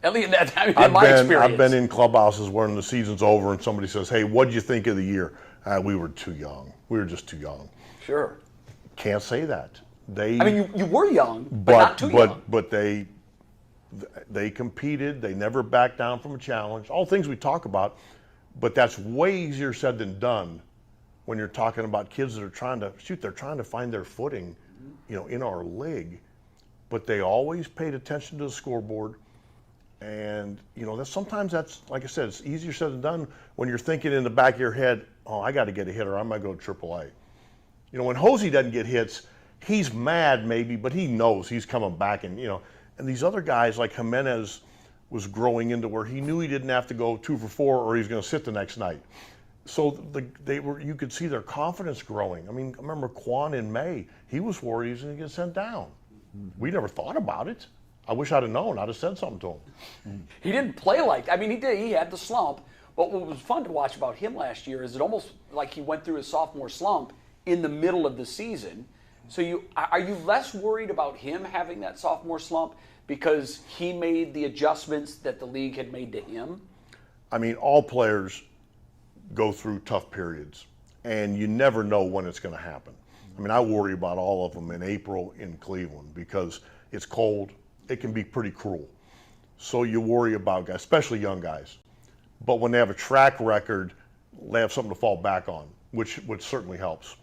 At least in my experience. I've been in clubhouses when the season's over and somebody says, hey, what'd you think of the year? We were too young. We were just too young. Sure. Can't say that. You were young, but not too young. But they competed. They never backed down from a challenge. All things we talk about, but that's way easier said than done when you're talking about kids that are trying to find their footing, in our league. But they always paid attention to the scoreboard. And, sometimes that's, like I said, it's easier said than done when you're thinking in the back of your head, oh, I got to get a hitter. I might go to AAA. When Hosey doesn't get hits, he's mad maybe, but he knows he's coming back. And, and these other guys like Jimenez was growing into where he knew he didn't have to go 2 for 4 or he's going to sit the next night. So you could see their confidence growing. I mean, I remember Quan in May, he was worried he was going to get sent down. We never thought about it. I wish I'd have known. I'd have said something to him. He didn't play he did. He had the slump. But what was fun to watch about him last year is it almost like he went through his sophomore slump in the middle of the season. So are you less worried about him having that sophomore slump because he made the adjustments that the league had made to him? I mean, all players go through tough periods, and you never know when it's going to happen. I mean, I worry about all of them in April in Cleveland because it's cold. It can be pretty cruel. So you worry about guys, especially young guys. But when they have a track record, they have something to fall back on, which certainly helps.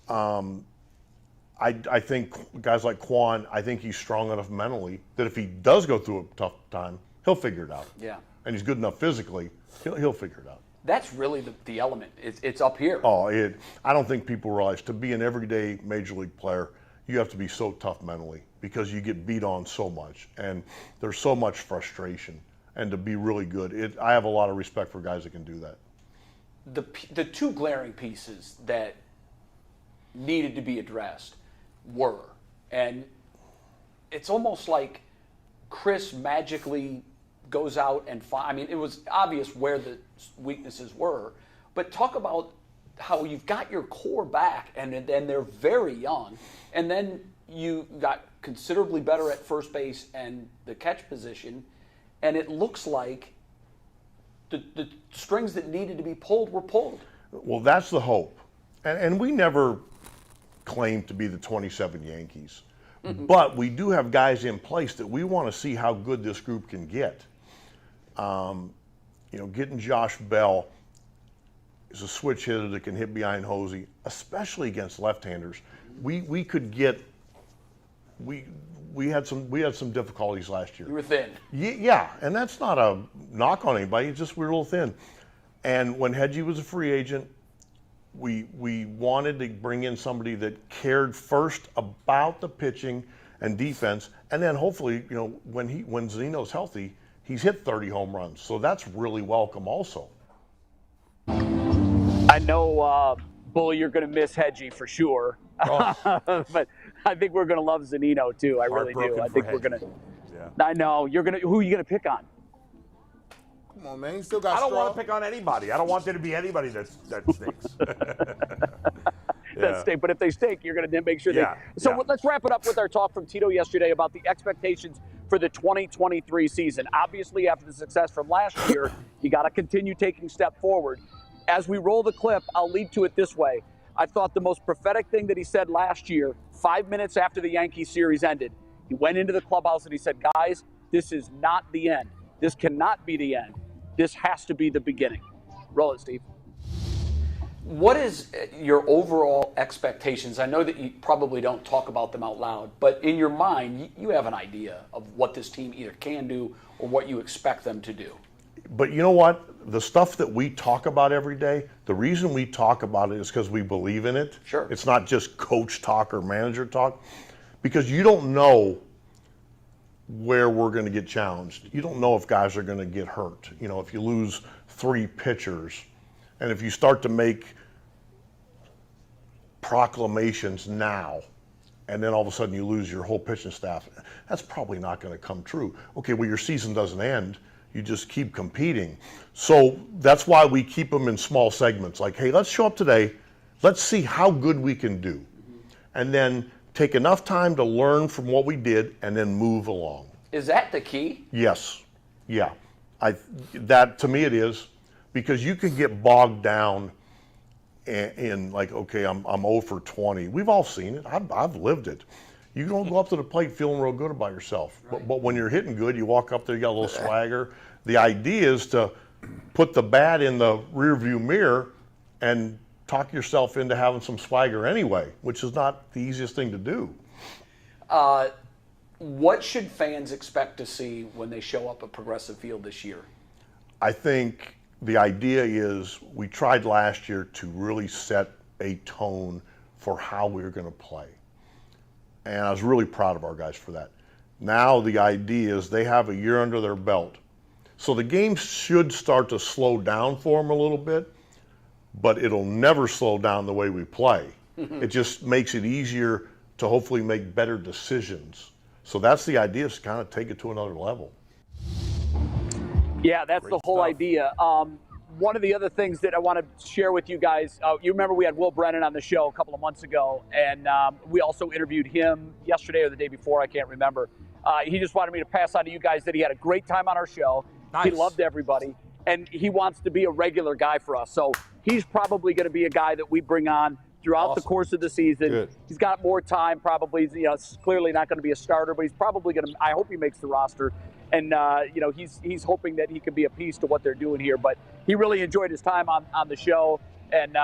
I think guys like Quan, I think he's strong enough mentally that if he does go through a tough time, he'll figure it out. Yeah. And he's good enough physically, he'll figure it out. That's really the element. It's up here. Oh, I don't think people realize to be an everyday major league player, you have to be so tough mentally because you get beat on so much and there's so much frustration. And to be really good, I have a lot of respect for guys that can do that. The two glaring pieces that needed to be addressed were, and it's almost like Chris magically goes out and I mean, it was obvious where the weaknesses were, but talk about how you've got your core back, and then they're very young, and then you got considerably better at first base and the catch position, and it looks like the strings that needed to be pulled were pulled. Well, that's the hope. And we never claimed to be the 27 Yankees. Mm-hmm. But we do have guys in place that we want to see how good this group can get. Getting Josh Bell is a switch hitter that can hit behind Hosey, especially against left-handers. We could get we had some difficulties last year. You were thin. Yeah, and that's not a knock on anybody. It's just we're a little thin. And when Hedgie was a free agent, we wanted to bring in somebody that cared first about the pitching and defense, and then hopefully, when Zeno's healthy, he's hit 30 home runs. So that's really welcome also. I know, Bull, you're going to miss Hedgie for sure. Oh. But I think we're going to love Zunino too. I really do. I think we're going to. Yeah. I know. Who are you going to pick on? Come on, man. You still got I don't straw. want to pick on anybody. I don't want there to be anybody that stinks. That stink. But if they stink, you're going to make sure they. So let's wrap it up with our talk from Tito yesterday about the expectations for the 2023 season. Obviously, after the success from last year, you got to continue taking step forward. As we roll the clip, I'll lead to it this way. I thought the most prophetic thing that he said last year, 5 minutes after the Yankees series ended, he went into the clubhouse and he said, guys, this is not the end. This cannot be the end. This has to be the beginning. Roll it, Steve. What is your overall expectations? I know that you probably don't talk about them out loud, but in your mind, you have an idea of what this team either can do or what you expect them to do. But you know what? The stuff that we talk about every day, the reason we talk about it is because we believe in it. Sure. It's not just coach talk or manager talk, because you don't know where we're going to get challenged. You don't know if guys are going to get hurt. If you lose 3 pitchers, and if you start to make proclamations now, and then all of a sudden you lose your whole pitching staff, that's probably not going to come true. Okay, well, your season doesn't end. You just keep competing. So that's why we keep them in small segments. Like, hey, let's show up today. Let's see how good we can do. And then take enough time to learn from what we did and then move along. Is that the key? Yes. Yeah. That to me it is, because you can get bogged down in like, okay, I'm 0 for 20. We've all seen it. I've lived it. You don't go up to the plate feeling real good about yourself. Right. But when you're hitting good, you walk up there, you got a little swagger. The idea is to put the bat in the rearview mirror and talk yourself into having some swagger anyway, which is not the easiest thing to do. What should fans expect to see when they show up at Progressive Field this year? I think the idea is we tried last year to really set a tone for how we were going to play. And I was really proud of our guys for that. Now the idea is they have a year under their belt. So the game should start to slow down for them a little bit, but it'll never slow down the way we play. It just makes it easier to hopefully make better decisions. So that's the idea, is to kind of take it to another level. Yeah, that's the whole idea. one of the other things that I want to share with you guys, you remember we had Will Brennan on the show a couple of months ago, and we also interviewed him yesterday or the day before, I can't remember. He just wanted me to pass on to you guys that he had a great time on our show. Nice. He loved everybody, and he wants to be a regular guy for us. So he's probably going to be a guy that we bring on throughout the course of the season. Good. He's got more time, probably. It's clearly not going to be a starter, but he's probably going to. I hope he makes the roster. And he's hoping that he can be a piece to what they're doing here. But he really enjoyed his time on the show, and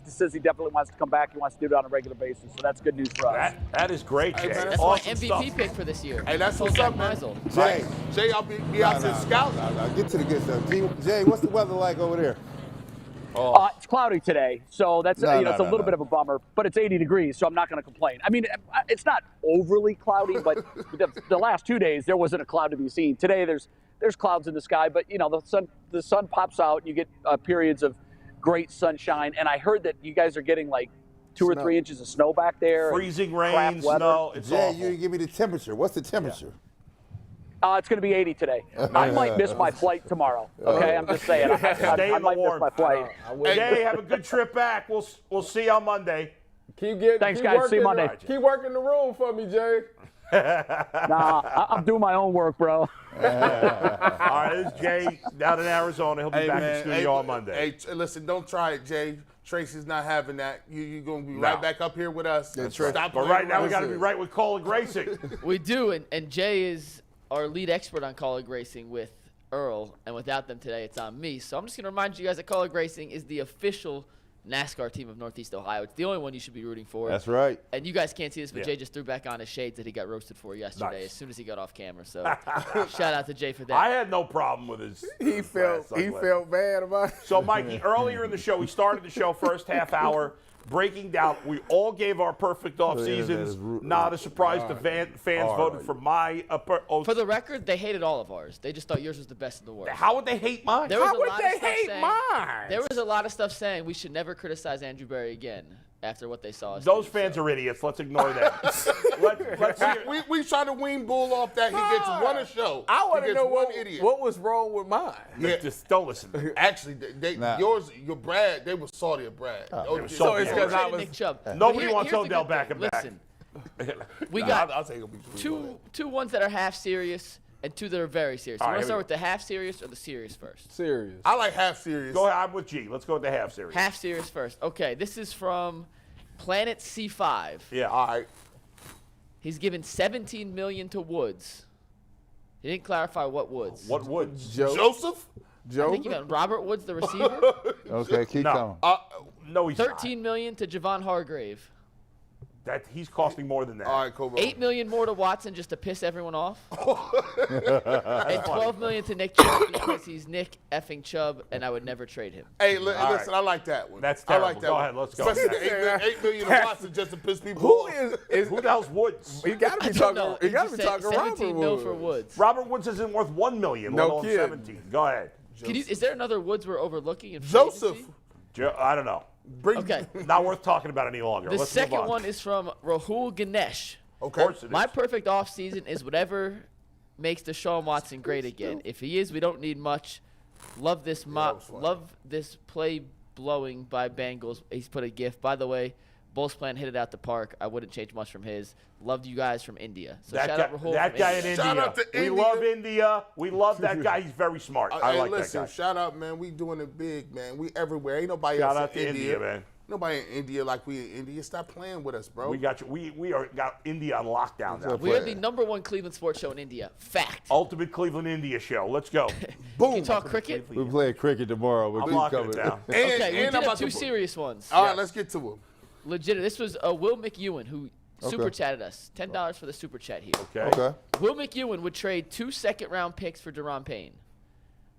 says he definitely wants to come back. He wants to do it on a regular basis. So that's good news for us. That is great, Jay. That's awesome my MVP pick for this year. Hey, that's what's up, man. Jay, I'll be out there scouting. Get to the good stuff. Jay, what's the weather like over there? It's cloudy today, so that's it's a little bit of a bummer. But it's 80 degrees, so I'm not going to complain. I mean, it's not overly cloudy, but the last 2 days there wasn't a cloud to be seen. Today there's clouds in the sky, but the sun pops out. And you get periods of great sunshine, and I heard that you guys are getting like 2 or 3 inches of snow back there. Freezing rain, snow. It's Jay, awful. you give me the temperature. What's the temperature? It's going to be 80 today. I might miss my flight tomorrow. Okay, I'm just saying. I might miss my flight. Jay, have a good trip back. We'll see you on Monday. Thanks, guys. See you Monday. Keep working the room for me, Jay. I'm doing my own work, bro. All right, this is Jay down in Arizona. He'll be back in the studio on Monday. Hey, listen, don't try it, Jay. Tracy's not having that. You're going to be right back up here with us. That's right. But right now we got to be right with Colleague Racing. We do, and Jay is our lead expert on Colleague Racing with Earl, and without them today, it's on me. So I'm just going to remind you guys that Colleague Racing is the official NASCAR team of Northeast Ohio. It's the only one you should be rooting for. That's right. And you guys can't see this, but Jay just threw back on his shades that he got roasted for yesterday as soon as he got off camera. So shout out to Jay for that. I had no problem with his. He felt bad about it. So, Mikey, earlier in the show, we started the show first half hour breaking down. We all gave our perfect off seasons. Not a surprise. The fans voted for my. For the record, they hated all of ours. They just thought yours was the best in the world. How would they hate mine? How would they hate mine? There was a lot of stuff saying we should never criticize Andrew Berry again after what they saw us Those do, fans are idiots. Let's ignore them. let's hear. We try to wean Bull off that he gets one a show. I want to know what was wrong with mine. Yeah. Just don't listen. Actually, your Brad, they were salty at Brad. So it's because I was Nick Chubb. Nobody wants Odell back and back. Listen, we got I'll take two ones that are half serious and two that are very serious. You want to start with the half serious or the serious first? Serious. I like half serious. Go ahead. I'm with G. Let's go with the half serious. Half serious first. Okay, this is from Planet C5. Yeah. All right. He's given $17 million to Woods. He didn't clarify what Woods. What Woods? Joseph? I think you meant Robert Woods, the receiver. Okay, keep going. No, he's $13 million to Javon Hargrave. That he's costing more than that. All right, cool. $8 million more to Watson just to piss everyone off. And $12 million to Nick Chubb because he's Nick effing Chubb, and I would never trade him. Hey, listen, I like that one. That's terrible. I like that Go one. ahead, let's go. Especially the $8 million to Watson just to piss people off. Who the hell's Woods? He got to be talking. He got to be talking 17 mil Robert for Woods. Robert Woods isn't worth $1 million. No kidding. 17. Go ahead. Is there another Woods we're overlooking? Joseph. I don't know. Okay. Not worth talking about any longer. The Let's second move on. one is from Rahul Ganesh. Okay. Of course it is. My perfect offseason is whatever makes Deshaun Watson great again. If he is, we don't need much. Love this play blowing by Bengals. He's put a GIF. By the way, Bulls plan hit it out the park. I wouldn't change much from his. Loved you guys from India. So shout out Rahul. That guy in India. Shout out to We India. love India. We love that guy. He's very smart. I like that guy. Shout out, man. We doing it big, man. We everywhere. Ain't nobody Shout else out to India, man. Nobody in India like we in India. Stop playing with us, bro. We got you. We got India on lockdown now. We are the #1 Cleveland sports show in India. Fact. Ultimate Cleveland India show. Let's go. Boom. Can you talk cricket? We're playing cricket tomorrow. I'm locking it down. Okay, we did have two serious ones. All right, let's get to them. Legit. This was Will McEwen who super chatted us. $10 for the super chat here. Okay. Will McEwen would trade 2 second-round picks for Deron Payne.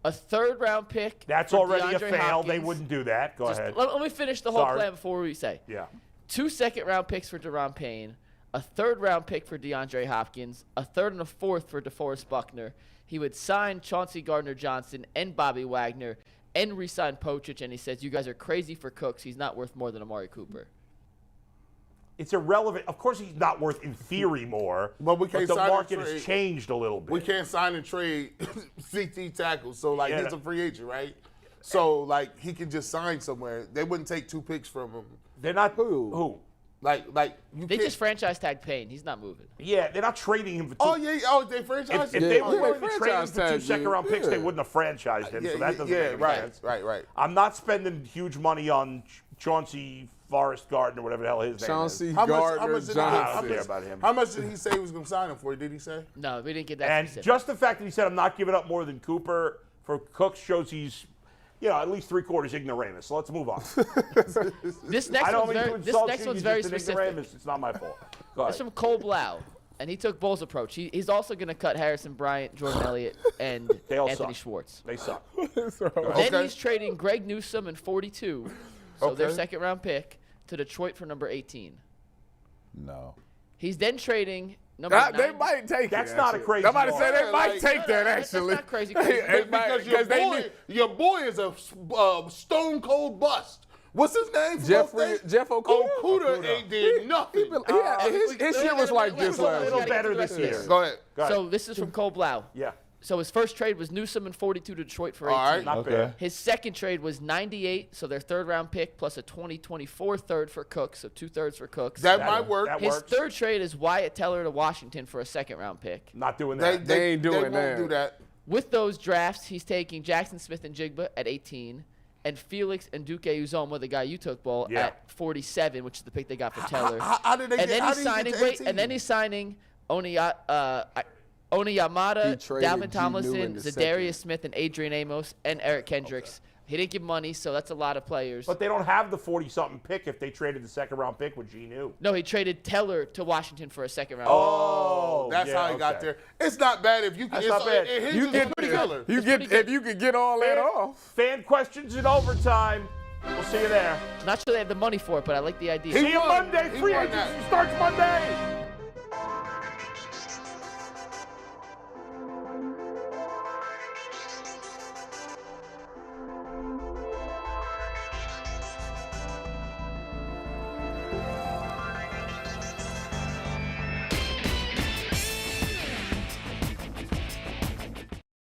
A third-round pick. That's for already DeAndre a fail. Hopkins. They wouldn't do that. Go ahead. Let me finish the whole Sorry. plan before we say. Yeah. 2 second-round picks for Deron Payne. A third-round pick for DeAndre Hopkins. A third and a fourth for DeForest Buckner. He would sign Chauncey Gardner-Johnson and Bobby Wagner and re-sign Pochich. And he says, you guys are crazy for Cooks. He's not worth more than Amari Cooper. It's irrelevant. Of course, he's not worth, in theory, more. But we can't the sign market and trade. has changed a little bit. We can't sign and trade CT tackles, so he's a free agent, right? So, like, he can just sign somewhere. They wouldn't take 2 picks from him. They're not who? Like you They can't. just franchise tag Payne. He's not moving. Yeah, they're not trading him for 2. Oh yeah, they franchised If him. they were willing to trade him franchise for 2 tag, second-round picks, they yeah. wouldn't have franchised him. So that doesn't make any right, sense. right. I'm not spending huge money on Chauncey Forrest Gardner, whatever the hell his name is. Chauncey How Gardner much did I Johnson. don't care about him. How much did he say he was going to sign him for? Did he say? No, we didn't get that And specific. just the fact that he said I'm not giving up more than Cooper for Cooks shows he's, at least 3/4 ignoramus. So let's move on. This I next don't one's mean to very, this insult next you. one's You're very just an specific. ignoramus. It's not my fault. Go It's ahead. from Cole Blau, and he took Bull's approach. He's also going to cut Harrison Bryant, Jordan Elliott, and They all Anthony suck. Schwartz. They suck. Then he's trading Greg Newsome and 42, so their Okay. second-round pick, to Detroit for number 18. No. He's then trading number 9. They might take That's it. not a actually. crazy Somebody ball. say they Yeah, might like- take that, That's actually. not crazy. Because your boy is a stone cold bust. What's his name? from Jeff Upstate? Okuda? Okuda ain't did nothing. His shit was like this a last little year. better this year. Go ahead. So this is from Cole Blau. Yeah. So his first trade was Newsome and 42 to Detroit for 18. All right. Not Okay. bad. His second trade was 98, so their third-round pick plus a 2024 third for Cooks, so 2 thirds for Cooks. That might work. that His works. third trade is Wyatt Teller to Washington for a second-round pick. Not doing They that. They ain't doing won't that. do that. With those drafts, he's taking Jackson Smith and Jigba at 18, and Felix and Duque Uzoma, the guy you took, Ball, Yeah. at 47, which is the pick they got for Teller. How did they and get? then How he's did he signing. get to Wait, 18? and then he's signing He Oniyamada, traded Dalvin G. New Tomlinson, in the Zadarius Smith, and Adrian Amos, and Eric Kendricks. He didn't give money, so that's a lot of players. But they don't have the 40-something pick if they traded the second-round pick with G. No, he traded Teller to Washington for a second-round. Oh, That's yeah, how he got okay. there. It's not bad if you can. That's not bad. It hinges You on get the killer. if you could get all that off. Fan questions in overtime. We'll see you there. Not sure they have the money for it, but I like the idea. See you won. Monday. He Free won agency that. starts Monday.